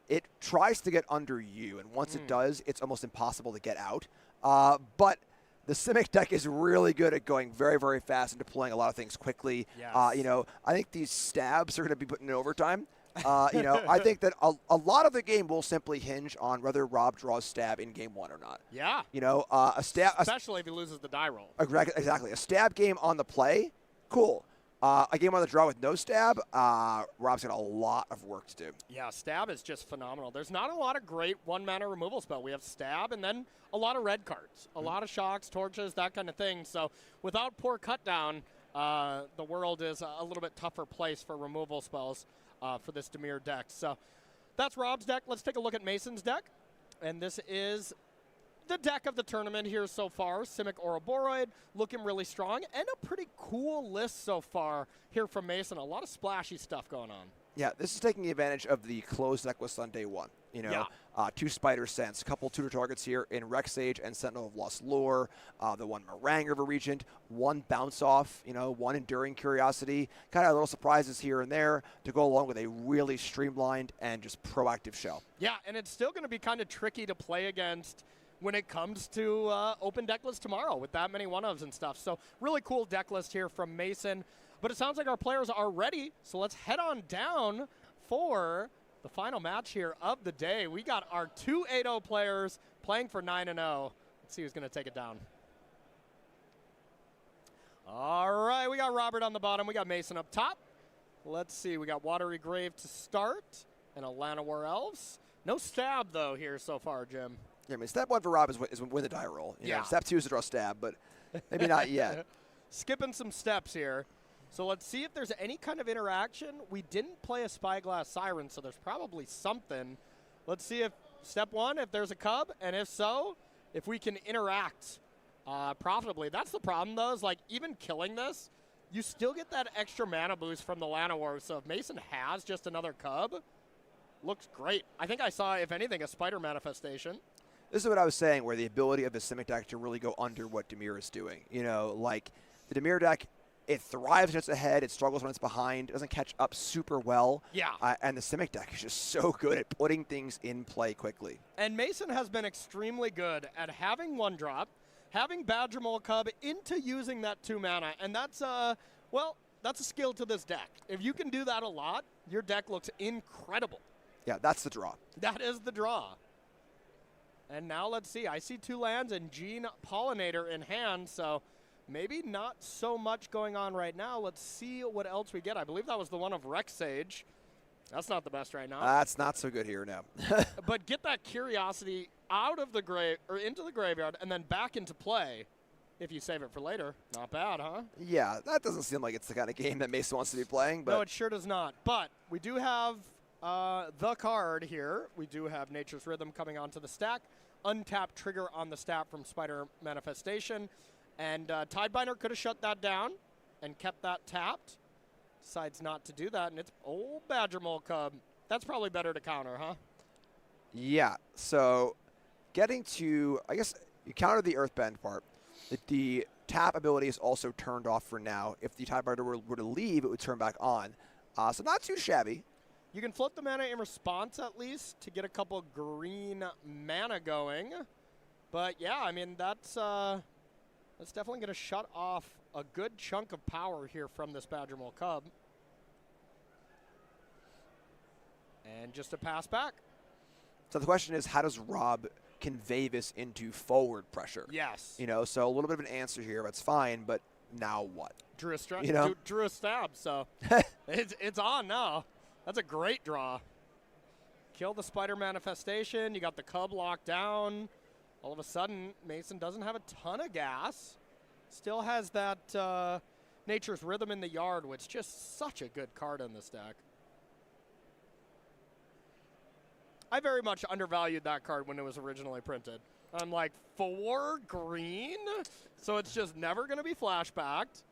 it tries to get under you, and once it does, it's almost impossible to get out. But the Simic deck is really good at going very, very fast and deploying a lot of things quickly. Yes. I think these stabs are going to be put in overtime. I think that a lot of the game will simply hinge on whether Rob draws stab in game 1 or not. Yeah. A stab, especially if he loses the die roll. Exactly. A stab game on the play, cool. A game on the draw with no stab, Rob's got a lot of work to do. Yeah, stab is just phenomenal. There's not a lot of great one-mana removal spell. We have stab and then a lot of red cards, a lot of shocks, torches, that kind of thing. So without poor cut down, the world is a little bit tougher place for removal spells for this Dimir deck. So that's Rob's deck. Let's take a look at Mason's deck. And this is the deck of the tournament here so far. Simic Ouroboros looking really strong, and a pretty cool list so far here from Mason. A lot of splashy stuff going on. Yeah, this is taking advantage of the closed deck list on day one. You know, 2 Spider Sense, a couple tutor targets here in Rex Sage and Sentinel of Lost Lore, the 1 Meringue River Regent, 1 Bounce Off, 1 Enduring Curiosity, kind of little surprises here and there to go along with a really streamlined and just proactive show. Yeah, and it's still going to be kind of tricky to play against when it comes to open deck list tomorrow with that many one-ofs and stuff. So really cool deck list here from Mason. But it sounds like our players are ready, so let's head on down for the final match here of the day. We got our 2 8-0 players playing for 9-0. Let's see who's going to take it down. All right, we got Robert on the bottom. We got Mason up top. Let's see, we got Watery Grave to start and a Llanowar Elves. No stab, though, here so far, Jim. Yeah, I mean, step 1 for Rob is win the die roll. You know, step 2 is to draw stab, but maybe not yet. Skipping some steps here. So let's see if there's any kind of interaction. We didn't play a Spyglass Siren, so there's probably something. Let's see if step 1, if there's a cub, and if so, if we can interact profitably. That's the problem, though, is like even killing this, you still get that extra mana boost from the Llanowar. So if Mason has just another cub, looks great. I think I saw, if anything, a spider manifestation. This is what I was saying, where the ability of the Simic deck to really go under what Dimir is doing. You know, like the Dimir deck, it thrives when it's ahead. It struggles when it's behind. It doesn't catch up super well. Yeah. And the Simic deck is just so good at putting things in play quickly. And Mason has been extremely good at having 1-drop, having Badger Mole Cub into using that 2 mana. And that's, well, that's a skill to this deck. If you can do that a lot, your deck looks incredible. Yeah, that's the draw. That is the draw. And now let's see. I see 2 lands and Gene Pollinator in hand, so maybe not so much going on right now. Let's see what else we get. I believe that was the one of Rex Sage. That's not the best right now. That's not so good here now. But get that Curiosity out of the grave or into the graveyard and then back into play if you save it for later. Not bad, huh? Yeah, that doesn't seem like it's the kind of game that Mason wants to be playing. But no, it sure does not. But we do have the card here. We do have Nature's Rhythm coming onto the stack. Untapped trigger on the stat from Spider Manifestation. And Tidebinder could have shut that down and kept that tapped. Decides not to do that, and it's old Badger Mole Cub. That's probably better to counter, huh? Yeah, so getting to, I guess you counter the Earthbend part. The tap ability is also turned off for now. If the Tidebinder were to leave, it would turn back on. So not too shabby. You can float the mana in response at least to get a couple green mana going. But yeah, I mean, that's definitely going to shut off a good chunk of power here from this Badger Mole Cub. And just a pass back. So the question is, how does Rob convey this into forward pressure? Yes. You know, so a little bit of an answer here. That's fine, but now what? Drew a, you know? drew a stab, so it's on now. That's a great draw. Kill the Spider Manifestation. You got the Cub locked down. All of a sudden, Mason doesn't have a ton of gas. Still has that Nature's Rhythm in the yard, which is just such a good card in this deck. I very much undervalued that card when it was originally printed. I'm like, 4 green? So it's just never going to be flashbacked.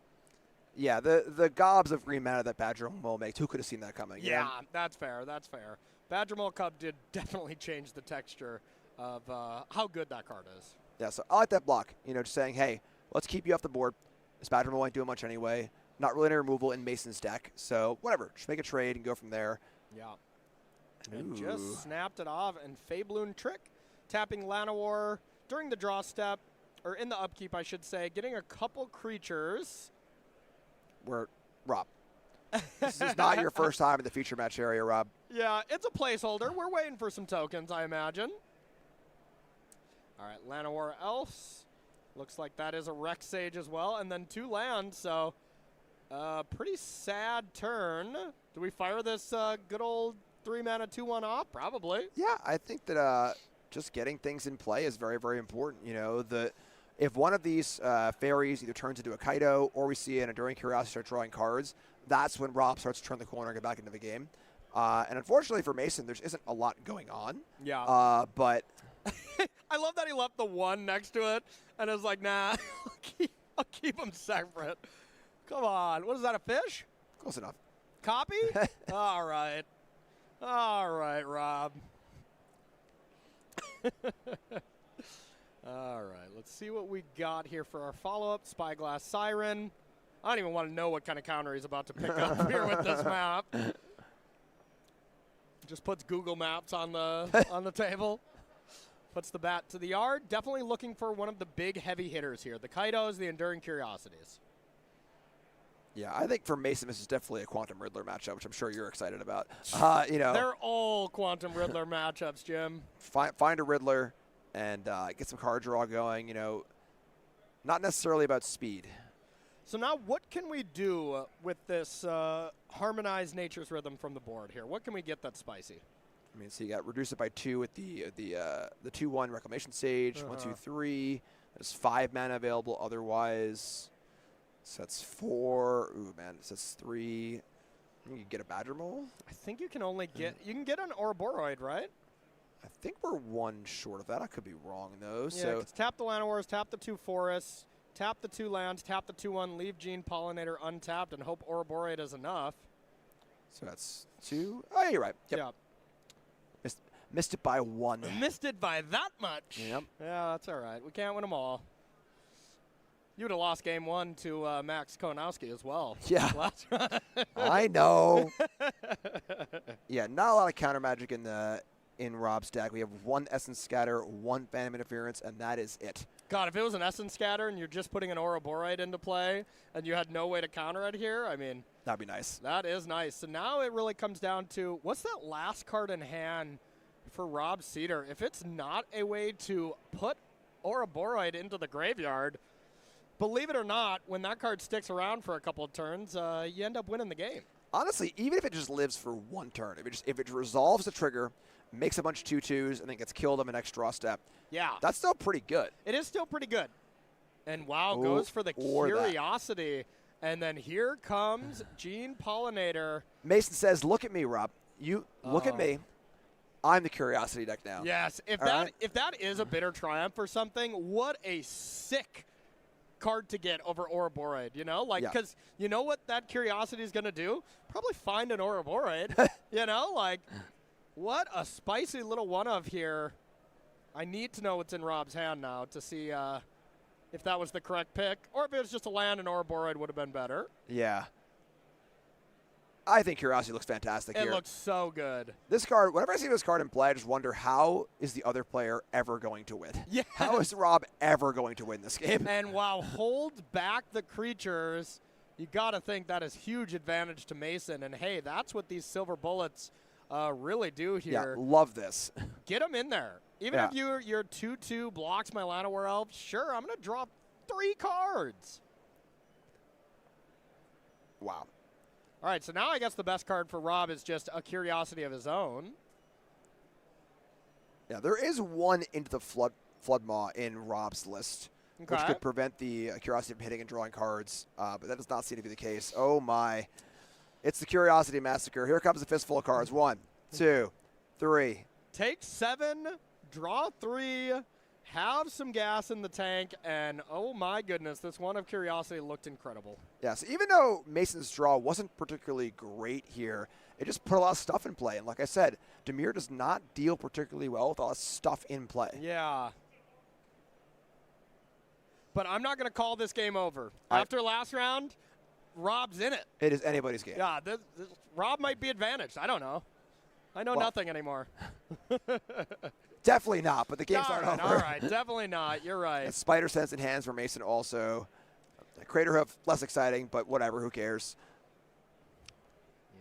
Yeah, the gobs of green mana that Badger Mole makes, who could have seen that coming? Yeah, that's fair, that's fair. Badger Mole Cub did definitely change the texture of how good that card is. Yeah, so I like that block. You know, just saying, hey, let's keep you off the board. This Badger Mole ain't doing much anyway. Not really any removal in Mason's deck, so whatever. Just make a trade and go from there. Yeah. And just snapped it off. And Fabloon Trick, tapping Llanowar during the draw step, or in the upkeep, I should say, getting a couple creatures. Rob, this is not your first time in the feature match area, Rob. Yeah, it's a placeholder. We're waiting for some tokens, I imagine. All right, Llanowar Elves. Looks like that is a Rex Sage as well. And then 2 lands, so Pretty sad turn. Do we fire this good old 3-mana 2/1 off? Probably. Yeah, I think that just getting things in play is very, very important. You know, if one of these fairies either turns into a Kaido or we see an Enduring Curiosity start drawing cards, that's when Rob starts to turn the corner and get back into the game. And unfortunately for Mason, there isn't a lot going on. Yeah. But I love that he left the 1 next to it and is like, nah, I'll keep them separate. Come on. What is that, a fish? close enough. Copy? All right. All right, Rob. All right, let's see what we got here for our follow-up. Spyglass Siren. I don't even want to know what kind of counter he's about to pick up here with this map. Just puts Google Maps on the table. Puts the bat to the yard. Definitely looking for one of the big heavy hitters here. The Kaidos, the Enduring Curiosities. Yeah, I think for Mason, this is definitely a Quantum Riddler matchup, which I'm sure you're excited about. You know, They're all Quantum Riddler matchups, Jim. find a Riddler and get some card draw going. You know, not necessarily about speed. So now what can we do with this harmonized Nature's Rhythm from the board here? What can we get that's spicy? I mean, so you got reduce it by 2 with the 2/1 Reclamation Sage. 1, 2, 3. There's 5 mana available otherwise. So that's 4. Ooh, man, it says 3. You can get a Badger Mole. I think you can only get you can get an Ouroboros, right? I think we're 1 short of that. I could be wrong though. Yeah, So 'cause tap the Llanowars, tap the 2 forests, tap the 2 lands, tap the 2/1, leave Gene Pollinator untapped, and hope Ouroboros is enough. that's 2. Oh, yeah, you're right. Yep. Yeah. Missed it by 1. Missed it by that much. Yep. Yeah, that's all right. We can't win them all. You would have lost game 1 to Max Konowski as well. Yeah. Last round. I know. Yeah, not a lot of counter magic in Rob's deck. We have 1 Essence Scatter, 1 Phantom Interference, and that is it. God, if it was an Essence Scatter and you're just putting an Ouroboros into play and you had no way to counter it here, I mean, That'd be nice. that is nice. So now it really comes down to what's that last card in hand for Rob Cedar? If it's not a way to put Ouroboros into the graveyard, believe it or not, when that card sticks around for a couple of turns, you end up winning the game. Honestly, even if it just lives for 1 turn, if it resolves the trigger, makes a bunch of 2/2s, and then gets killed on the next draw step, Yeah. that's still pretty good. It is still pretty good. And wow, Oh, goes for the or that. Curiosity. And then here comes Gene Pollinator. Mason says, "Look at me, Rob. You look at Oh. me. I'm the Curiosity deck now." Yes, if All that right. if that is a bitter triumph or something, what a sick card to get over Ouroboros, you know? Like, Yeah. because you know what that Curiosity is going to do? Probably find an Ouroboros, you know? Like, what a spicy little one-of here. I need to know what's in Rob's hand now to see if that was the correct pick, or if it was just a land and Ouroboros would have been better. Yeah. I think Curiosity looks fantastic It here. looks so good. This card, whenever I see this card in play, I just wonder, how is the other player ever going to win? Yes. How is Rob ever going to win this game? And while hold back the creatures, you got to think that is huge advantage to Mason. And hey, that's what these silver bullets really do Yeah, here. love this. Get them in there. Even Yeah. if your 2/2 blocks my Llanowar Elf, sure, I'm going to draw 3 cards. Wow. All right, so now I guess the best card for Rob is just a Curiosity of his own. Yeah, there is 1 into the Flood Maw in Rob's list, which Okay. could prevent the Curiosity from hitting and drawing cards, but that does not seem to be the case. Oh my. It's the Curiosity Massacre. Here comes the fistful of cards. 1, 2, 3. Take 7, draw 3, have some gas in the tank, and oh my goodness, this one of Curiosity looked incredible. Yeah, so even though Mason's draw wasn't particularly great here, it just put a lot of stuff in play. And like I said, Dimir does not deal particularly well with a lot of stuff in play. Yeah. But I'm not going to call this game over. After last round, Rob's in it. It is anybody's game. Yeah, Rob might be advantaged. I don't know. I know Well, nothing anymore. Definitely not, but the game's all not right, over. all right, definitely not. You're right. And Spider Sense in hands for Mason also. Crater Hoof, less exciting, but whatever, who cares?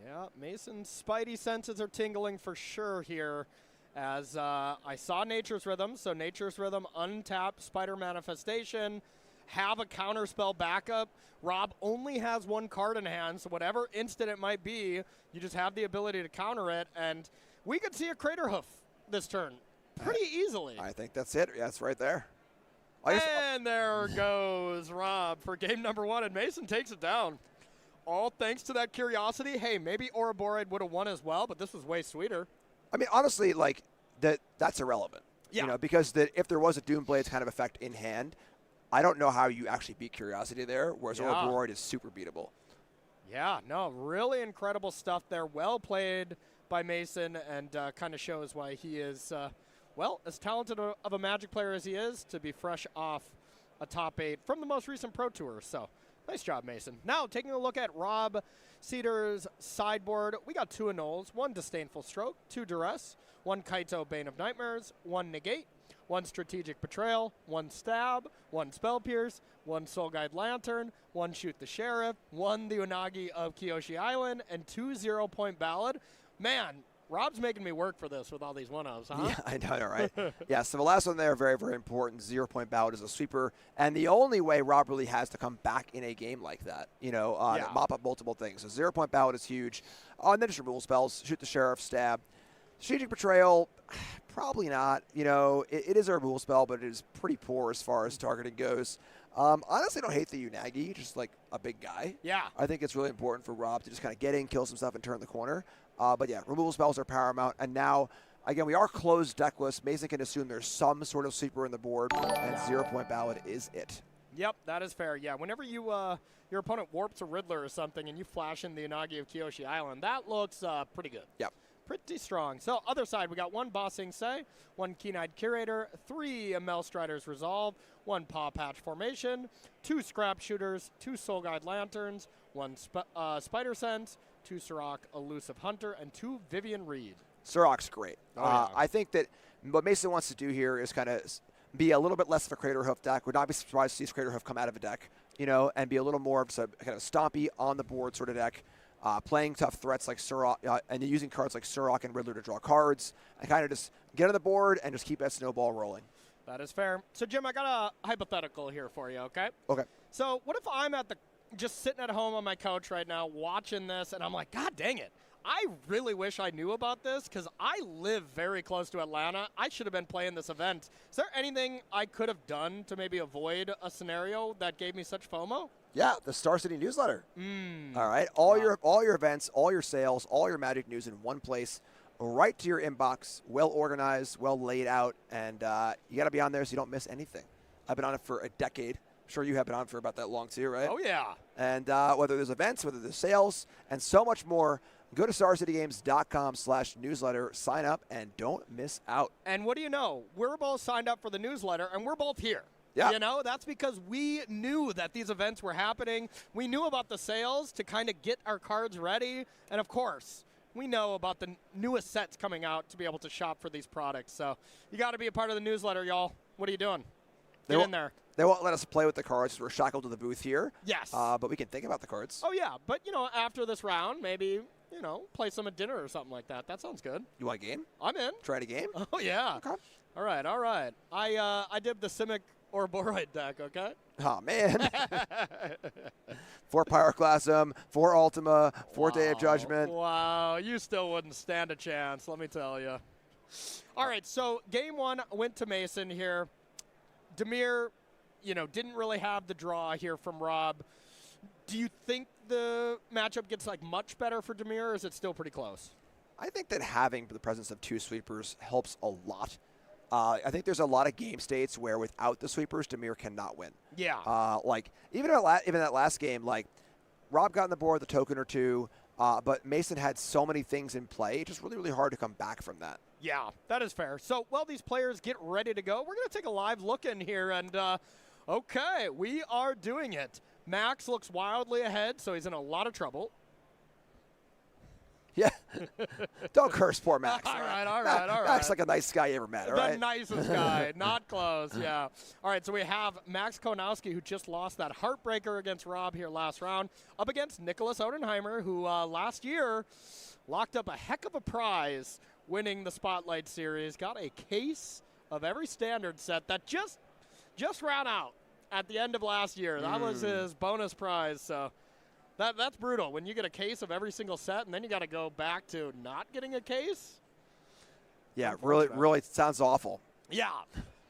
Yeah, Mason's spidey senses are tingling for sure here as I saw Nature's Rhythm. So Nature's Rhythm, untap Spider Manifestation. have a counterspell backup. Rob only has one card in hand, so whatever instant it might be, you just have the ability to counter it, and we could see a Crater Hoof this turn pretty easily. I think that's it. Yeah, it's right there. And there goes Rob for game number 1, and Mason takes it down. All thanks to that curiosity. Hey, maybe Ouroboros would have won as well, but this was way sweeter. I mean, honestly, like that's irrelevant. Yeah. You know, because if there was a Doomblade's kind of effect in hand, I don't know how you actually beat Curiosity there, whereas Ouroboros is super beatable. Yeah, no, really incredible stuff there. Well played by Mason, and kind of shows why he is, well, as talented of a Magic player as he is, to be fresh off a top 8 from the most recent Pro Tour. So, nice job, Mason. Now, taking a look at Rob Cedar's sideboard, we got 2 Annuls, 1 Disdainful Stroke, 2 Duress, 1 Kaito Bane of Nightmares, 1 Negate, 1 Strategic Betrayal, 1 Stab, 1 Spell Pierce, 1 Soul Guide Lantern, 1 Shoot the Sheriff, 1 the Unagi of Kyoshi Island, and 2 0-point Ballad. Man, Rob's making me work for this with all these 1-ofs, huh? Yeah, I know, right? Yeah, so the last one there, very, very important. 0-point Ballad is a sweeper, and the only way Rob really has to come back in a game like that, you know, mop up multiple things. So 0-point Ballad is huge. And then just removal spells, Shoot the Sheriff, Stab. Strategic Betrayal, probably not. You know, it is a removal spell, but it is pretty poor as far as targeting goes. Honestly, I don't hate the Unagi, just like a big guy. Yeah. I think it's really important for Rob to just kind of get in, kill some stuff, and turn the corner. But yeah, removal spells are paramount. And now, again, we are closed deckless. Mason can assume there's some sort of sweeper in the board, and 0-point Ballad is it. Yep, that is fair. Yeah, whenever you your opponent warps a Riddler or something and you flash in the Unagi of Kyoshi Island, that looks pretty good. Yep. Pretty strong. So, other side, we got 1 Bossing Say, 1 Keen-Eyed Curator, 3 Melstrider's Resolve, 1 Paw Patch Formation, 2 Scrap Shooters, 2 Soul Guide Lanterns, 1 Spider Sense, 2 Sirach Elusive Hunter, and 2 Vivian Reed. Sirach's great. Yeah. I think that what Mason wants to do here is kind of be a little bit less of a Crater Hoof deck. Would not be surprised to see Crater Hoof come out of a deck, you know, and be a little more of a kind of stompy on the board sort of deck. Playing tough threats like Sirach, and using cards like Sirach and Riddler to draw cards, and kind of just get on the board and just keep that snowball rolling. That is fair. So, Jim, I got a hypothetical here for you, okay? Okay. So, what if I'm just sitting at home on my couch right now watching this, and I'm like, God dang it. I really wish I knew about this because I live very close to Atlanta. I should have been playing this event. Is there anything I could have done to maybe avoid a scenario that gave me such FOMO? Yeah, the Star City newsletter. All right, all your events, all your sales, all your Magic news in one place, right to your inbox, well organized, well laid out, and you got to be on there so you don't miss anything. I've been on it for a decade. I'm sure you have been on for about that long too, right? Oh yeah. And whether there's events, whether there's sales, and so much more, go to starcitygames.com/newsletter, sign up, and don't miss out. And what do you know? We're both signed up for the newsletter, and we're both here. Yeah. You know, that's because we knew that these events were happening. We knew about the sales to kind of get our cards ready. And, of course, we know about the newest sets coming out to be able to shop for these products. So you got to be a part of the newsletter, y'all. What are you doing? Get in there. They won't let us play with the cards. We're shackled to the booth here. Yes. But we can think about the cards. Oh, yeah. But, you know, after this round, maybe, you know, play some at dinner or something like that. That sounds good. You want a game? I'm in. Try a game? Oh, yeah. Okay. All right. I did the Simic Ouroboros deck, okay? Oh, man. 4 Pyroclasm, 4 Ultima, 4 Day of Judgment. Wow, you still wouldn't stand a chance, let me tell you. All right, so game 1 went to Mason here. Demir, you know, didn't really have the draw here from Rob. Do you think the matchup gets, like, much better for Demir, or is it still pretty close? I think that having the presence of 2 sweepers helps a lot. I think there's a lot of game states where without the sweepers, Demir cannot win. Yeah. Like, even that last game, like, Rob got on the board with a token or 2, but Mason had so many things in play. It's just really, really hard to come back from that. Yeah, that is fair. So, while these players get ready to go, we're going to take a live look in here. And, okay, we are doing it. Max looks wildly ahead, so he's in a lot of trouble. Yeah. Don't curse poor Max. All right. Max like a nice guy you ever met, all right? The nicest guy. Not close, yeah. All right, so we have Max Konowski, who just lost that heartbreaker against Rob here last round, up against Nicholas Odenheimer, who last year locked up a heck of a prize winning the Spotlight Series. Got a case of every standard set that just ran out. at the end of last year. That was his bonus prize. So that's brutal. When you get a case of every single set and then you got to go back to not getting a case. Yeah, really sounds awful. Yeah.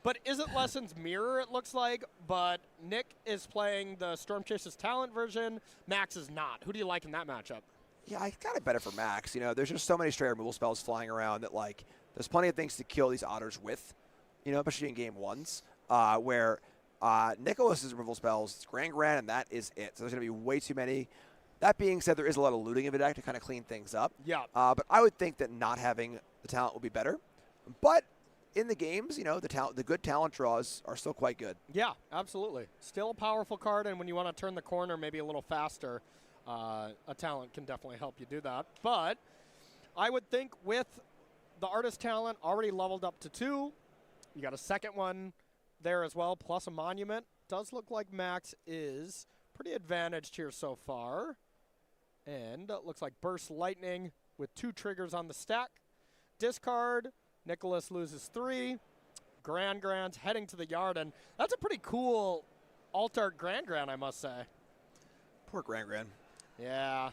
But Isn't Lessons mirror, it looks like, but Nick is playing the Storm Chase's talent version. Max is not. Who do you like in that matchup? Yeah, I got it better for Max. You know, there's just so many stray removal spells flying around that, like, there's plenty of things to kill these otters with, you know, especially in game ones, where Nicholas's removal spells, it's Grand, and that is it. So there's going to be way too many. That being said, there is a lot of looting in the deck to kind of clean things up. Yeah. But I would think that not having the talent will be better. But in the games, you know, the good talent draws are still quite good. Yeah, absolutely. Still a powerful card, and when you want to turn the corner maybe a little faster, a talent can definitely help you do that. But I would think with the artist talent already leveled up to 2, you got a second one there as well, plus a monument. Does look like Max is pretty advantaged here so far. And it looks like Burst Lightning with 2 triggers on the stack. Discard. Nicholas loses 3. Grand's heading to the yard, and that's a pretty cool alt-art Grand, I must say. Poor Grand. Yeah.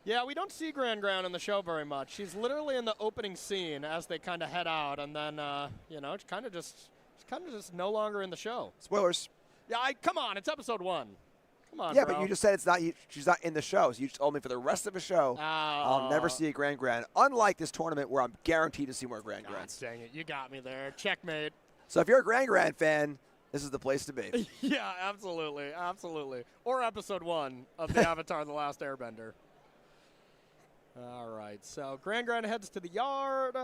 Yeah, we don't see Grand in the show very much. She's literally in the opening scene as they kind of head out, and then, you know, she's kind of just no longer in the show. Spoilers. Yeah, come on, it's episode 1. Come on, yeah, bro. but you just said she's not in the show. So you just told me for the rest of the show, I'll never see a Grand. Unlike this tournament where I'm guaranteed to see more Grand. Dang it, you got me there. Checkmate. So if you're a Grand fan, this is the place to be. Yeah, absolutely. Or episode 1 of the Avatar: The Last Airbender. All right, so Grand heads to the yard.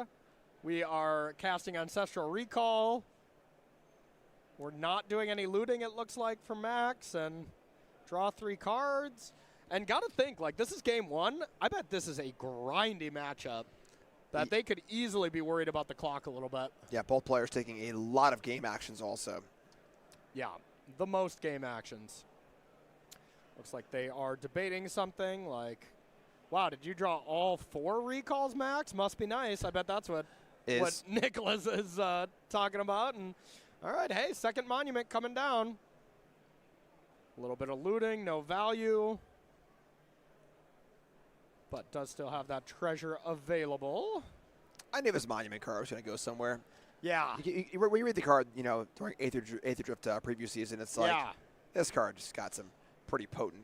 We are casting Ancestral Recall. We're not doing any looting, it looks like, for Max, and draw 3 cards. And got to think, like, this is game 1. I bet this is a grindy matchup that they could easily be worried about the clock a little bit. Yeah, both players taking a lot of game actions also. Yeah, the most game actions. Looks like they are debating something like, wow, did you draw all 4 recalls, Max? Must be nice. I bet that's what Nicholas is talking about. And all right, hey, second monument coming down. A little bit of looting, no value. But does still have that treasure available. I knew this monument card was going to go somewhere. Yeah. When you read the card, you know, during Aether Drift preview season, it's like, this card just got some pretty potent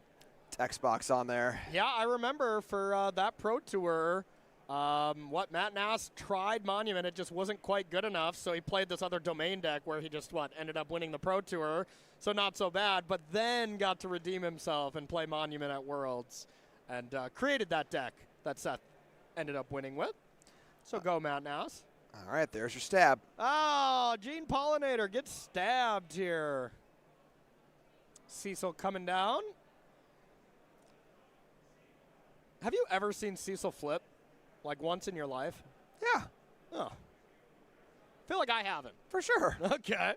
text box on there. Yeah, I remember for that Pro Tour, Matt Nass tried Monument. It just wasn't quite good enough, so he played this other domain deck where he just, ended up winning the Pro Tour. So not so bad, but then got to redeem himself and play Monument at Worlds and created that deck that Seth ended up winning with. So go, Matt Nass. All right, there's your stab. Oh, Gene Pollinator gets stabbed here. Cecil coming down. Have you ever seen Cecil flip, like once in your life? Yeah. Oh. Feel like I haven't. For sure. Okay.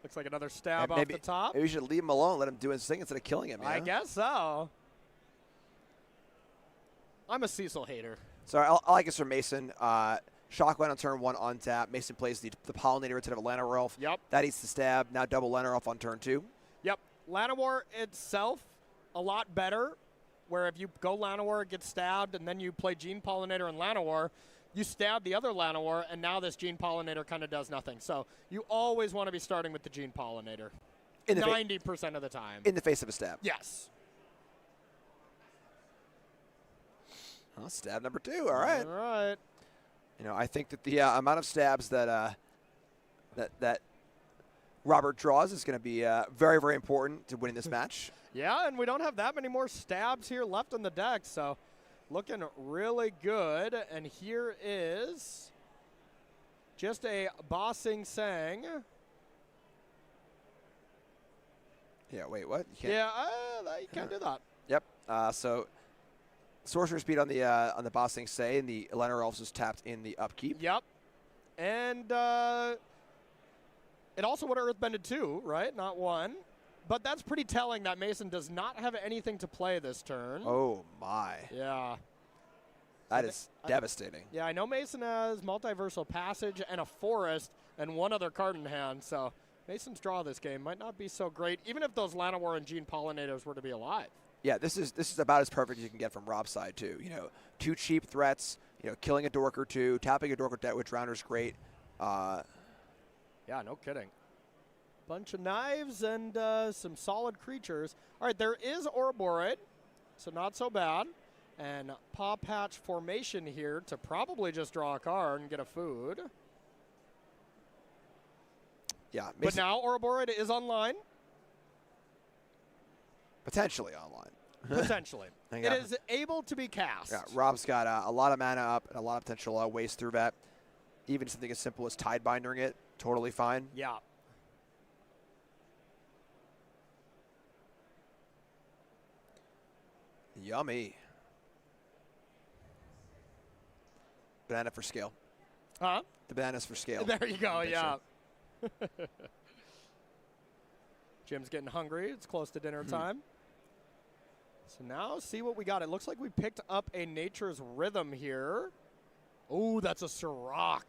Looks like another stab off the top. Maybe you should leave him alone, let him do his thing instead of killing him. I guess so. I'm a Cecil hater. So I like this from Mason. Shockland on turn 1 on tap. Mason plays the Pollinator instead of a Llanowar. Yep. That eats the stab. Now double Llanowar on turn 2. Yep. Llanowar itself, a lot better, where if you go Llanowar, it gets stabbed, and then you play Gene Pollinator and Llanowar, you stab the other Llanowar, and now this Gene Pollinator kind of does nothing. So you always want to be starting with the Gene Pollinator. 90% of the time. In the face of a stab. Yes. Well, stab number 2. All right. All right. You know, I think that the amount of stabs that that Robert draws is going to be very, very important to winning this match. Yeah, and we don't have that many more stabs here left on the deck, so looking really good. And here is just a Bossing Sang. Yeah, wait, what? You can't do that. Yep. So Sorcerer Speed on the Bossing Say, and the Llanowar Elves is tapped in the upkeep. Yep. And it also would have Earthbended 2, right? Not 1. But that's pretty telling that Mason does not have anything to play this turn. Oh, my. Yeah. That is devastating. Yeah, I know Mason has Multiversal Passage and a Forest and one other card in hand, so Mason's draw this game might not be so great, even if those Llanowar and Gene Pollinators were to be alive. Yeah, this is about as perfect as you can get from Rob's side too. You know, 2 cheap threats. You know, killing a dork or 2, tapping a dork or 2 with Drowner's great. Yeah, no kidding. Bunch of knives and some solid creatures. All right, there is Ouroboros, so not so bad. And Paw Patch formation here to probably just draw a card and get a food. Yeah, But now Ouroboros is online. potentially online. Potentially. It is able to be cast. Yeah, Rob's got a lot of mana up and a lot of potential waste through that. Even something as simple as Tide Binding it, totally fine. Yeah. Yummy. Banana for scale. Huh? The bananas for scale. There you go, yeah. Jim's getting hungry. It's close to dinner time. So now see what we got. It looks like we picked up a Nature's Rhythm here. Oh, that's a Sirach.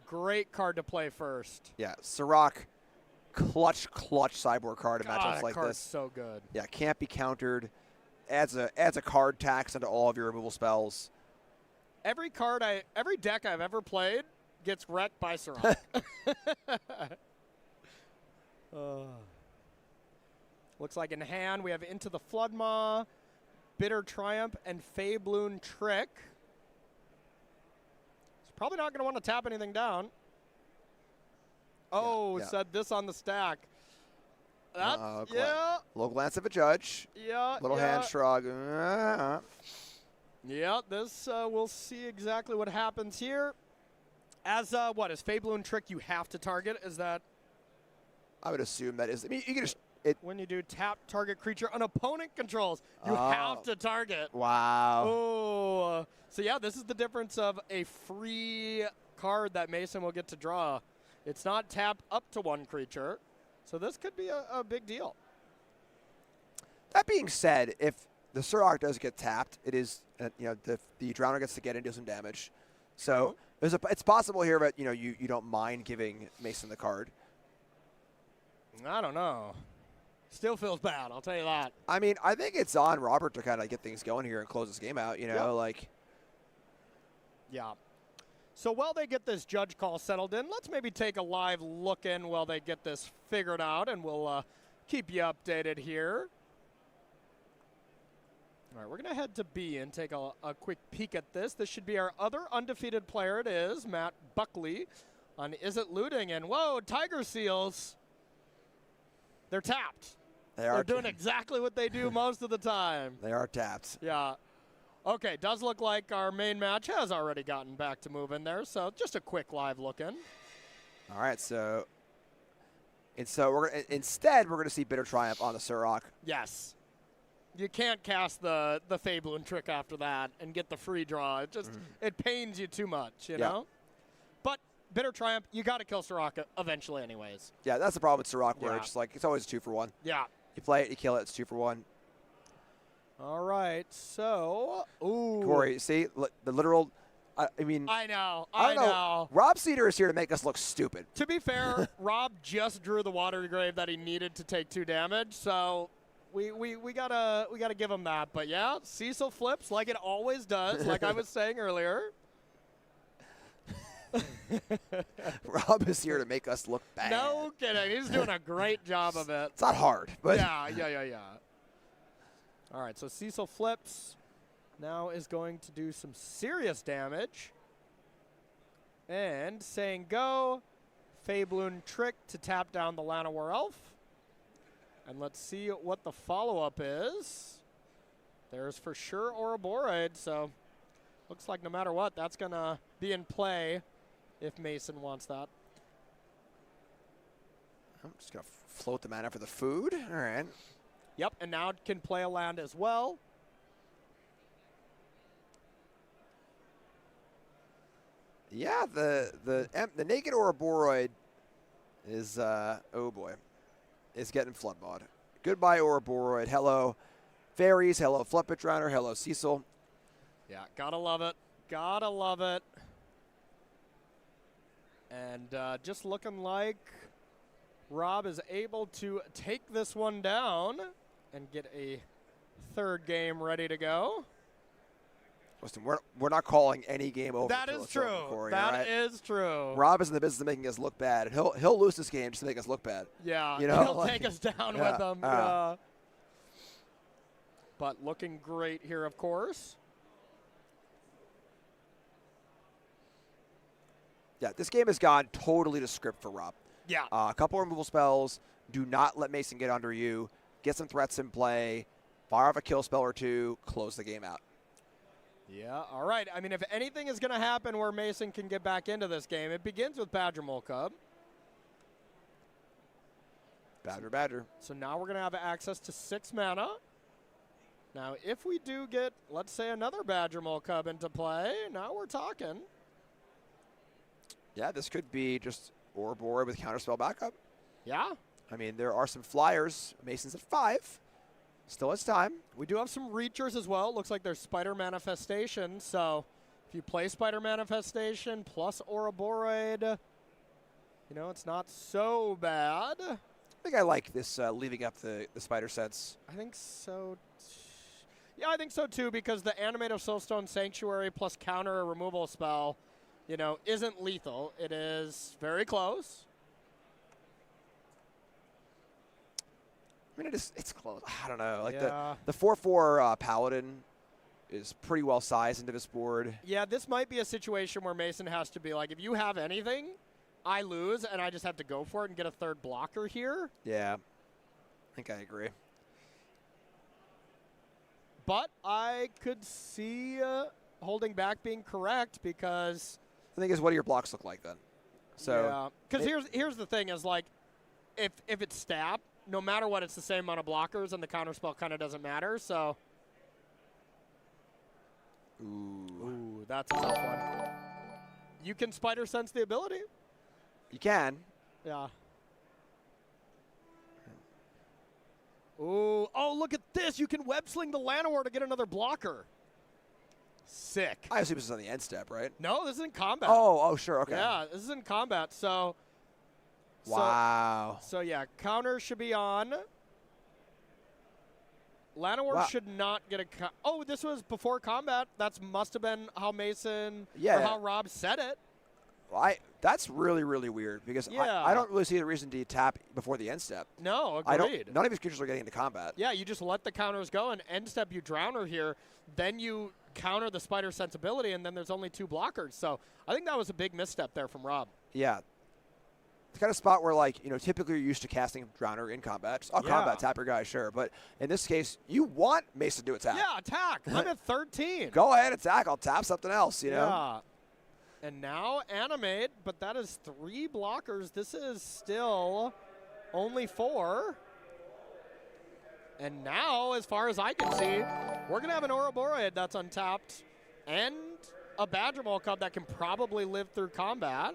Great card to play first. Yeah, Sirach, clutch sideboard card in matchups that like card's this. so good. Yeah, can't be countered. Adds a card tax onto all of your removal spells. Every deck I've ever played gets wrecked by Sirach. Looks like in hand we have Into the Floodmaw, Bitter Triumph, and Fabloon Trick. He's probably not going to want to tap anything down. Oh, yeah. said this on the stack. That, yeah. Low glance of a judge. Yeah. Little hand shrug. Yeah, this we'll see exactly what happens here. As what is Fabloon Trick? You have to target. Is that? I would assume that is. I mean, you can just. When you do tap target creature an opponent controls, you have to target. Wow. Oh, so yeah, this is the difference of a free card that Mason will get to draw. It's not tapped up to 1 creature, so this could be a big deal. That being said, if the Sirach does get tapped, it is the Drowner gets to get and do some damage. So it's possible here that you don't mind giving Mason the card. I don't know. Still feels bad, I'll tell you that. I mean, I think it's on Robert to kind of get things going here and close this game out, Yeah. So while they get this judge call settled in, let's maybe take a live look in while they get this figured out, and we'll keep you updated here. All right, we're going to head to B and take a quick peek at this. This should be our other undefeated player. It is Matt Buckley on Is It Looting? And whoa, Tiger Seals. They're tapped. They're doing exactly what they do most of the time. They are tapped. Yeah. Okay, does look like our main match has already gotten back to moving there, so just a quick live look in. All right, so instead we're going to see Bitter Triumph on the Sirach. Yes. You can't cast the Fabloon Trick after that and get the free draw. It just it pains you too much, you know? But Bitter Triumph, you got to kill Sirach eventually anyways. Yeah, that's the problem with Sirach where it's like it's always a 2-for-1. Yeah. You play it, you kill it, it's 2-for-1. All right, so Corey, see the literal. I mean, I know. Rob Cedar is here to make us look stupid. To be fair, Rob just drew the water grave that he needed to take 2 damage, so we gotta give him that. But yeah, Cecil flips like it always does, like I was saying earlier. Rob is here to make us look bad. No kidding. He's doing a great job of it. It's not hard, but yeah. All right, so Cecil flips. Now is going to do some serious damage. And saying go, Fabloon Trick to tap down the Llanowar Elf. And let's see what the follow-up is. There's for sure Ouroboros, so looks like no matter what, that's going to be in play if Mason wants that. I'm just going to float the mana for the food. All right. Yep, and now it can play a land as well. Yeah, the naked Ouroboros is is getting floodmawed. Goodbye Ouroboros. Hello fairies. Hello Floodpit Drowner. Hello Cecil. Yeah, gotta love it. Gotta love it. And just looking like Rob is able to take this one down and get a third game ready to go. Listen, we're not calling any game over. That is true. Corey, That is true. Rob is in the business of making us look bad. He'll lose this game just to make us look bad. Yeah, you know, he'll take us down with them. Yeah. But looking great here, of course. Yeah, this game has gone totally to script for Rob. Yeah. A couple removal spells. Do not let Mason get under you. Get some threats in play. Fire off a kill spell or two. Close the game out. Yeah, all right. I mean, if anything is going to happen where Mason can get back into this game, it begins with Badger Mole Cub. Badger. So now we're going to have access to 6 mana. Now, if we do get, let's say, another Badger Mole Cub into play, now we're talking. Yeah, this could be just Ouroboros with counterspell backup. Yeah. I mean, there are some flyers. Mason's at 5. Still has time. We do have some reachers as well. Looks like there's Spider Manifestation. So if you play Spider Manifestation plus Ouroboros, you know, it's not so bad. I think I like this leaving up the spider sets. I think so. Yeah, I think so too, because the Animate of Soulstone Sanctuary plus counter a removal spell, you know, isn't lethal. It is very close. I mean, it's close. I don't know. Like yeah. the 4/4 Paladin is pretty well sized into this board. Yeah, this might be a situation where Mason has to be like, if you have anything, I lose, and I just have to go for it and get a third blocker here. Yeah, I think I agree. But I could see holding back being correct, because The thing is, what do your blocks look like then? So yeah, because here's the thing is, like, if it's stab, no matter what, it's the same amount of blockers, and the counterspell kind of doesn't matter. So, ooh, that's a tough one. You can spider sense the ability. you can. Yeah. Ooh, oh, look at this! You can web sling the Llanowar to get another blocker. Sick. I assume this is on the end step, right? No, this is in combat. Oh, sure, okay. Yeah, this is in combat. So. Wow. So yeah, counter should be on. Llanowar should not get a. Oh, this was before combat. That must have been how Mason or how Rob said it. Well, that's really, really weird, because Yeah. I don't really see the reason to tap before the end step. No, agreed. None of these creatures are getting into combat. Yeah, you just let the counters go, and end step you Drowner here. Then you counter the spider sensibility, and then there's only 2 blockers. So I think that was a big misstep there from Rob. Yeah. It's kind of spot where, like, you know, typically you're used to casting Drowner in combat. Just, combat, tap your guy, sure. But in this case, you want Mason to attack. Yeah, attack. I'm at 13. Go ahead, attack. I'll tap something else, you know? Yeah. And now animate, but that is 3 blockers. This is still only 4. And now, as far as I can see, we're going to have an Ouroboros that's untapped and a Badger Mole Cub that can probably live through combat.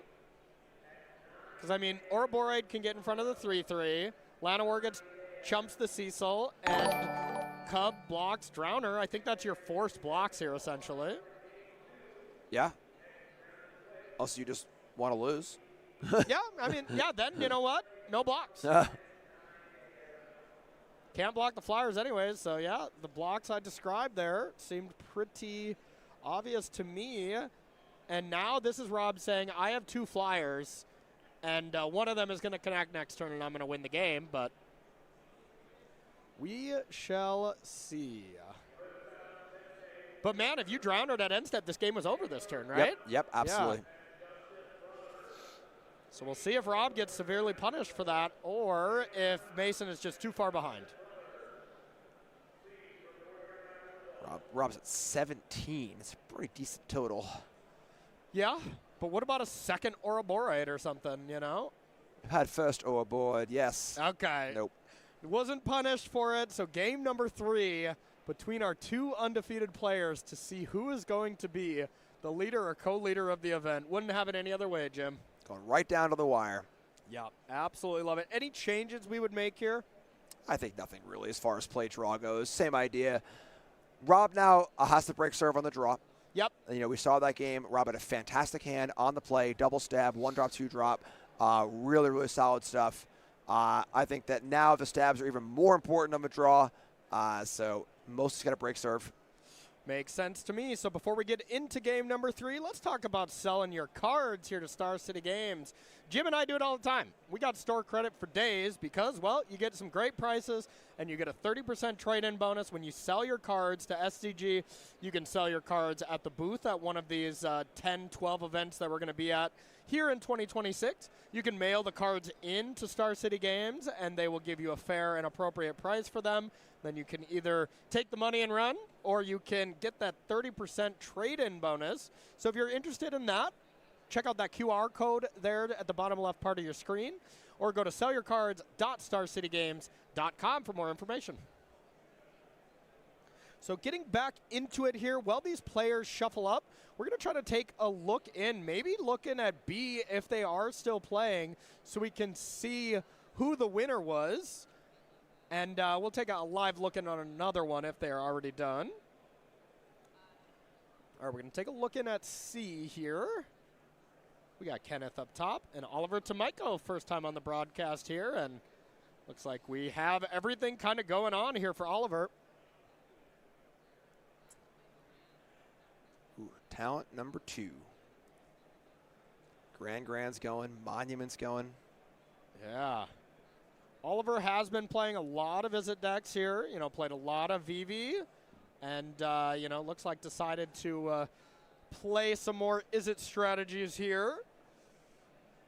Because, I mean, Ouroboros can get in front of the 3/3. Llanowar chumps the Cecil, and Cub blocks Drowner. I think that's your forced blocks here, essentially. Yeah. Also, you just want to lose. Yeah, I mean, yeah, then, you know what? No blocks. Can't block the flyers anyways, so yeah, the blocks I described there seemed pretty obvious to me. And now this is Rob saying, I have 2 flyers, and one of them is going to connect next turn, and I'm going to win the game, but we shall see. But, man, if you drowned her at end step, this game was over this turn, right? Yep, absolutely. Yeah. So we'll see if Rob gets severely punished for that, or if Mason is just too far behind. Rob's at 17. It's a pretty decent total. Yeah, but what about a second Ouroboros or something, you know? Had first Ouroboros, yes. Okay. Nope. Wasn't punished for it, so game number 3 between our 2 undefeated players to see who is going to be the leader or co-leader of the event. Wouldn't have it any other way, Jim. Going right down to the wire. Yeah, absolutely love it. Any changes we would make here? I think nothing really as far as play draw goes. Same idea. Rob now has to break serve on the draw. Yep. You know, we saw that game. Rob had a fantastic hand on the play. Double stab, 1 drop, 2 drop. Really, really solid stuff. I think that now the stabs are even more important on the draw, so most has got a break serve. Makes sense to me. So before we get into game number 3, let's talk about selling your cards here to Star City Games. Jim and I do it all the time. We got store credit for days because, well, you get some great prices and you get a 30% trade-in bonus when you sell your cards to SCG. You can sell your cards at the booth at one of these 10, 12 events that we're going to be at here in 2026. You can mail the cards in to Star City Games and they will give you a fair and appropriate price for them. Then you can either take the money and run, or you can get that 30% trade-in bonus. So if you're interested in that, check out that QR code there at the bottom left part of your screen, or go to sellyourcards.starcitygames.com for more information. So getting back into it here, while these players shuffle up, we're going to try to take a look in, maybe looking at B if they are still playing, so we can see who the winner was. And we'll take a live look in on another one if they are already done. All right, we're going to take a look in at C here. We got Kenneth up top and Oliver Tomiko, first time on the broadcast here. And looks like we have everything kind of going on here for Oliver. Ooh, talent number 2. Grand's going, Monument's going. Yeah. Oliver has been playing a lot of Izzet decks here, played a lot of VV, and, looks like decided to play some more Izzet strategies here.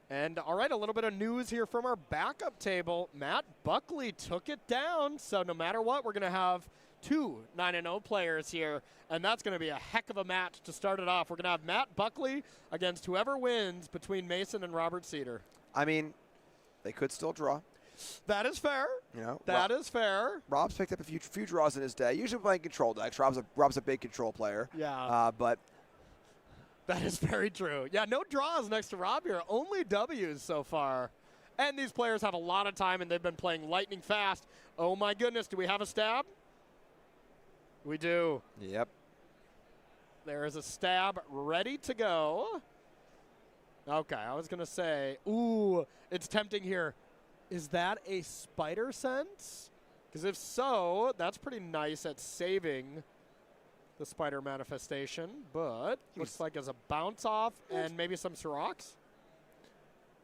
And, all right, a little bit of news here from our backup table. Matt Buckley took it down, so no matter what, we're going to have 2 9-0 players here, and that's going to be a heck of a match to start it off. We're going to have Matt Buckley against whoever wins between Mason and Robert Cedar. I mean, they could still draw. That is fair. That is fair. Rob's picked up a few draws in his day. Usually playing control decks. Rob's a big control player. Yeah. But that is very true. Yeah, no draws next to Rob here. Only W's so far. And these players have a lot of time, and they've been playing lightning fast. Oh, my goodness. Do we have a stab? We do. Yep. There is a stab ready to go. Okay, I was going to say, ooh, it's tempting here. Is that a spider sense? Because if so, that's pretty nice at saving the spider manifestation. But looks like as a bounce off and maybe some Sirocs.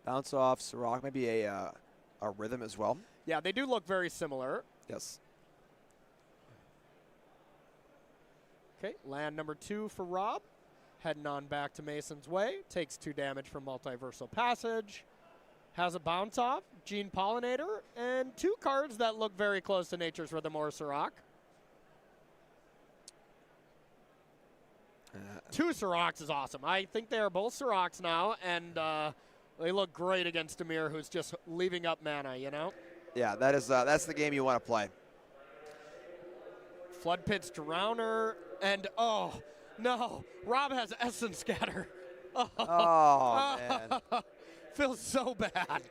Bounce off, Siroc, maybe a rhythm as well. Yeah, they do look very similar. Yes. Okay, land number 2 for Rob. Heading on back to Mason's way. Takes 2 damage from Multiversal Passage. Has a bounce off, Gene Pollinator, and 2 cards that look very close to Nature's Rhythm or Siroc. 2 Sirocs is awesome. I think they are both Sirocs now, and they look great against Demir, who's just leaving up mana, Yeah, that's the game you want to play. Flood Pit's Drowner, and oh, no, Rob has Essence Scatter. Oh man. Feels so bad.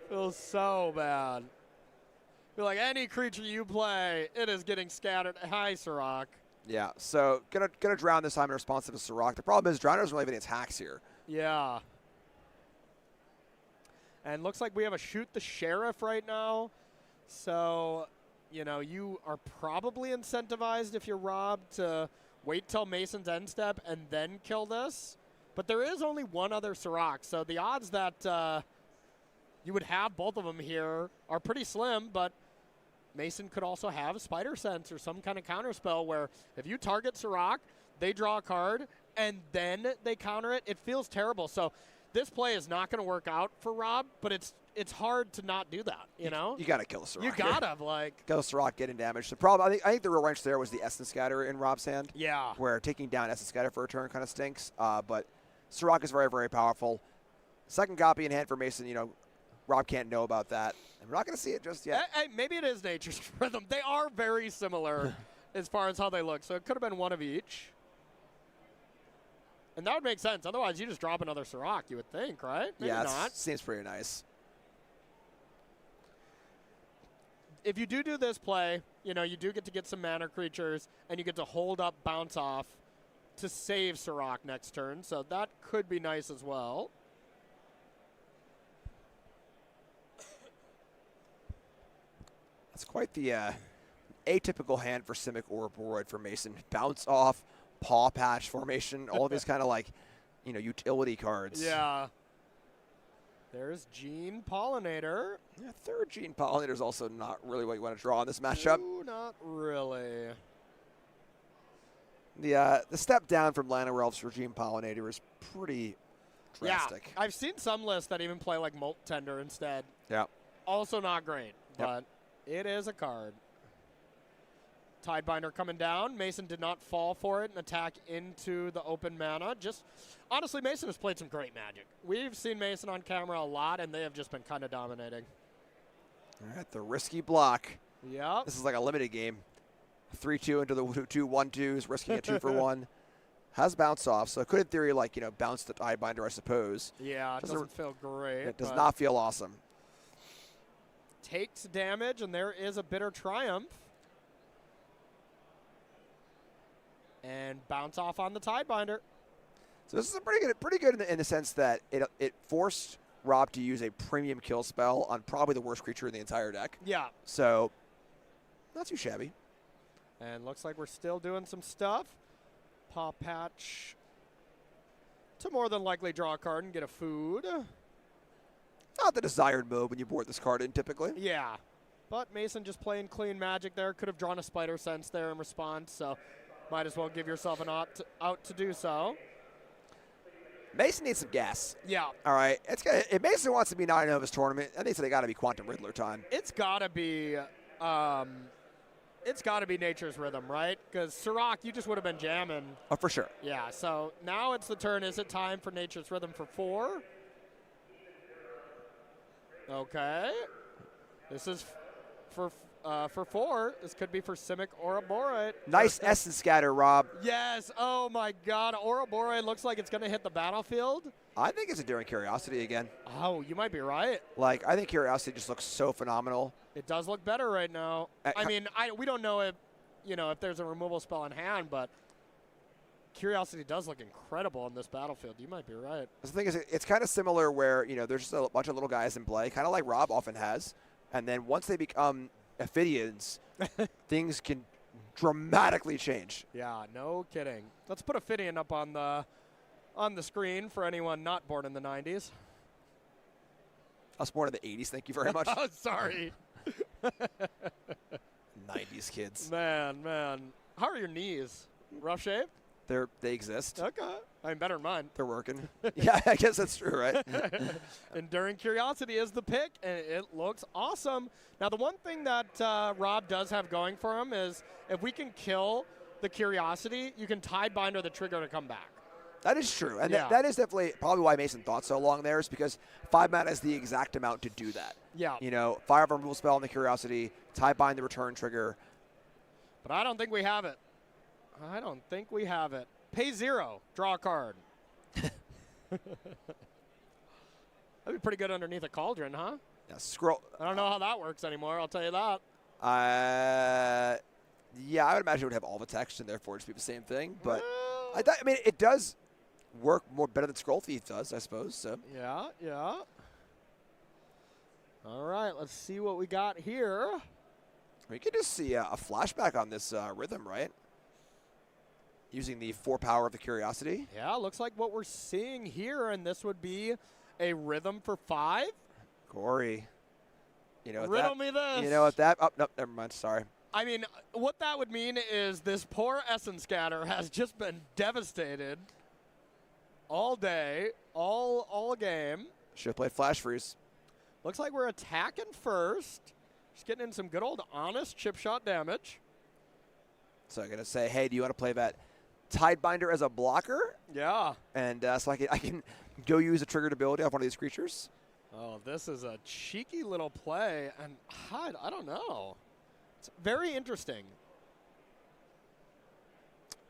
Feels so bad. Feel like any creature you play, it is getting scattered. Hi, Siroc. Yeah, so gonna drown this time in response to the Siroc. The problem is Drowner doesn't really have any attacks here. Yeah. And looks like we have a Shoot the Sheriff right now. So, you are probably incentivized if you're Rob to wait till Mason's end step and then kill this. But there is only one other Siroc, so the odds that you would have both of them here are pretty slim, but Mason could also have a Spider Sense or some kind of counterspell where if you target Siroc, they draw a card, and then they counter it. It feels terrible. So this play is not going to work out for Rob, but it's hard to not do that, You got to kill the Siroc. You got to, kill the Siroc, getting damage. The problem, I think the real wrench there was the Essence Scatter in Rob's hand. Yeah. Where taking down Essence Scatter for a turn kind of stinks, but Siroc is very, very powerful. Second copy in hand for Mason, Rob can't know about that. And we're not going to see it just yet. Hey, maybe it is Nature's Rhythm. They are very similar as far as how they look, so it could have been one of each. And that would make sense. Otherwise, you just drop another Siroc, you would think, right? Maybe not. Seems pretty nice. If you do this play, you do get to get some mana creatures, and you get to hold up Bounce Off to save Siroc next turn, so that could be nice as well. It's quite the atypical hand for Simic or Boroid for Mason. Bounce off, paw patch formation, all of these kind of like, utility cards. Yeah. There's Gene Pollinator. Yeah, third Gene Pollinator is also not really what you want to draw in this matchup. Ooh, not really. The step down from Llanowar Elves for Gene Pollinator is pretty drastic. Yeah, I've seen some lists that even play like Molt Tender instead. Yeah. Also not great, but it is a card. Tidebinder coming down. Mason did not fall for it and attack into the open mana. Just honestly, Mason has played some great Magic. We've seen Mason on camera a lot, and they have just been kind of dominating. All right, the risky block. Yep. This is like a limited game. 3-2 into the 2-1-2s, risking a 2-for-1. Has bounce off, so it could in theory bounce the Tidebinder, I suppose. Yeah, it doesn't feel great. It does not feel awesome. Takes damage, and there is a Bitter Triumph. And bounce off on the Tidebinder. So this is pretty good in the sense that it forced Rob to use a premium kill spell on probably the worst creature in the entire deck. Yeah. So not too shabby. And looks like we're still doing some stuff. Paw patch to more than likely draw a card and get a food. Not the desired mode when you board this card in typically. Yeah. But Mason just playing clean Magic there. Could have drawn a Spider Sense there in response, so might as well give yourself an out to do so. Mason needs some gas. Yeah. All right. If Mason wants to be 9-0 of his tournament, I think they got to be Quantum Riddler time. It's got to be Nature's Rhythm, right? Because Sirach, you just would have been jamming. Oh, for sure. Yeah, so now it's the turn. Is it time for Nature's Rhythm for 4? Okay. This is for 4. This could be for Simic or a Boroid. Nice Essence Scatter, Rob. Yes. Oh, my God. Ouroboros looks like it's going to hit the battlefield. I think it's Enduring Curiosity again. Oh, you might be right. Like, I think Curiosity just looks so phenomenal. It does look better right now. I mean, we don't know if there's a removal spell in hand, but Curiosity does look incredible on this battlefield. You might be right. The thing is, it's kind of similar where, there's just a bunch of little guys in play, kind of like Rob often has. And then once they become Ophidians, things can dramatically change. Yeah, no kidding. Let's put Ophidian up on the screen for anyone not born in the 90s. I was born in the 80s, thank you very much. Oh, sorry. 90s kids. Man. How are your knees? Rough shape? They exist. Okay. I mean, better than mine. They're working. Yeah, I guess that's true, right? Enduring Curiosity is the pick, and it looks awesome. Now, the one thing that Rob does have going for him is if we can kill the Curiosity, you can Tidebinder the trigger to come back. That is true. And Yeah. that is definitely probably why Mason thought so long there, is because 5 mana is the exact amount to do that. Yeah. Fire of a removal spell on the Curiosity, Tidebind the return trigger. But I don't think we have it. Pay 0. Draw a card. That'd be pretty good underneath a cauldron, huh? Yeah, scroll. I don't know how that works anymore, I'll tell you that. Yeah, I would imagine it would have all the text and therefore just be the same thing. But Well, I mean, it does work better than Scroll Thief does, I suppose. So yeah. All right, let's see what we got here. we could just see a flashback on this rhythm, right? Using the 4 power of the Curiosity. Yeah, looks like what we're seeing here, and this would be a rhythm for 5. Corey. Riddle me this. You know what that? Oh, no, never mind. Sorry. I mean, what that would mean is this poor Essence Scatter has just been devastated all day, all game. Should have played Flash Freeze. Looks like we're attacking first. Just getting in some good old honest chip shot damage. So I'm going to say, hey, do you want to play that Tidebinder as a blocker? Yeah. And so I can go use a triggered ability off one of these creatures. Oh, this is a cheeky little play, and I don't know. It's very interesting.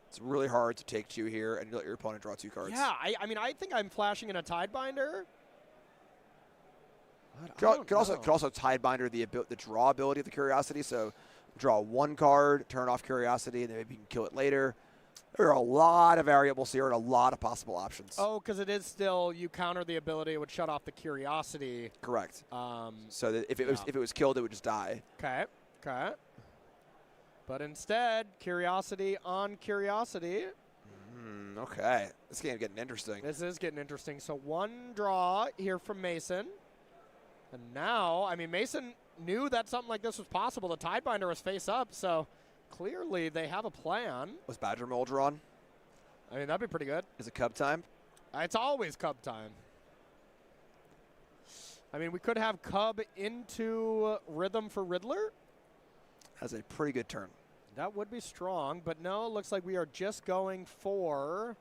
It's really hard to take 2 here and let your opponent draw 2 cards. Yeah, I mean, I think I'm flashing in a Tidebinder. Could also Tidebinder the draw ability of the Curiosity. So draw 1 card, turn off Curiosity, and then maybe you can kill it later. There are a lot of variables here and a lot of possible options. Oh, because it is still, you counter the ability, it would shut off the Curiosity. Correct. So So that if it was killed, it would just die. Okay. Okay. But instead, curiosity on curiosity. Okay. This game's getting interesting. This is getting interesting. So 1 draw here from Mason. And now, I mean, Mason knew that something like this was possible. The Tidebinder was face up, so clearly they have a plan. Was Badger Mole drawn? I mean, that'd be pretty good. Is it Cub time? It's always Cub time. I mean, we could have Cub into Rhythm for Riddler. Has a pretty good turn. That would be strong, but no, it looks like we are just going for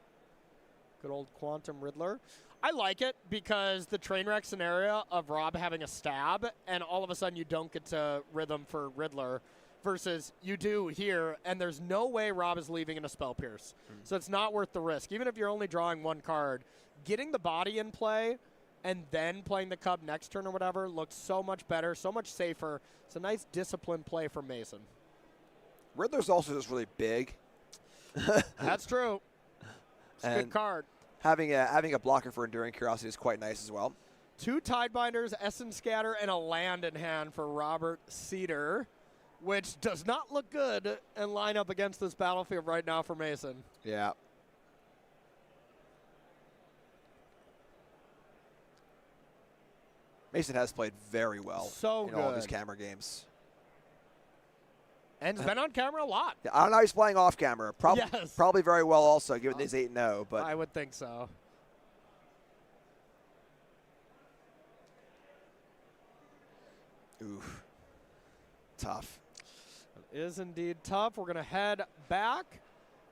good old Quantum Riddler. I like it because the train wreck scenario of Rob having a stab and all of a sudden you don't get to Rhythm for Riddler versus you do here and there's no way Rob is leaving in a Spell Pierce. So it's not worth the risk. Even if you're only drawing 1 card, getting the body in play and then playing the Cub next turn or whatever looks so much better, so much safer. It's a nice disciplined play for Mason. Riddler's also just really big. That's true. It's a good card. Having a blocker for Enduring Curiosity is quite nice as well. 2 Tidebinders, Essence Scatter, and a land in hand for Robert Cedar, which does not look good and line up against this battlefield right now for Mason. Yeah. Mason has played very well in all of his camera games. And he's been on camera a lot. Yeah, I don't know how he's playing off camera. Yes. Probably very well also, given he's 8-0. But I would think so. Oof. Tough. It is indeed tough. We're going to head back,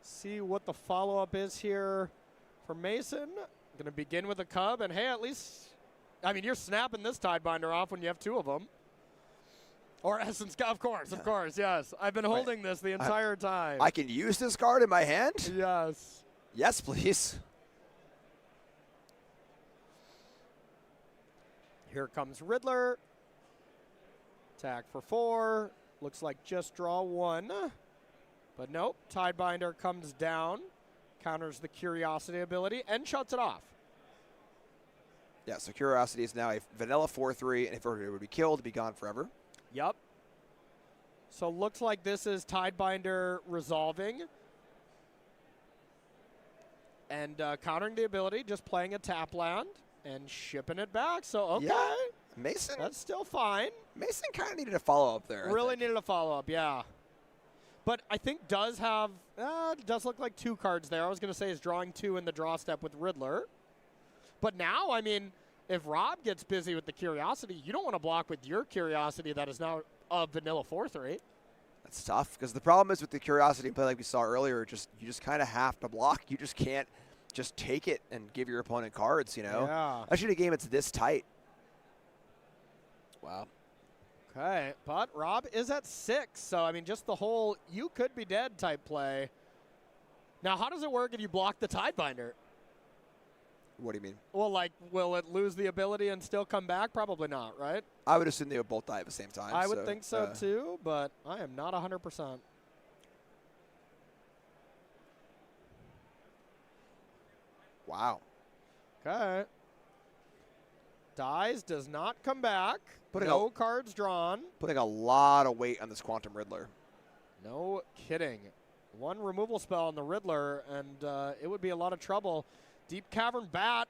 see what the follow-up is here for Mason. Going to begin with a Cub, and hey, at least, I mean, you're snapping this Tidebinder off when you have 2 of them. Or Essence, of course, yes. I've been holding this the entire time. I can use this card in my hand? Yes. Yes, please. Here comes Riddler. Attack for 4. Looks like just draw 1. But nope, Tidebinder comes down, counters the Curiosity ability, and shuts it off. Yeah, so Curiosity is now a vanilla 4/3, and if it would be killed, it'd be gone forever. Yep. So looks like this is Tidebinder resolving. And countering the ability, just playing a tap land and shipping it back. So, okay. Yeah. Mason? That's still fine. Mason kind of needed a follow-up there. Really needed a follow-up, yeah. But I think does have, does look like 2 cards there. I was going to say is drawing 2 in the draw step with Riddler. But now, I mean, if Rob gets busy with the Curiosity, you don't want to block with your Curiosity that is now a vanilla 4/3. That's tough, because the problem is with the Curiosity play like we saw earlier, you just kind of have to block. You just can't just take it and give your opponent cards, you know? Yeah. Especially in a game that's this tight. Wow. Okay, but Rob is at 6, so I mean, just the whole you could be dead type play. Now, how does it work if you block the Tidebinder? What do you mean? Well, like, will it lose the ability and still come back? Probably not, right? I would assume they would both die at the same time. I would think so too, but I am not 100%. Wow. Okay. Dies, does not come back. Putting No cards drawn. Putting a lot of weight on this Quantum Riddler. No kidding. 1 removal spell on the Riddler, and it would be a lot of trouble. Deep Cavern Bat.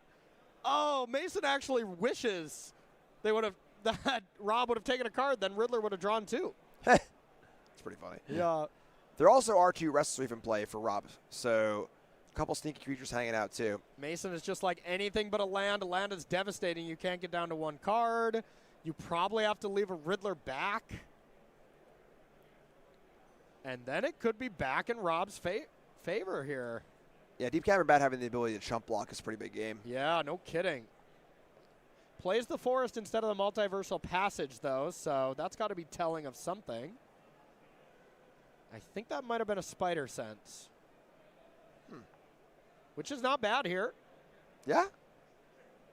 Oh, Mason actually wishes they would have that Rob would have taken a card, then Riddler would have drawn 2. It's pretty funny. Yeah. There also are 2 Restless Reef in play for Rob, so a couple sneaky creatures hanging out too. Mason is just like anything but a land. A land is devastating. You can't get down to 1 card. You probably have to leave a Riddler back. And then it could be back in Rob's favor here. Yeah, Deep Cavern Bat having the ability to chump block is a pretty big game. Yeah, no kidding. Plays the Forest instead of the Multiversal Passage, though, so that's got to be telling of something. I think that might have been a Spider Sense. Which is not bad here. Yeah.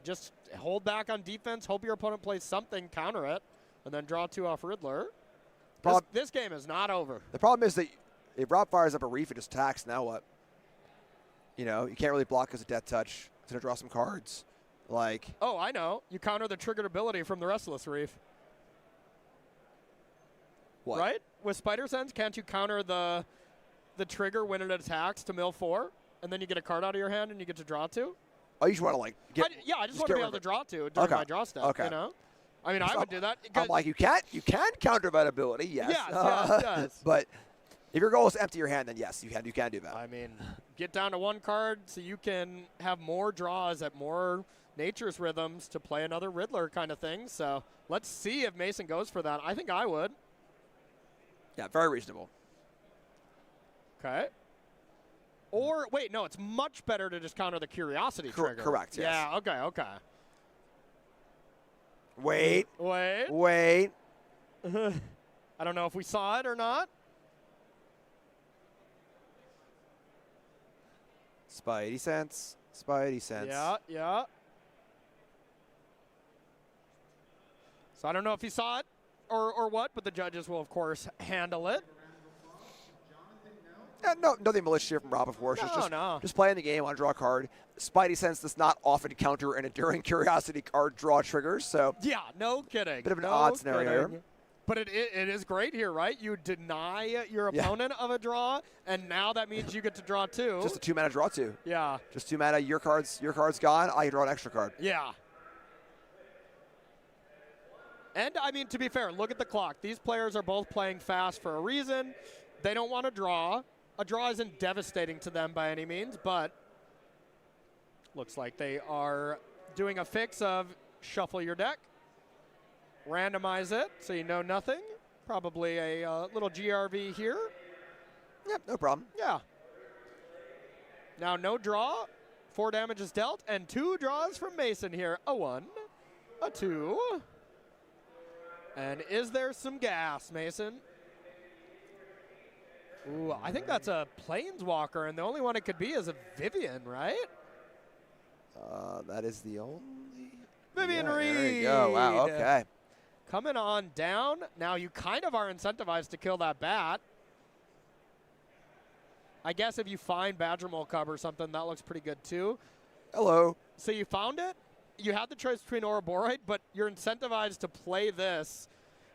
Just hold back on defense, hope your opponent plays something, counter it, and then draw 2 off Riddler. This game is not over. The problem is that if Rob fires up a Reef, it just attacks, now what? You know, you can't really block because of Death Touch. It's going to draw some cards. Like. Oh, I know. You counter the triggered ability from the Restless Reef. What? Right? With Spider Sense, can't you counter the trigger when it attacks to mill 4, and then you get a card out of your hand and you get to draw 2? Oh, you just want to like get? I just want to be able to draw 2 during Okay. my draw step. Okay. You know, I mean, I would do that. I'm like, you can counter that ability, yes. Yes. But if your goal is to empty your hand, then yes, you can do that. I mean, get down to 1 card so you can have more draws at more Nature's Rhythms to play another Riddler kind of thing. So let's see if Mason goes for that. I think I would. Yeah, very reasonable. Okay. Or, wait, no, it's much better to just counter the Curiosity trigger. Correct, yes. Yeah, okay. Wait. I don't know if we saw it or not. Spidey sense. Yeah. So I don't know if he saw it or what, but the judges will, of course, handle it. Yeah, no, nothing malicious here from Rob, of course. No. Just playing the game, want to draw a card. Spidey sense does not often counter an enduring curiosity card draw triggers, so Yeah, no kidding. bit of an odd scenario here. But it is great here, right? You deny your opponent of a draw, and now that means you get to draw 2. Just a 2-mana draw 2. Yeah. Just 2 mana, your card's gone, I draw an extra card. Yeah. And, I mean, to be fair, look at the clock. These players are both playing fast for a reason. They don't want to draw. A draw isn't devastating to them by any means, but looks like they are doing a fix of shuffle your deck, randomize it so you know nothing. Probably a little GRV here. Yep, no problem. Yeah. Now no draw. 4 damage is dealt, and 2 draws from Mason here. A 1, a 2. And is there some gas, Mason? Ooh, I think that's a Planeswalker, and the only one it could be is a Vivian, right? That is the only... Vivian Reed. There you go. Wow, okay. Coming on down. Now you kind of are incentivized to kill that bat. I guess if you find Badgermole Cub or something, that looks pretty good too. Hello. So you found it. You had the choice between Ouroborite, but you're incentivized to play this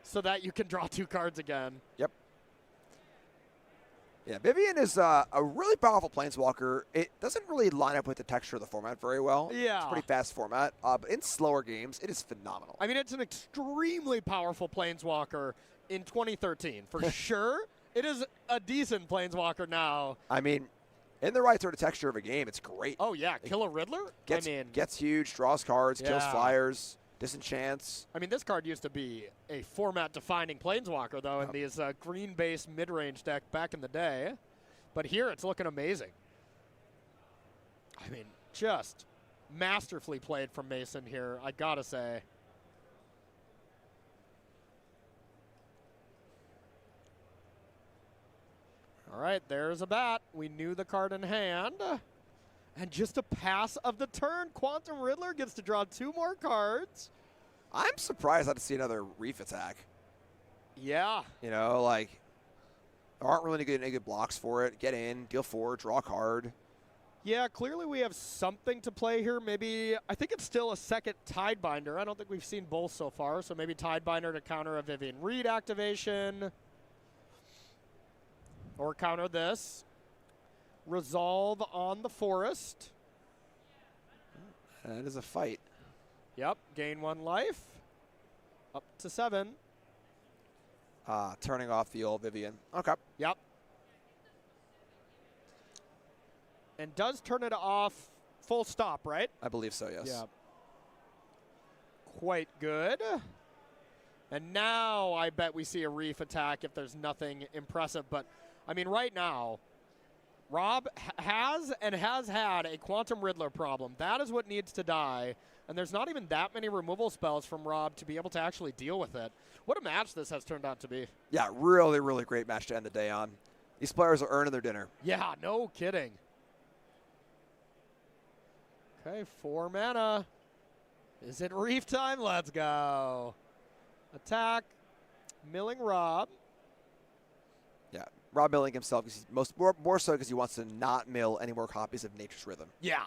so that you can draw 2 cards again. Yep. Yeah, Vivian is a really powerful Planeswalker. It doesn't really line up with the texture of the format very well. Yeah. It's a pretty fast format. But in slower games, it is phenomenal. I mean, it's an extremely powerful Planeswalker in 2013, for sure. It is a decent Planeswalker now. I mean, in the right sort of texture of a game, it's great. Oh, yeah. Kill a Riddler? Gets huge, draws cards, kills flyers, disenchants. I mean, this card used to be a format-defining Planeswalker, though, in these green-based mid-range deck back in the day. But here, it's looking amazing. I mean, just masterfully played from Mason here, I gotta say. All right, there's a bat. We knew the card in hand. And just a pass of the turn. Quantum Riddler gets to draw 2 more cards. I'm surprised not to see another Reef attack. Yeah. You know, like, there aren't really any good blocks for it. Get in, deal 4, draw a card. Yeah, clearly we have something to play here. Maybe, I think it's still a second Tidebinder. I don't think we've seen both so far, so maybe Tidebinder to counter a Vivian Reed activation. Or counter this. Resolve on the Forest. That is a fight. Yep, gain 1 life. Up to 7. Turning off the old Vivian. Okay. Yep. And does turn it off full stop, right? I believe so, yes. Yeah. Quite good. And now I bet we see a Reef attack if there's nothing impressive. But, I mean, right now, Rob has had a Quantum Riddler problem. That is what needs to die. And there's not even that many removal spells from Rob to be able to actually deal with it. What a match this has turned out to be. Yeah, really, really great match to end the day on. These players are earning their dinner. Yeah, no kidding. Okay, 4 mana. Is it Reef time? Let's go. Attack. Milling Rob. Yeah, Rob milling himself, more so because he wants to not mill any more copies of Nature's Rhythm. Yeah.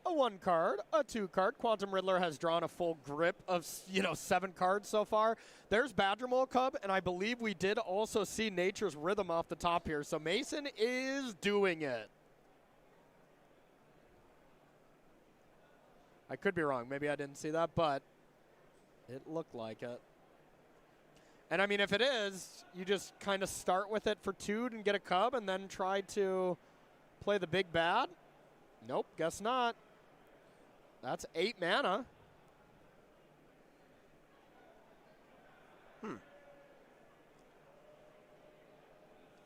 a 1 card, a 2 card. Quantum Riddler has drawn a full grip of, 7 cards so far. There's Badger Mole Cub, and I believe we did also see Nature's Rhythm off the top here. So Mason is doing it. I could be wrong. Maybe I didn't see that, but it looked like it. And I mean, if it is, you just kind of start with it for 2 and get a cub and then try to play the big bad. Nope, guess not. That's 8 mana.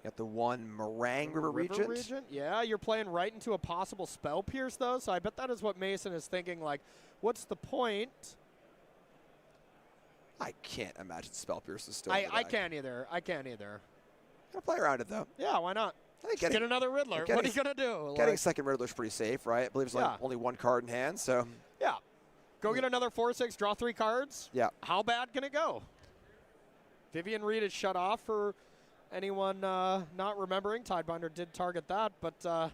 Got the 1 Meringue River Regent. Yeah, you're playing right into a possible Spell Pierce, though, so I bet that is what Mason is thinking, like, what's the point? I can't imagine Spell Pierce is still I can't either. I can't either. Gotta play around it, though. Yeah, why not? I think Get another Riddler. What are you going to do? Getting second Riddler's pretty safe, right? I believe there's only 1 card in hand, so. Yeah. Go get another 4/6, draw 3 cards. Yeah. How bad can it go? Vivian Reed is shut off for anyone not remembering. Tidebinder did target that, but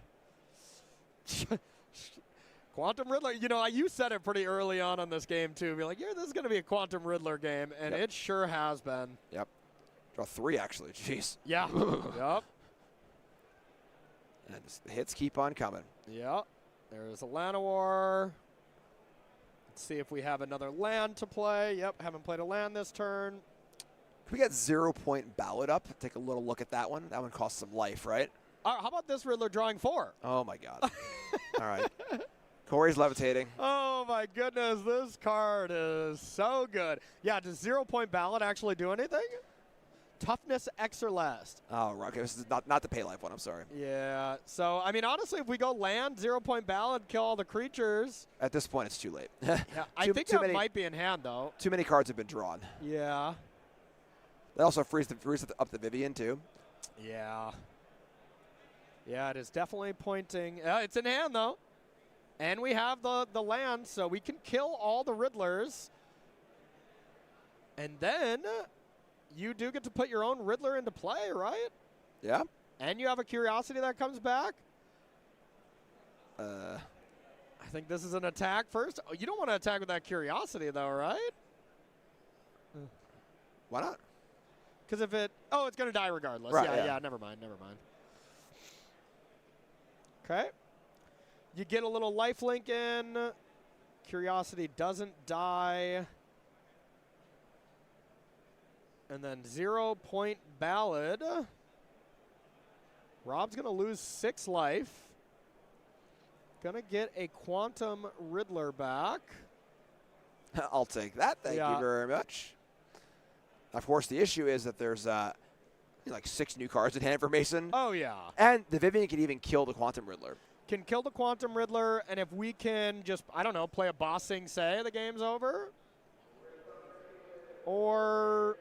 Quantum Riddler, you said it pretty early on this game, too. Be like, yeah, this is going to be a Quantum Riddler game, and it sure has been. Yep. Draw 3, actually. Jeez. Yeah. Yep. And the hits keep on coming. Yep. There's a Llanowar. Let's see if we have another land to play. Yep, haven't played a land this turn. Can we get 0-point Ballad up? Take a little look at that one. That one costs some life, right? How about this Riddler drawing 4? Oh, my God. All right. Corey's levitating. Oh, my goodness. This card is so good. Yeah, does 0-point Ballad actually do anything? Toughness X or less. Oh, right. Okay, this is not the pay life one. I'm sorry. Yeah. So, I mean, honestly, if we go land, 0-point Ballad, kill all the creatures. At this point, it's too late. Yeah, I think that might be in hand, though. Too many cards have been drawn. Yeah. That also frees up the Vivian, too. Yeah. Yeah, it is definitely pointing. It's in hand, though. And we have the land, so we can kill all the Riddlers. And then you do get to put your own Riddler into play, right? Yeah. And you have a Curiosity that comes back. I think this is an attack first. Oh, you don't want to attack with that Curiosity, though, right? Why not? Because if it... Oh, it's going to die regardless. Right, yeah, never mind. Okay. You get a little lifelink in. Curiosity doesn't die. And then 0-point Ballad. Rob's going to lose 6 life. Going to get a Quantum Riddler back. I'll take that. Thank you very much. Of course, the issue is that there's like 6 new cards in hand for Mason. Oh, yeah. And the Vivian can even kill the Quantum Riddler. Can kill the Quantum Riddler, and if we can just, I don't know, play a Boss Sing Se, the game's over. Or,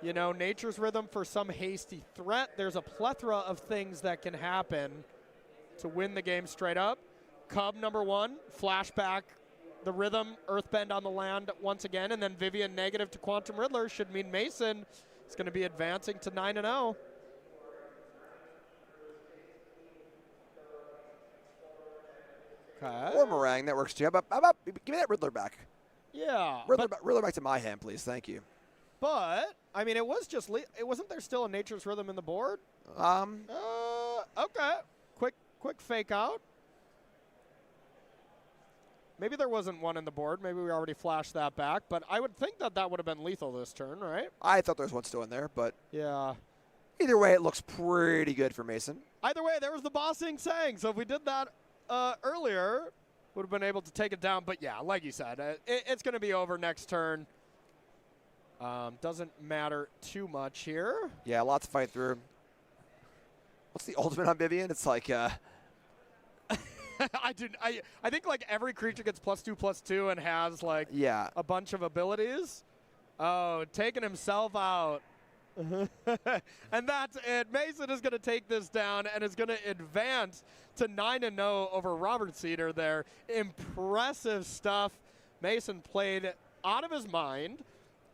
Nature's Rhythm for some hasty threat. There's a plethora of things that can happen to win the game straight up. Cub number 1, flashback the Rhythm, Earthbend on the land once again, and then Vivian negative to Quantum Riddler should mean Mason is going to be advancing to 9-0. Okay. Or Meringue, that works too. How about give me that Riddler back? Yeah. Riddler back to my hand, please. Thank you. But, I mean, it was just, wasn't there still a Nature's Rhythm in the board? Okay. Quick fake out. Maybe there wasn't one in the board. Maybe we already flashed that back. But I would think that would have been lethal this turn, right? I thought there was one still in there, but yeah. Either way, it looks pretty good for Mason. Either way, there was the Boss Sing saying. So if we did that earlier, would have been able to take it down. But yeah, like you said, it's going to be over next turn. Doesn't matter too much here. Yeah, a lot to fight through. What's the ultimate on Vivian? It's like I think like every creature gets +2/+2 and has like a bunch of abilities. Oh, taking himself out. And that's it. Mason is going to take this down and is going to advance to 9-0 over Robert Cedar there. Impressive stuff. Mason played out of his mind.